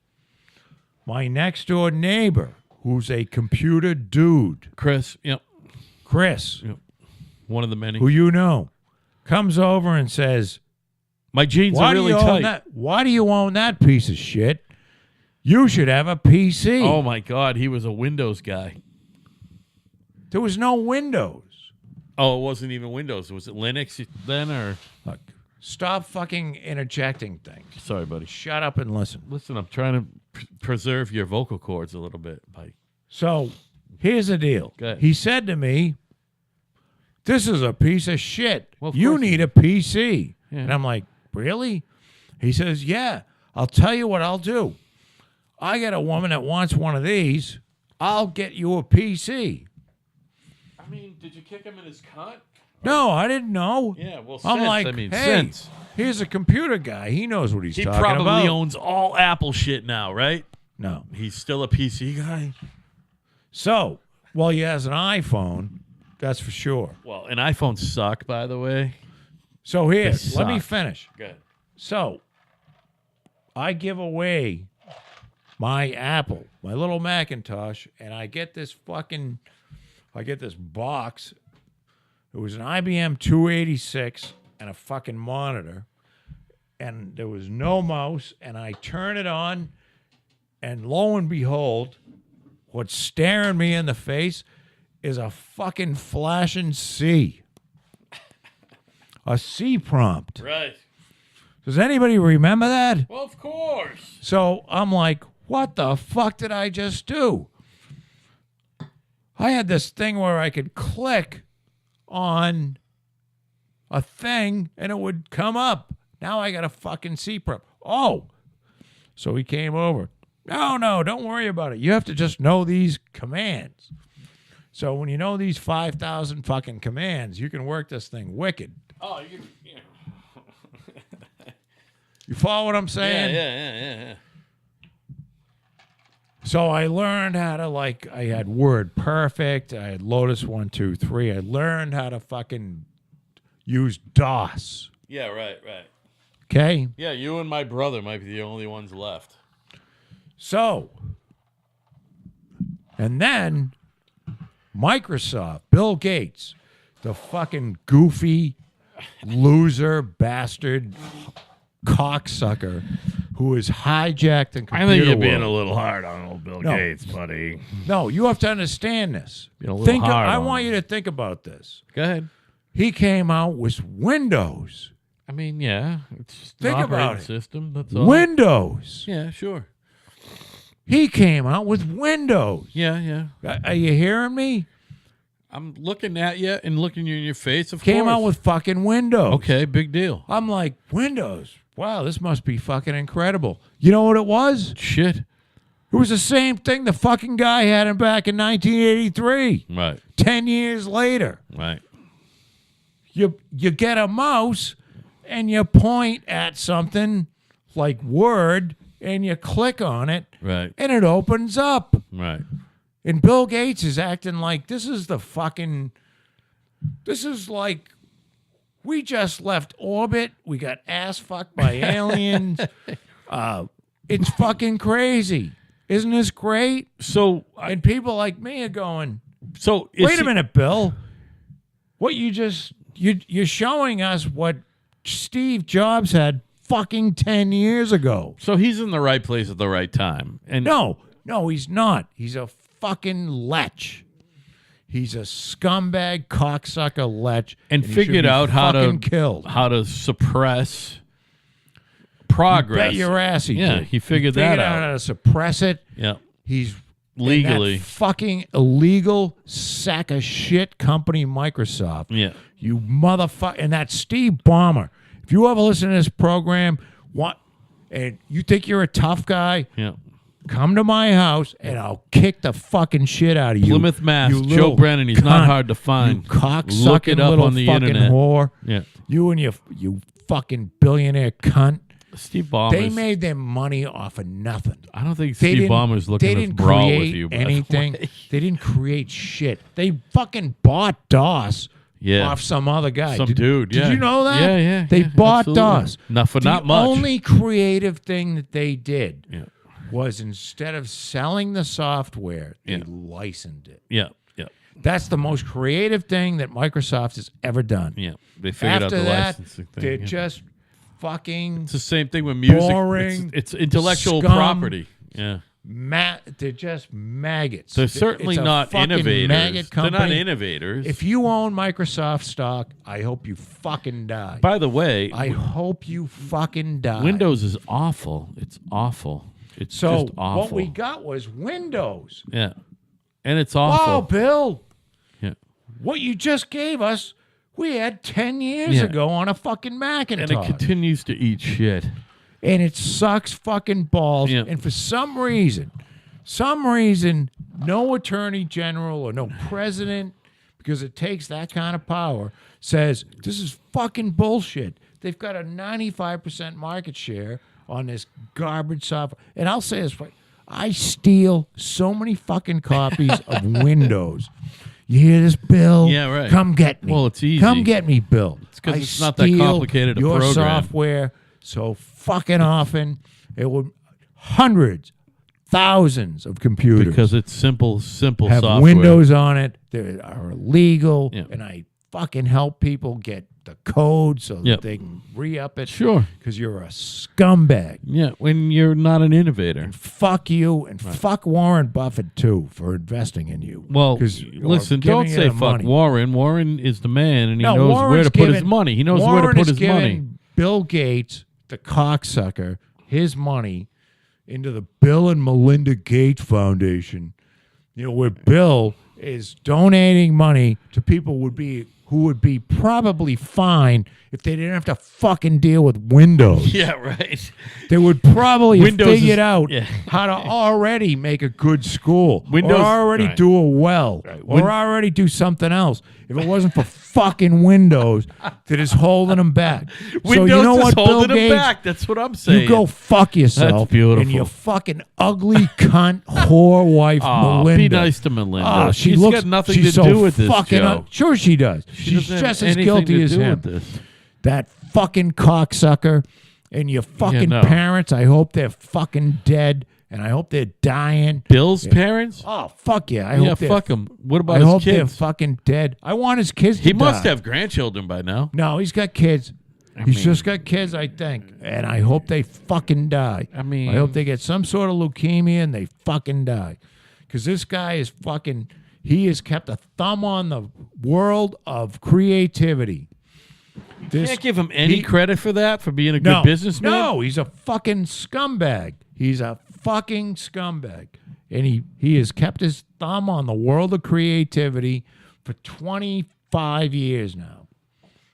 [SPEAKER 3] My next door neighbor, who's a computer dude,
[SPEAKER 1] Chris. Yep.
[SPEAKER 3] Chris,
[SPEAKER 1] One of the many.
[SPEAKER 3] who you know, comes over and says,
[SPEAKER 1] My jeans
[SPEAKER 3] why
[SPEAKER 1] are
[SPEAKER 3] do
[SPEAKER 1] really
[SPEAKER 3] you own
[SPEAKER 1] tight.
[SPEAKER 3] that? Why do you own that piece of shit? You should have a PC.
[SPEAKER 1] Oh my God, he was a Windows guy.
[SPEAKER 3] There was no Windows.
[SPEAKER 1] Oh, it wasn't even Windows. Was it Linux then, or?
[SPEAKER 3] Look, Stop fucking interjecting things.
[SPEAKER 1] Sorry, buddy.
[SPEAKER 3] Shut up and listen.
[SPEAKER 1] Listen, I'm trying to preserve your vocal cords a little bit.
[SPEAKER 3] So here's the deal.
[SPEAKER 1] Go ahead.
[SPEAKER 3] He said to me, "This is a piece of shit.
[SPEAKER 1] Well, of
[SPEAKER 3] you
[SPEAKER 1] course
[SPEAKER 3] need a PC."
[SPEAKER 1] Yeah.
[SPEAKER 3] And I'm like, "Really?" He says, "Yeah, I'll tell you what I'll do. I got a woman that wants one of these. I'll get you a PC."
[SPEAKER 1] I mean, did you kick him in his cunt?
[SPEAKER 3] No, I didn't know.
[SPEAKER 1] Yeah, well,
[SPEAKER 3] I'm
[SPEAKER 1] sense.
[SPEAKER 3] like,
[SPEAKER 1] I mean,
[SPEAKER 3] hey,
[SPEAKER 1] sense.
[SPEAKER 3] here's a computer guy. He knows what he's
[SPEAKER 1] He
[SPEAKER 3] talking
[SPEAKER 1] probably
[SPEAKER 3] about.
[SPEAKER 1] owns all Apple shit now, right?
[SPEAKER 3] No.
[SPEAKER 1] He's still a PC guy.
[SPEAKER 3] So, well, he has an iPhone. That's for sure.
[SPEAKER 1] Well, and iPhones suck, by the way.
[SPEAKER 3] So here,
[SPEAKER 1] They
[SPEAKER 3] let me
[SPEAKER 1] suck.
[SPEAKER 3] finish.
[SPEAKER 1] Good.
[SPEAKER 3] So, I give away my Apple, my little Macintosh, and I get this box. It was an IBM 286 and a fucking monitor, and there was no mouse, and I turn it on, and lo and behold, what's staring me in the face is a fucking flashing C. A C prompt.
[SPEAKER 1] Right.
[SPEAKER 3] Does anybody remember that?
[SPEAKER 1] Well, of course.
[SPEAKER 3] So I'm like, what the fuck did I just do? I had this thing where I could click on a thing and it would come up. Now I got a fucking C prompt. Oh. So he came over. No, don't worry about it. You have to just know these commands. So when you know these 5,000 fucking commands, you can work this thing wicked.
[SPEAKER 1] Oh, you. Yeah.
[SPEAKER 3] You follow what I'm saying?
[SPEAKER 1] Yeah.
[SPEAKER 3] So I learned how to, I had Word Perfect. I had Lotus 1, 2, 3. I learned how to fucking use DOS.
[SPEAKER 1] Yeah, right.
[SPEAKER 3] Okay?
[SPEAKER 1] Yeah, you and my brother might be the only ones left.
[SPEAKER 3] So, and then Microsoft, Bill Gates, the fucking goofy, loser, bastard, cocksucker who is hijacked and
[SPEAKER 1] I think you're being
[SPEAKER 3] world.
[SPEAKER 1] a little hard on old Bill
[SPEAKER 3] No.
[SPEAKER 1] Gates, buddy.
[SPEAKER 3] No, you have to understand this.
[SPEAKER 1] Being a little hard
[SPEAKER 3] I
[SPEAKER 1] on
[SPEAKER 3] want
[SPEAKER 1] him.
[SPEAKER 3] you to think about this.
[SPEAKER 1] Go ahead.
[SPEAKER 3] He came out with Windows.
[SPEAKER 1] I mean, yeah, it's just
[SPEAKER 3] Think
[SPEAKER 1] an
[SPEAKER 3] about
[SPEAKER 1] operating
[SPEAKER 3] it.
[SPEAKER 1] system. That's all.
[SPEAKER 3] Windows.
[SPEAKER 1] Yeah, sure.
[SPEAKER 3] He came out with Windows.
[SPEAKER 1] Yeah.
[SPEAKER 3] Are you hearing me?
[SPEAKER 1] I'm looking at you and looking you in your face. Of
[SPEAKER 3] Came
[SPEAKER 1] course.
[SPEAKER 3] out with fucking Windows.
[SPEAKER 1] Okay, big deal.
[SPEAKER 3] I'm like, Windows. Wow, this must be fucking incredible. You know what it was?
[SPEAKER 1] Shit.
[SPEAKER 3] It was the same thing the fucking guy had him back in 1983.
[SPEAKER 1] Right.
[SPEAKER 3] 10 years later.
[SPEAKER 1] Right.
[SPEAKER 3] You get a mouse and you point at something like Word and you click on it
[SPEAKER 1] Right.
[SPEAKER 3] and it opens up.
[SPEAKER 1] Right.
[SPEAKER 3] And Bill Gates is acting like this is like we just left orbit. We got ass fucked by aliens. It's fucking crazy. Isn't this great?
[SPEAKER 1] So,
[SPEAKER 3] And people like me are going,
[SPEAKER 1] so
[SPEAKER 3] wait a minute, Bill. What you're showing us what Steve Jobs had fucking 10 years ago.
[SPEAKER 1] So he's in the right place at the right time. And
[SPEAKER 3] No, he's not. He's a fucking lech. He's a scumbag, cocksucker lech.
[SPEAKER 1] and
[SPEAKER 3] he
[SPEAKER 1] figured
[SPEAKER 3] should be
[SPEAKER 1] out
[SPEAKER 3] fucking killed.
[SPEAKER 1] how to suppress progress.
[SPEAKER 3] Bet your ass he
[SPEAKER 1] Yeah,
[SPEAKER 3] did.
[SPEAKER 1] he figured that
[SPEAKER 3] out
[SPEAKER 1] out.
[SPEAKER 3] how to suppress it.
[SPEAKER 1] Yeah.
[SPEAKER 3] He's
[SPEAKER 1] Legally.
[SPEAKER 3] and that fucking illegal sack of shit company Microsoft.
[SPEAKER 1] Yeah.
[SPEAKER 3] You motherfucker. And that Steve Ballmer. If you ever listen to this program, and you think you're a tough guy,
[SPEAKER 1] Yeah.
[SPEAKER 3] come to my house and I'll kick the fucking shit out of you.
[SPEAKER 1] Plymouth, Mass.
[SPEAKER 3] You
[SPEAKER 1] Joe
[SPEAKER 3] little
[SPEAKER 1] Brennan. He's not
[SPEAKER 3] cunt.
[SPEAKER 1] hard to find.
[SPEAKER 3] You cocksucking
[SPEAKER 1] Look it up
[SPEAKER 3] little
[SPEAKER 1] on the
[SPEAKER 3] fucking
[SPEAKER 1] internet.
[SPEAKER 3] whore.
[SPEAKER 1] Yeah.
[SPEAKER 3] You and you fucking billionaire cunt.
[SPEAKER 1] Steve Ballmer.
[SPEAKER 3] They made their money off of nothing.
[SPEAKER 1] I don't think
[SPEAKER 3] They
[SPEAKER 1] Steve
[SPEAKER 3] didn't-
[SPEAKER 1] Ballmer's
[SPEAKER 3] they
[SPEAKER 1] looking to
[SPEAKER 3] didn't
[SPEAKER 1] brawl
[SPEAKER 3] create
[SPEAKER 1] with you. by the
[SPEAKER 3] anything.
[SPEAKER 1] way.
[SPEAKER 3] They didn't create shit. They fucking bought DOS
[SPEAKER 1] Yeah.
[SPEAKER 3] off some other guy.
[SPEAKER 1] Some
[SPEAKER 3] Did
[SPEAKER 1] dude, yeah.
[SPEAKER 3] you know that?
[SPEAKER 1] Yeah.
[SPEAKER 3] They bought
[SPEAKER 1] absolutely.
[SPEAKER 3] DOS.
[SPEAKER 1] For not
[SPEAKER 3] The
[SPEAKER 1] much.
[SPEAKER 3] only creative thing that they did
[SPEAKER 1] Yeah.
[SPEAKER 3] was instead of selling the software, they
[SPEAKER 1] Yeah.
[SPEAKER 3] licensed it.
[SPEAKER 1] Yeah.
[SPEAKER 3] That's the most creative thing that Microsoft has ever done.
[SPEAKER 1] Yeah. They figured
[SPEAKER 3] After
[SPEAKER 1] out the
[SPEAKER 3] that,
[SPEAKER 1] licensing thing.
[SPEAKER 3] they're
[SPEAKER 1] yeah.
[SPEAKER 3] just fucking
[SPEAKER 1] It's the same thing with music.
[SPEAKER 3] boring,
[SPEAKER 1] It's intellectual
[SPEAKER 3] scum.
[SPEAKER 1] property. Yeah.
[SPEAKER 3] they're just maggots.
[SPEAKER 1] They're certainly
[SPEAKER 3] It's a
[SPEAKER 1] not
[SPEAKER 3] fucking
[SPEAKER 1] innovators.
[SPEAKER 3] maggot
[SPEAKER 1] They're
[SPEAKER 3] company.
[SPEAKER 1] not innovators.
[SPEAKER 3] If you own Microsoft stock, I hope you fucking die.
[SPEAKER 1] By the way,
[SPEAKER 3] I hope you fucking die.
[SPEAKER 1] Windows is awful. It's awful. It's
[SPEAKER 3] So
[SPEAKER 1] just awful.
[SPEAKER 3] what we got was Windows.
[SPEAKER 1] Yeah. And it's awful.
[SPEAKER 3] Wow, Bill,
[SPEAKER 1] Yeah.
[SPEAKER 3] what you just gave us, we had 10 years
[SPEAKER 1] Yeah.
[SPEAKER 3] ago on a fucking Macintosh.
[SPEAKER 1] And it continues to eat shit.
[SPEAKER 3] And it sucks fucking balls.
[SPEAKER 1] Yeah.
[SPEAKER 3] And for some reason, no attorney general or no president, because it takes that kind of power, says this is fucking bullshit. They've got a 95% market share on this garbage software. And I'll say this, I steal so many fucking copies of Windows. You hear this, Bill?
[SPEAKER 1] Yeah, right.
[SPEAKER 3] Come get me.
[SPEAKER 1] Well, it's easy.
[SPEAKER 3] Come get me, Bill.
[SPEAKER 1] It's 'cause
[SPEAKER 3] I
[SPEAKER 1] it's not that
[SPEAKER 3] steal
[SPEAKER 1] complicated a
[SPEAKER 3] your
[SPEAKER 1] program.
[SPEAKER 3] software so fucking often. It would hundreds, thousands of computers
[SPEAKER 1] Because it's simple
[SPEAKER 3] have
[SPEAKER 1] software.
[SPEAKER 3] Windows on it. They are legal,
[SPEAKER 1] Yeah.
[SPEAKER 3] and I fucking help people get the code so that
[SPEAKER 1] Yep.
[SPEAKER 3] they can re-up it.
[SPEAKER 1] Sure.
[SPEAKER 3] Because you're a scumbag.
[SPEAKER 1] Yeah, when you're not an innovator.
[SPEAKER 3] Fuck you, and fuck Warren Buffett too for investing in you.
[SPEAKER 1] Well,
[SPEAKER 3] 'Cause- or
[SPEAKER 1] listen,
[SPEAKER 3] giving
[SPEAKER 1] don't
[SPEAKER 3] you
[SPEAKER 1] say
[SPEAKER 3] the
[SPEAKER 1] fuck
[SPEAKER 3] money.
[SPEAKER 1] Warren. Warren is the man, and he
[SPEAKER 3] No,
[SPEAKER 1] knows where
[SPEAKER 3] Warren's
[SPEAKER 1] to put his
[SPEAKER 3] giving-
[SPEAKER 1] money. He knows
[SPEAKER 3] Warren
[SPEAKER 1] where to put
[SPEAKER 3] is
[SPEAKER 1] his money.
[SPEAKER 3] giving Bill Gates, the cocksucker, his money into the Bill and Melinda Gates Foundation. You know, where Bill is donating money to people who would be probably fine if they didn't have to fucking deal with Windows.
[SPEAKER 1] Yeah, right.
[SPEAKER 3] They would probably have
[SPEAKER 1] Windows
[SPEAKER 3] figured
[SPEAKER 1] is-
[SPEAKER 3] out
[SPEAKER 1] yeah.
[SPEAKER 3] how to already make a good school,
[SPEAKER 1] Windows-
[SPEAKER 3] or already
[SPEAKER 1] right.
[SPEAKER 3] do it well, or already do something else. If it wasn't for fucking Windows that is holding them back.
[SPEAKER 1] Windows
[SPEAKER 3] so you know
[SPEAKER 1] is
[SPEAKER 3] what, Bill
[SPEAKER 1] holding him
[SPEAKER 3] Gates?
[SPEAKER 1] back. That's what I'm saying.
[SPEAKER 3] You go fuck yourself.
[SPEAKER 1] That's beautiful.
[SPEAKER 3] And your fucking ugly cunt whore wife,
[SPEAKER 1] Aw,
[SPEAKER 3] Melinda.
[SPEAKER 1] be nice to Melinda.
[SPEAKER 3] Ah,
[SPEAKER 1] She's got nothing
[SPEAKER 3] she's
[SPEAKER 1] to
[SPEAKER 3] so
[SPEAKER 1] do with this,
[SPEAKER 3] fucking
[SPEAKER 1] Joe.
[SPEAKER 3] Sure she does.
[SPEAKER 1] She
[SPEAKER 3] She's
[SPEAKER 1] doesn't have
[SPEAKER 3] just as
[SPEAKER 1] anything
[SPEAKER 3] guilty
[SPEAKER 1] to
[SPEAKER 3] as
[SPEAKER 1] do
[SPEAKER 3] him.
[SPEAKER 1] with this.
[SPEAKER 3] That fucking cocksucker and your fucking
[SPEAKER 1] no.
[SPEAKER 3] parents, I hope they're fucking dead and I hope they're dying.
[SPEAKER 1] Bill's parents?
[SPEAKER 3] Oh, fuck yeah. I
[SPEAKER 1] Yeah,
[SPEAKER 3] hope they're
[SPEAKER 1] fuck him. What about
[SPEAKER 3] I
[SPEAKER 1] his
[SPEAKER 3] hope they're
[SPEAKER 1] kids?
[SPEAKER 3] fucking dead. I want his kids to
[SPEAKER 1] He
[SPEAKER 3] die.
[SPEAKER 1] must have grandchildren by now.
[SPEAKER 3] No, he's got kids. He's
[SPEAKER 1] mean-
[SPEAKER 3] just got kids, I think. And I hope they fucking die.
[SPEAKER 1] I mean-
[SPEAKER 3] I hope they get some sort of leukemia and they fucking die. Because this guy is fucking, he has kept a thumb on the world of creativity. This,
[SPEAKER 1] Can't give him any
[SPEAKER 3] he-
[SPEAKER 1] credit for that, for being a
[SPEAKER 3] no,
[SPEAKER 1] good businessman.
[SPEAKER 3] No, he's a fucking scumbag. He's a fucking scumbag. And he has kept his thumb on the world of creativity for 25 years now.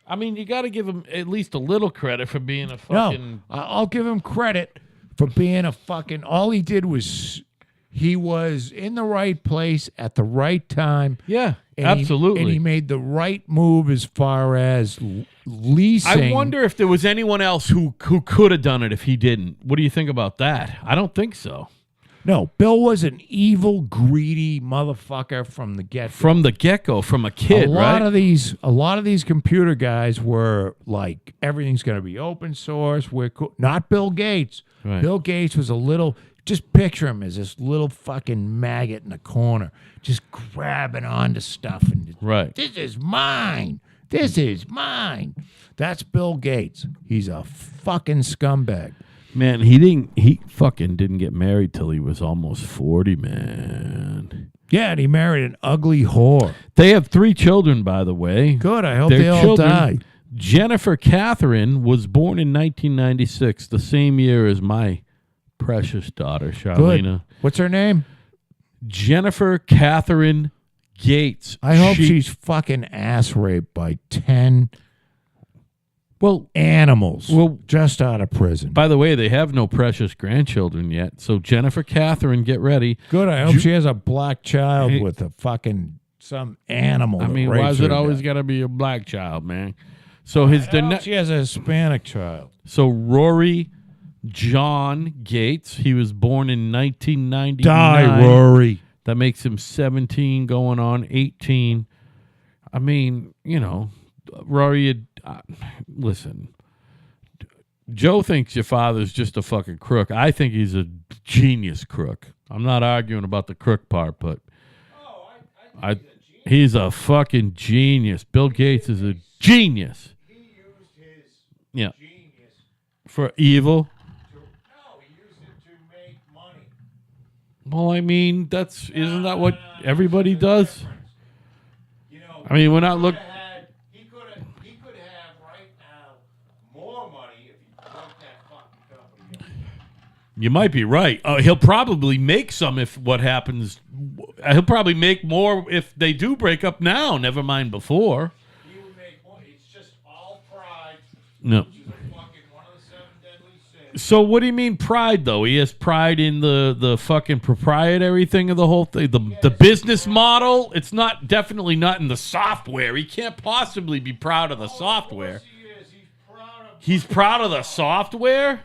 [SPEAKER 1] I mean, you got to give him at least a little credit for being a
[SPEAKER 3] No,
[SPEAKER 1] fucking.
[SPEAKER 3] I'll give him credit for being a fucking. All he did was he was in the right place at the right time.
[SPEAKER 1] Yeah,
[SPEAKER 3] and
[SPEAKER 1] absolutely.
[SPEAKER 3] and he made the right move as far as leasing.
[SPEAKER 1] I wonder if there was anyone else who could have done it if he didn't. What do you think about that? I don't think so.
[SPEAKER 3] No, Bill was an evil, greedy motherfucker from the get.
[SPEAKER 1] From the get-go, from a kid,
[SPEAKER 3] a lot
[SPEAKER 1] right?
[SPEAKER 3] of these computer guys were like, everything's going to be open source. We're cool. Not Bill Gates.
[SPEAKER 1] Right.
[SPEAKER 3] Bill Gates was a little. Just picture him as this little fucking maggot in the corner, just grabbing onto stuff and
[SPEAKER 1] Right.
[SPEAKER 3] This is mine. This is mine. That's Bill Gates. He's a fucking scumbag.
[SPEAKER 1] Man, he fucking didn't get married till he was almost 40, man.
[SPEAKER 3] Yeah, and he married an ugly whore.
[SPEAKER 1] They have 3 children, by the way.
[SPEAKER 3] Good. I hope
[SPEAKER 1] Their
[SPEAKER 3] they all
[SPEAKER 1] children,
[SPEAKER 3] die.
[SPEAKER 1] Jennifer Catherine was born in 1996, the same year as my precious daughter, Charlena.
[SPEAKER 3] Good. What's her name?
[SPEAKER 1] Jennifer Catherine Gates.
[SPEAKER 3] I hope she's fucking ass raped by 10
[SPEAKER 1] Well,
[SPEAKER 3] animals
[SPEAKER 1] Well-
[SPEAKER 3] just out of prison.
[SPEAKER 1] by the way, they have no precious grandchildren yet. So Jennifer Catherine, get ready.
[SPEAKER 3] Good. I hope she has a black child
[SPEAKER 1] Hey.
[SPEAKER 3] with a fucking some animal.
[SPEAKER 1] I
[SPEAKER 3] that
[SPEAKER 1] mean,
[SPEAKER 3] rapes
[SPEAKER 1] why is
[SPEAKER 3] her
[SPEAKER 1] it
[SPEAKER 3] to
[SPEAKER 1] always
[SPEAKER 3] death.
[SPEAKER 1] got to be a black child, man? So his
[SPEAKER 3] I hope she has a Hispanic child.
[SPEAKER 1] so Rory John Gates, he was born in 1999.
[SPEAKER 3] Die, Rory.
[SPEAKER 1] That makes him 17 going on 18. I mean, you know, Rory, listen, Joe thinks your father's just a fucking crook. I think he's a genius crook. I'm not arguing about the crook part, but he's a fucking genius. Bill Gates is a genius.
[SPEAKER 3] He used his
[SPEAKER 1] Yeah.
[SPEAKER 3] genius
[SPEAKER 1] For evil.
[SPEAKER 3] he used it to make money.
[SPEAKER 1] Well, I mean, isn't that what everybody does?
[SPEAKER 3] You know,
[SPEAKER 1] I mean, we're not look.
[SPEAKER 3] he could have right now more money if he broke that fucking company up.
[SPEAKER 1] You might be right. He'll probably make some if what happens. He'll probably make more if they do break up now. Never mind before.
[SPEAKER 3] He would make more. It's just all pride.
[SPEAKER 1] No.
[SPEAKER 3] Which is a fucking one of the 7 deadly sins.
[SPEAKER 1] So what do you mean pride though? He has pride in the fucking proprietary thing of the whole thing, the business model. It's not definitely not in the software. He can't possibly be proud of the software.
[SPEAKER 3] Of course he is.
[SPEAKER 1] He's proud of the software?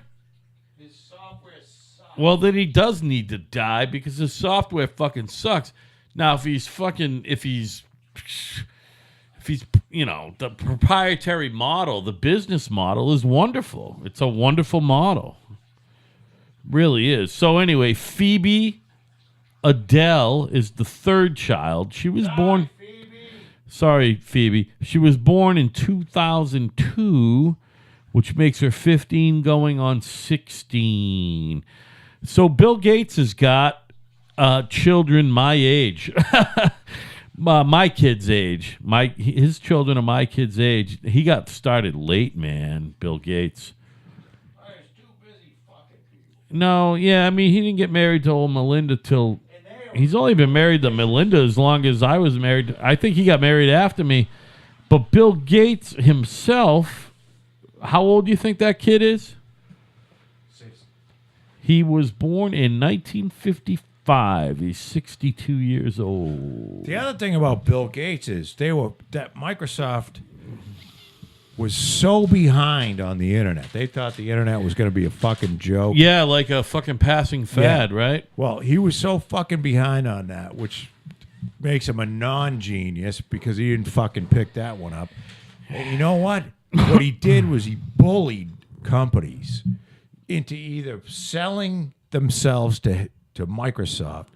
[SPEAKER 3] His software sucks.
[SPEAKER 1] Well, then he does need to die because his software fucking sucks. Now, if he's the proprietary model, the business model is wonderful. It's a wonderful model. Really is. So anyway, Phoebe Adele is the third child. She was born... Sorry, Phoebe. She was born in 2002, which makes her 15 going on 16. So Bill Gates has got children my age. My kid's age. His children are my kid's age. He got started late, man, Bill Gates.
[SPEAKER 3] I was too busy fucking people.
[SPEAKER 1] No, yeah, I mean, he didn't get married to old Melinda till... He's only been married to Melinda as long as I was married. I think he got married after me. But Bill Gates himself, how old do you think that kid is?
[SPEAKER 3] 6.
[SPEAKER 1] He was born in 1955. He's 62 years old.
[SPEAKER 3] The other thing about Bill Gates is that Microsoft was so behind on the internet. They thought the internet was going to be a fucking joke.
[SPEAKER 1] Yeah, like a fucking passing fad, right?
[SPEAKER 3] Well, he was so fucking behind on that, which makes him a non-genius because he didn't fucking pick that one up. And you know what? What he did was he bullied companies into either selling themselves to Microsoft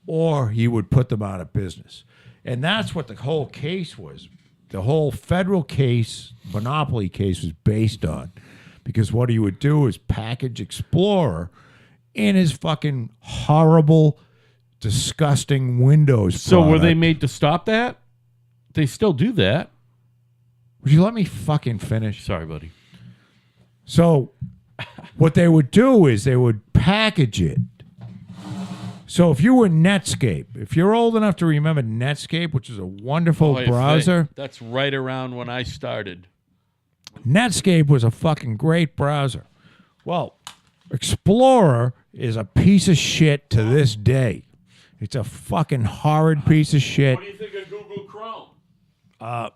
[SPEAKER 3] or he would put them out of business. And that's what the whole case was. The whole federal case, monopoly case, was based on. Because what he would do is package Explorer in his fucking horrible, disgusting Windows
[SPEAKER 1] So
[SPEAKER 3] product.
[SPEAKER 1] were they made to stop that? They still do that.
[SPEAKER 3] Would you let me fucking finish?
[SPEAKER 1] Sorry, buddy.
[SPEAKER 3] So what they would do is they would package it. So if you were Netscape, if you're old enough to remember Netscape, which is a wonderful browser.
[SPEAKER 1] That's right around when I started.
[SPEAKER 3] Netscape was a fucking great browser. Well, Explorer is a piece of shit to this day. It's a fucking horrid piece of shit.
[SPEAKER 1] What do you think of Google Chrome?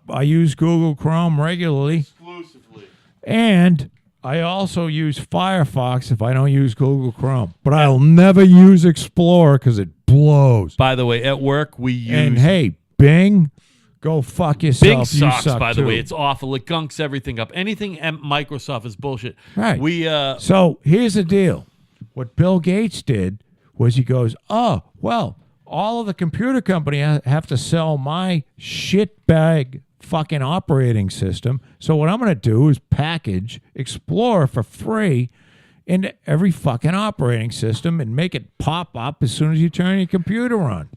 [SPEAKER 3] I use Google Chrome regularly.
[SPEAKER 1] Exclusively.
[SPEAKER 3] And I also use Firefox if I don't use Google Chrome. But I'll never use Explorer because it blows.
[SPEAKER 1] By the way, at work we use...
[SPEAKER 3] And hey, Bing, go fuck yourself.
[SPEAKER 1] Bing
[SPEAKER 3] You
[SPEAKER 1] sucks,
[SPEAKER 3] suck
[SPEAKER 1] by the
[SPEAKER 3] too.
[SPEAKER 1] way. It's awful. It gunks everything up. Anything at Microsoft is bullshit.
[SPEAKER 3] Right.
[SPEAKER 1] So
[SPEAKER 3] here's the deal. What Bill Gates did was he goes, oh, well, all of the computer company have to sell my shitbag fucking operating system. So what I'm going to do is package Explorer for free into every fucking operating system and make it pop up as soon as you turn your computer on.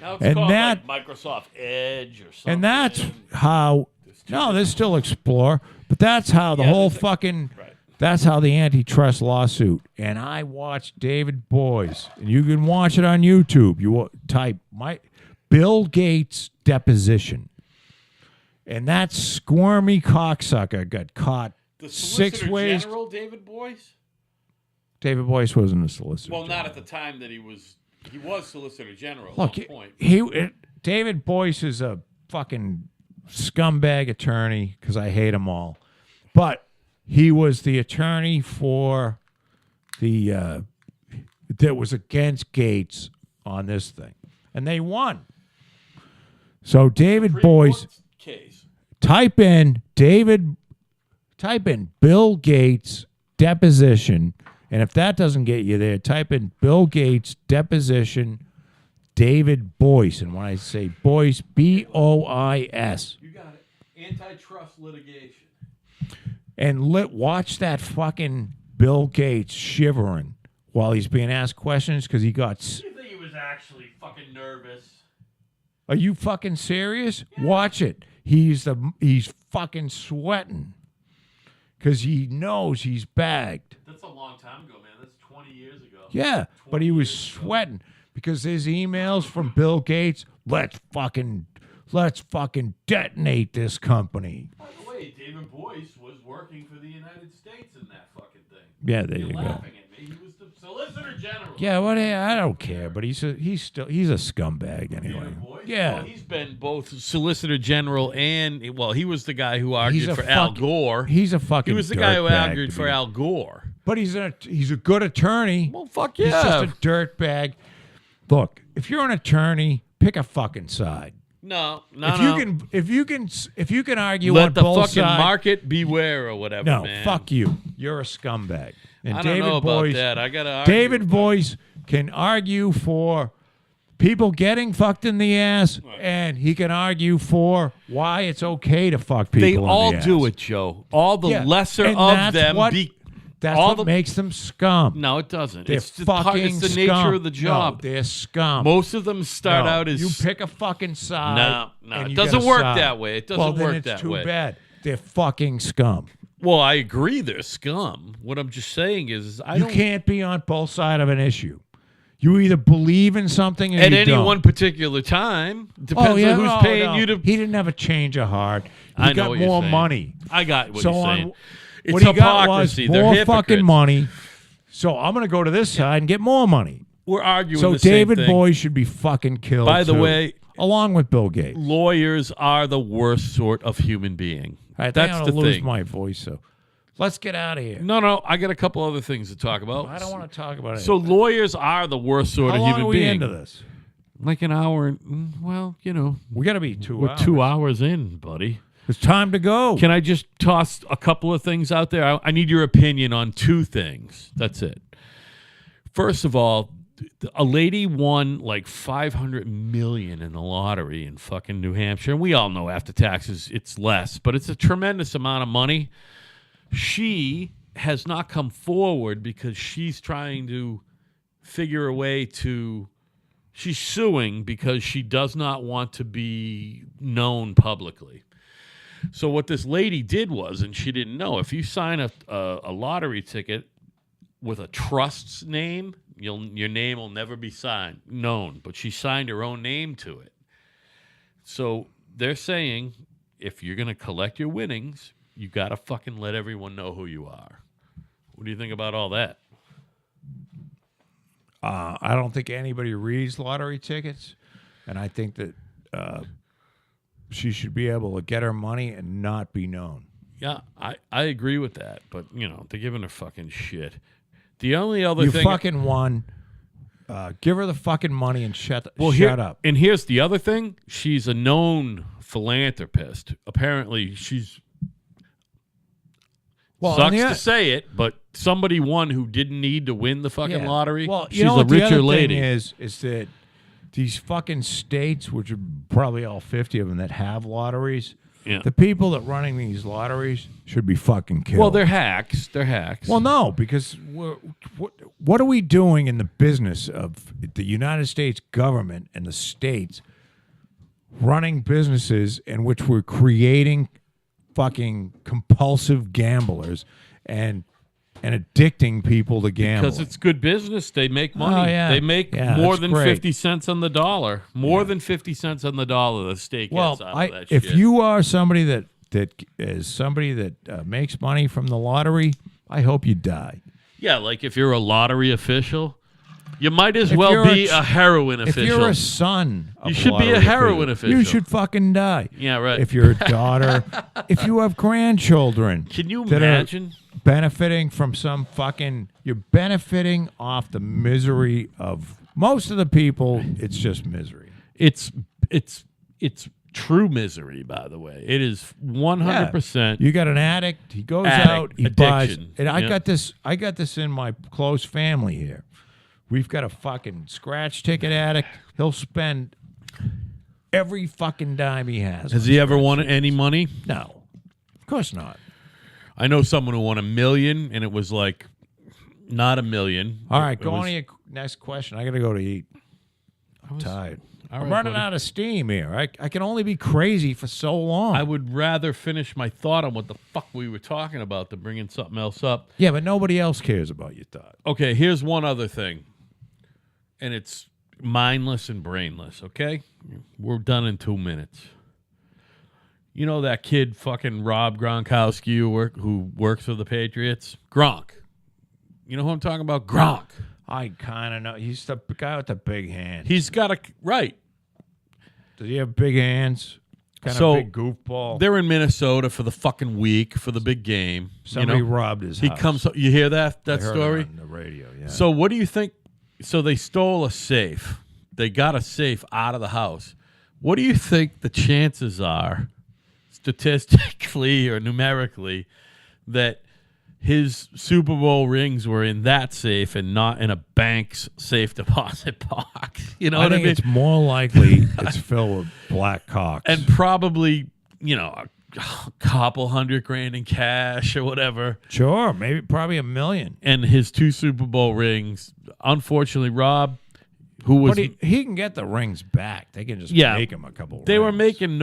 [SPEAKER 1] Now it's
[SPEAKER 3] And
[SPEAKER 1] called
[SPEAKER 3] that-
[SPEAKER 1] like Microsoft Edge or something.
[SPEAKER 3] And that's how, no, there's still Explorer, but that's how the whole fucking, that's how the antitrust lawsuit. And I watched David Boyes, and you can watch it on YouTube. You type Bill Gates deposition. And that squirmy cocksucker got caught
[SPEAKER 1] the
[SPEAKER 3] 6
[SPEAKER 1] Solicitor
[SPEAKER 3] ways.
[SPEAKER 1] General David Boyce?
[SPEAKER 3] David Boyce wasn't a solicitor.
[SPEAKER 1] Well, not at the time that he was Solicitor General
[SPEAKER 3] Look,
[SPEAKER 1] at one point.
[SPEAKER 3] David Boyce is a fucking scumbag attorney because I hate them all. But he was the attorney for that was against Gates on this thing. And they won. So David Boyce,
[SPEAKER 1] Case.
[SPEAKER 3] type in Bill Gates deposition. And if that doesn't get you there, type in Bill Gates deposition David Boyce. And when I say Boyce, B-O-I-S.
[SPEAKER 1] You got it. Antitrust litigation.
[SPEAKER 3] And watch that fucking Bill Gates shivering while he's being asked questions because he got...
[SPEAKER 1] You think he was actually fucking nervous.
[SPEAKER 3] Are you fucking serious? Watch it. He's fucking sweating because he knows he's bagged.
[SPEAKER 1] That's a long time ago, man. That's 20 years ago.
[SPEAKER 3] Yeah, but he was sweating because there's emails from Bill Gates. Let's fucking detonate this company.
[SPEAKER 1] By the way, David Boyce was working for the United States in that fucking thing.
[SPEAKER 3] Yeah, there
[SPEAKER 1] You're
[SPEAKER 3] you go.
[SPEAKER 1] laughing at me. He was the Solicitor General.
[SPEAKER 3] Yeah, what? I don't care, but he's a scumbag anyway.
[SPEAKER 1] David Boyce?
[SPEAKER 3] Yeah,
[SPEAKER 1] Well, he's been both Solicitor General and, well, he was the guy who argued
[SPEAKER 3] a
[SPEAKER 1] for Al
[SPEAKER 3] fuck-
[SPEAKER 1] Gore.
[SPEAKER 3] he's a fucking.
[SPEAKER 1] He was the guy who
[SPEAKER 3] dirtbag
[SPEAKER 1] argued
[SPEAKER 3] to
[SPEAKER 1] for
[SPEAKER 3] me.
[SPEAKER 1] Al Gore.
[SPEAKER 3] But he's a good attorney.
[SPEAKER 1] Well, fuck
[SPEAKER 3] He's
[SPEAKER 1] yeah.
[SPEAKER 3] just a dirtbag. Look, if you're an attorney, pick a fucking side.
[SPEAKER 1] No.
[SPEAKER 3] If you can argue
[SPEAKER 1] Let
[SPEAKER 3] on
[SPEAKER 1] the
[SPEAKER 3] both
[SPEAKER 1] fucking
[SPEAKER 3] sides,
[SPEAKER 1] market beware or whatever,
[SPEAKER 3] no,
[SPEAKER 1] man.
[SPEAKER 3] fuck you. You're a scumbag. And
[SPEAKER 1] I don't know about that. I gotta argue.
[SPEAKER 3] David Boyce can argue for people getting fucked in the ass, and he can argue for why it's okay to fuck people.
[SPEAKER 1] They
[SPEAKER 3] in
[SPEAKER 1] all
[SPEAKER 3] the ass.
[SPEAKER 1] do it, Joe. All the
[SPEAKER 3] Yeah,
[SPEAKER 1] lesser
[SPEAKER 3] and
[SPEAKER 1] of
[SPEAKER 3] that's
[SPEAKER 1] them.
[SPEAKER 3] what- That's
[SPEAKER 1] all
[SPEAKER 3] what
[SPEAKER 1] the-
[SPEAKER 3] makes them scum.
[SPEAKER 1] No, it doesn't.
[SPEAKER 3] They're
[SPEAKER 1] It's the,
[SPEAKER 3] fucking
[SPEAKER 1] it's the
[SPEAKER 3] scum.
[SPEAKER 1] nature of the job.
[SPEAKER 3] No, they're scum.
[SPEAKER 1] Most of them start
[SPEAKER 3] No,
[SPEAKER 1] out as
[SPEAKER 3] you pick a fucking side.
[SPEAKER 1] No,
[SPEAKER 3] and
[SPEAKER 1] it
[SPEAKER 3] you
[SPEAKER 1] doesn't
[SPEAKER 3] get a
[SPEAKER 1] work
[SPEAKER 3] side.
[SPEAKER 1] that way. It doesn't
[SPEAKER 3] well, then
[SPEAKER 1] work
[SPEAKER 3] it's
[SPEAKER 1] that
[SPEAKER 3] too
[SPEAKER 1] way.
[SPEAKER 3] bad. They're fucking scum.
[SPEAKER 1] Well, I agree they're scum. What I'm just saying is I
[SPEAKER 3] You
[SPEAKER 1] don't
[SPEAKER 3] can't be on both sides of an issue. You either believe in something or
[SPEAKER 1] at
[SPEAKER 3] you
[SPEAKER 1] any
[SPEAKER 3] don't.
[SPEAKER 1] one particular time. Depends
[SPEAKER 3] Oh, yeah,
[SPEAKER 1] on who's
[SPEAKER 3] no,
[SPEAKER 1] paying
[SPEAKER 3] no.
[SPEAKER 1] you to.
[SPEAKER 3] He didn't have a change of heart. He
[SPEAKER 1] I know
[SPEAKER 3] got
[SPEAKER 1] what you're
[SPEAKER 3] more
[SPEAKER 1] saying.
[SPEAKER 3] money.
[SPEAKER 1] I got what
[SPEAKER 3] So
[SPEAKER 1] you're
[SPEAKER 3] on-
[SPEAKER 1] saying. It's
[SPEAKER 3] what he got was
[SPEAKER 1] hypocrisy. They're
[SPEAKER 3] more
[SPEAKER 1] hypocrites.
[SPEAKER 3] fucking money. So I'm going to go to this side and get more money.
[SPEAKER 1] We're arguing
[SPEAKER 3] So
[SPEAKER 1] the same
[SPEAKER 3] David
[SPEAKER 1] thing.
[SPEAKER 3] Boyce should be fucking killed.
[SPEAKER 1] By the
[SPEAKER 3] too,
[SPEAKER 1] way,
[SPEAKER 3] along with Bill Gates.
[SPEAKER 1] lawyers are the worst sort of human being.
[SPEAKER 3] I think
[SPEAKER 1] That's
[SPEAKER 3] I'm
[SPEAKER 1] the
[SPEAKER 3] gonna lose
[SPEAKER 1] thing.
[SPEAKER 3] my voice. So let's get out of here.
[SPEAKER 1] No, I got a couple other things to talk about.
[SPEAKER 3] I don't want to talk about it.
[SPEAKER 1] So lawyers are the worst sort
[SPEAKER 3] how
[SPEAKER 1] of
[SPEAKER 3] long
[SPEAKER 1] human
[SPEAKER 3] are we
[SPEAKER 1] being.
[SPEAKER 3] into this?
[SPEAKER 1] Like an hour. Well,
[SPEAKER 3] We got to be 2
[SPEAKER 1] we're
[SPEAKER 3] hours.
[SPEAKER 1] 2 hours in, buddy.
[SPEAKER 3] It's time to go.
[SPEAKER 1] Can I just toss a couple of things out there? I need your opinion on two things. That's it. First of all, a lady won like $500 million in the lottery in fucking New Hampshire. And we all know after taxes it's less, but it's a tremendous amount of money. She has not come forward because she's trying to figure a way to... She's suing because she does not want to be known publicly. So what this lady did was, and she didn't know, if you sign a lottery ticket with a trust's name, your name will never be known. But she signed her own name to it. So they're saying, if you're going to collect your winnings, you got to fucking let everyone know who you are. What do you think about all that?
[SPEAKER 3] I don't think anybody reads lottery tickets, and I think that she should be able to get her money and not be known.
[SPEAKER 1] Yeah, I agree with that. But, they're giving her fucking shit. The only other
[SPEAKER 3] You
[SPEAKER 1] thing...
[SPEAKER 3] fucking won. Give her the fucking money and shut up.
[SPEAKER 1] And here's the other thing. She's a known philanthropist. Apparently, she's...
[SPEAKER 3] Well,
[SPEAKER 1] sucks
[SPEAKER 3] on the
[SPEAKER 1] to say it, but somebody won who didn't need to win the fucking
[SPEAKER 3] Yeah.
[SPEAKER 1] lottery.
[SPEAKER 3] Well,
[SPEAKER 1] she's
[SPEAKER 3] you know
[SPEAKER 1] a
[SPEAKER 3] what the
[SPEAKER 1] richer
[SPEAKER 3] other
[SPEAKER 1] lady.
[SPEAKER 3] thing is that these fucking states, which are probably all 50 of them that have lotteries,
[SPEAKER 1] Yeah.
[SPEAKER 3] the people that running these lotteries should be fucking killed.
[SPEAKER 1] Well, they're hacks. They're hacks.
[SPEAKER 3] Well, no, because what are we doing in the business of the United States government and the states running businesses in which we're creating fucking compulsive gamblers and addicting people to gambling?
[SPEAKER 1] because it's good business. They make money.
[SPEAKER 3] Oh, yeah.
[SPEAKER 1] They make
[SPEAKER 3] Yeah,
[SPEAKER 1] more
[SPEAKER 3] that's
[SPEAKER 1] than
[SPEAKER 3] great.
[SPEAKER 1] 50 cents on the dollar. More than 50 cents on the dollar the state gets
[SPEAKER 3] Well,
[SPEAKER 1] out of that
[SPEAKER 3] if
[SPEAKER 1] shit.
[SPEAKER 3] you are somebody that is somebody that makes money from the lottery, I hope you die.
[SPEAKER 1] Yeah, like if you're a lottery official, you might as
[SPEAKER 3] If
[SPEAKER 1] well
[SPEAKER 3] you're
[SPEAKER 1] be a heroin
[SPEAKER 3] If
[SPEAKER 1] official.
[SPEAKER 3] you're a son of
[SPEAKER 1] You should be a
[SPEAKER 3] lottery
[SPEAKER 1] heroin official.
[SPEAKER 3] You should fucking die.
[SPEAKER 1] Yeah, right.
[SPEAKER 3] If you're a daughter, if you have grandchildren,
[SPEAKER 1] Can you
[SPEAKER 3] that are
[SPEAKER 1] imagine?
[SPEAKER 3] benefiting from some fucking? You're benefiting off the misery of most of the people. It's just misery.
[SPEAKER 1] It's true misery, by the way. It is 100%.
[SPEAKER 3] You got an addict. He goes
[SPEAKER 1] Addict,
[SPEAKER 3] out. He buys.
[SPEAKER 1] addiction,
[SPEAKER 3] And I
[SPEAKER 1] yeah.
[SPEAKER 3] got this. I got this in my close family here. We've got a fucking scratch ticket addict. He'll spend every fucking dime he has.
[SPEAKER 1] Has
[SPEAKER 3] on
[SPEAKER 1] he ever
[SPEAKER 3] scratch
[SPEAKER 1] won
[SPEAKER 3] tickets.
[SPEAKER 1] any money?
[SPEAKER 3] No, of course not.
[SPEAKER 1] I know someone who won $1 million, and it was like not $1 million.
[SPEAKER 3] All right,
[SPEAKER 1] It
[SPEAKER 3] go
[SPEAKER 1] was-
[SPEAKER 3] on to your next question. I got to go to eat. Tired.
[SPEAKER 1] All
[SPEAKER 3] I'm
[SPEAKER 1] right,
[SPEAKER 3] running
[SPEAKER 1] buddy.
[SPEAKER 3] out of steam here. I can only be crazy for so long.
[SPEAKER 1] I would rather finish my thought on what the fuck we were talking about than bringing something else up.
[SPEAKER 3] Yeah, but nobody else cares about your thought.
[SPEAKER 1] Okay, here's one other thing. And it's mindless and brainless, okay? We're done in 2 minutes. You know that kid fucking Rob Gronkowski who works for the Patriots? Gronk. You know who I'm talking about? Gronk.
[SPEAKER 3] I kind of know. He's the guy with the big hands.
[SPEAKER 1] He's got a... Right.
[SPEAKER 3] Does he have big hands? Kind
[SPEAKER 1] So,
[SPEAKER 3] of big goofball.
[SPEAKER 1] They're in Minnesota for the fucking week, for the big game.
[SPEAKER 3] Somebody
[SPEAKER 1] you know?
[SPEAKER 3] robbed his
[SPEAKER 1] He
[SPEAKER 3] house.
[SPEAKER 1] comes... You hear that
[SPEAKER 3] I heard it
[SPEAKER 1] story?
[SPEAKER 3] on the radio, yeah.
[SPEAKER 1] So what do you think? So they stole a safe. They got a safe out of the house. What do you think the chances are, statistically or numerically, that his Super Bowl rings were in that safe and not in a bank's safe deposit box? You know
[SPEAKER 3] I
[SPEAKER 1] what I
[SPEAKER 3] think
[SPEAKER 1] mean?
[SPEAKER 3] it's more likely it's filled with black cocks.
[SPEAKER 1] And probably, a couple $100,000 in cash or whatever.
[SPEAKER 3] sure, maybe probably $1 million.
[SPEAKER 1] And his 2 Super Bowl rings. Unfortunately, Rob, who was...
[SPEAKER 3] But he can get the rings back. They can just
[SPEAKER 1] Yeah.
[SPEAKER 3] make him a couple.
[SPEAKER 1] They were
[SPEAKER 3] rings.
[SPEAKER 1] making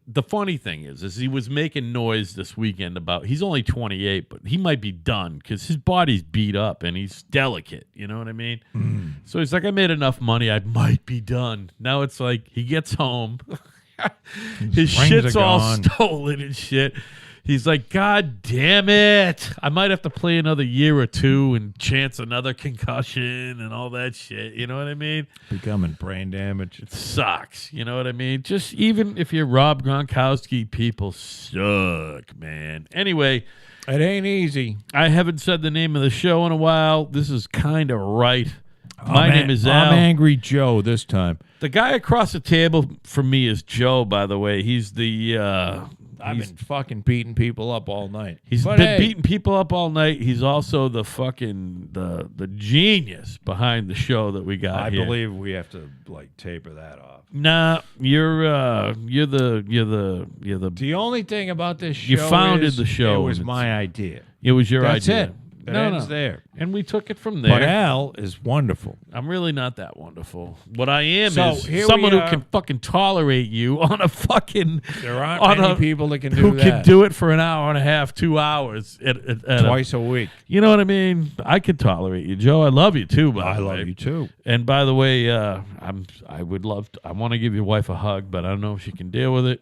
[SPEAKER 1] the funny thing is he was making noise this weekend about he's only 28, but he might be done because his body's beat up and he's delicate. You know what I mean? So he's like, I made enough money, I might be done. Now it's like he gets home, his
[SPEAKER 3] rings
[SPEAKER 1] shit's
[SPEAKER 3] are
[SPEAKER 1] all
[SPEAKER 3] gone.
[SPEAKER 1] stolen and shit. He's like, God damn it. I might have to play another year or two and chance another concussion and all that shit. You know what I mean?
[SPEAKER 3] becoming brain damage.
[SPEAKER 1] Sucks. You know what I mean? Just even if you're Rob Gronkowski, people suck, man. Anyway,
[SPEAKER 3] It ain't easy.
[SPEAKER 1] I haven't said the name of the show in a while. This is kind of right. My
[SPEAKER 3] I'm
[SPEAKER 1] name is Al.
[SPEAKER 3] I'm Angry Joe this time.
[SPEAKER 1] The guy across the table from me is Joe, by the way. He's the...
[SPEAKER 3] I've been fucking beating people up all night.
[SPEAKER 1] He's
[SPEAKER 3] But
[SPEAKER 1] been
[SPEAKER 3] hey,
[SPEAKER 1] beating people up all night. He's also the fucking the genius behind the show that we got
[SPEAKER 3] I
[SPEAKER 1] here.
[SPEAKER 3] believe we have to taper that off.
[SPEAKER 1] Nah, you're the
[SPEAKER 3] The only thing about this show
[SPEAKER 1] You founded
[SPEAKER 3] is
[SPEAKER 1] the show,
[SPEAKER 3] It was
[SPEAKER 1] and
[SPEAKER 3] my idea.
[SPEAKER 1] it was your
[SPEAKER 3] That's
[SPEAKER 1] idea.
[SPEAKER 3] it. It ends there.
[SPEAKER 1] And we took it from
[SPEAKER 3] But
[SPEAKER 1] there.
[SPEAKER 3] Al is wonderful.
[SPEAKER 1] I'm really not that wonderful. What I am
[SPEAKER 3] So,
[SPEAKER 1] is
[SPEAKER 3] here
[SPEAKER 1] someone
[SPEAKER 3] we
[SPEAKER 1] who
[SPEAKER 3] are.
[SPEAKER 1] can fucking tolerate you on a fucking
[SPEAKER 3] There aren't
[SPEAKER 1] on
[SPEAKER 3] many
[SPEAKER 1] a-
[SPEAKER 3] people that can do
[SPEAKER 1] who
[SPEAKER 3] that.
[SPEAKER 1] can do it for an hour and a half, 2 hours at
[SPEAKER 3] Twice a week.
[SPEAKER 1] you know what I mean? I could tolerate you, Joe. I love you too. By
[SPEAKER 3] I
[SPEAKER 1] the
[SPEAKER 3] love
[SPEAKER 1] way.
[SPEAKER 3] you too.
[SPEAKER 1] And by the way, I want to give your wife a hug, but I don't know if she can deal with it.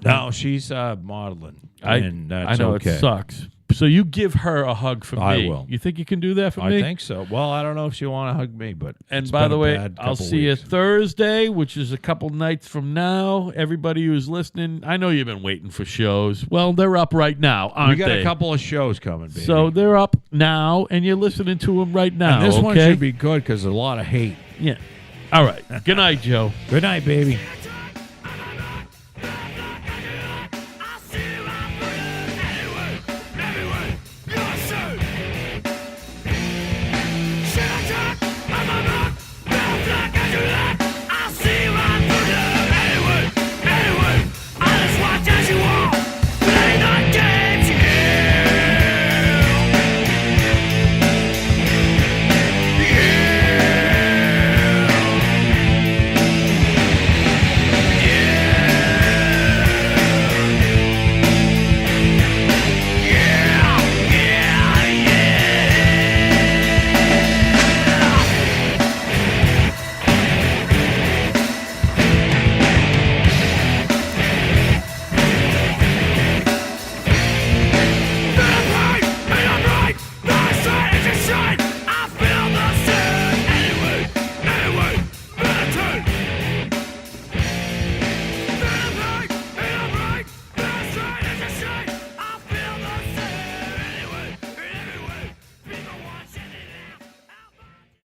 [SPEAKER 3] No, she's modeling. and
[SPEAKER 1] I
[SPEAKER 3] that's
[SPEAKER 1] know
[SPEAKER 3] okay.
[SPEAKER 1] it sucks. So you give her a hug for
[SPEAKER 3] I
[SPEAKER 1] me.
[SPEAKER 3] will.
[SPEAKER 1] You think you can do that for
[SPEAKER 3] I
[SPEAKER 1] me?
[SPEAKER 3] think so. Well, I don't know if she'll want to hug me, but
[SPEAKER 1] And
[SPEAKER 3] it's
[SPEAKER 1] by
[SPEAKER 3] been
[SPEAKER 1] the
[SPEAKER 3] a
[SPEAKER 1] way,
[SPEAKER 3] bad
[SPEAKER 1] I'll
[SPEAKER 3] couple
[SPEAKER 1] see you
[SPEAKER 3] weeks.
[SPEAKER 1] Thursday, which is a couple nights from now. Everybody who's listening, I know you've been waiting for shows. Well, they're up right now, aren't
[SPEAKER 3] We got
[SPEAKER 1] they?
[SPEAKER 3] a couple of shows coming, baby.
[SPEAKER 1] So they're up now, and you're listening to them right now.
[SPEAKER 3] and this one
[SPEAKER 1] okay?
[SPEAKER 3] should be good because there's a lot of hate.
[SPEAKER 1] Yeah. All right. Good night, Joe.
[SPEAKER 3] Good night, baby.
[SPEAKER 4] Take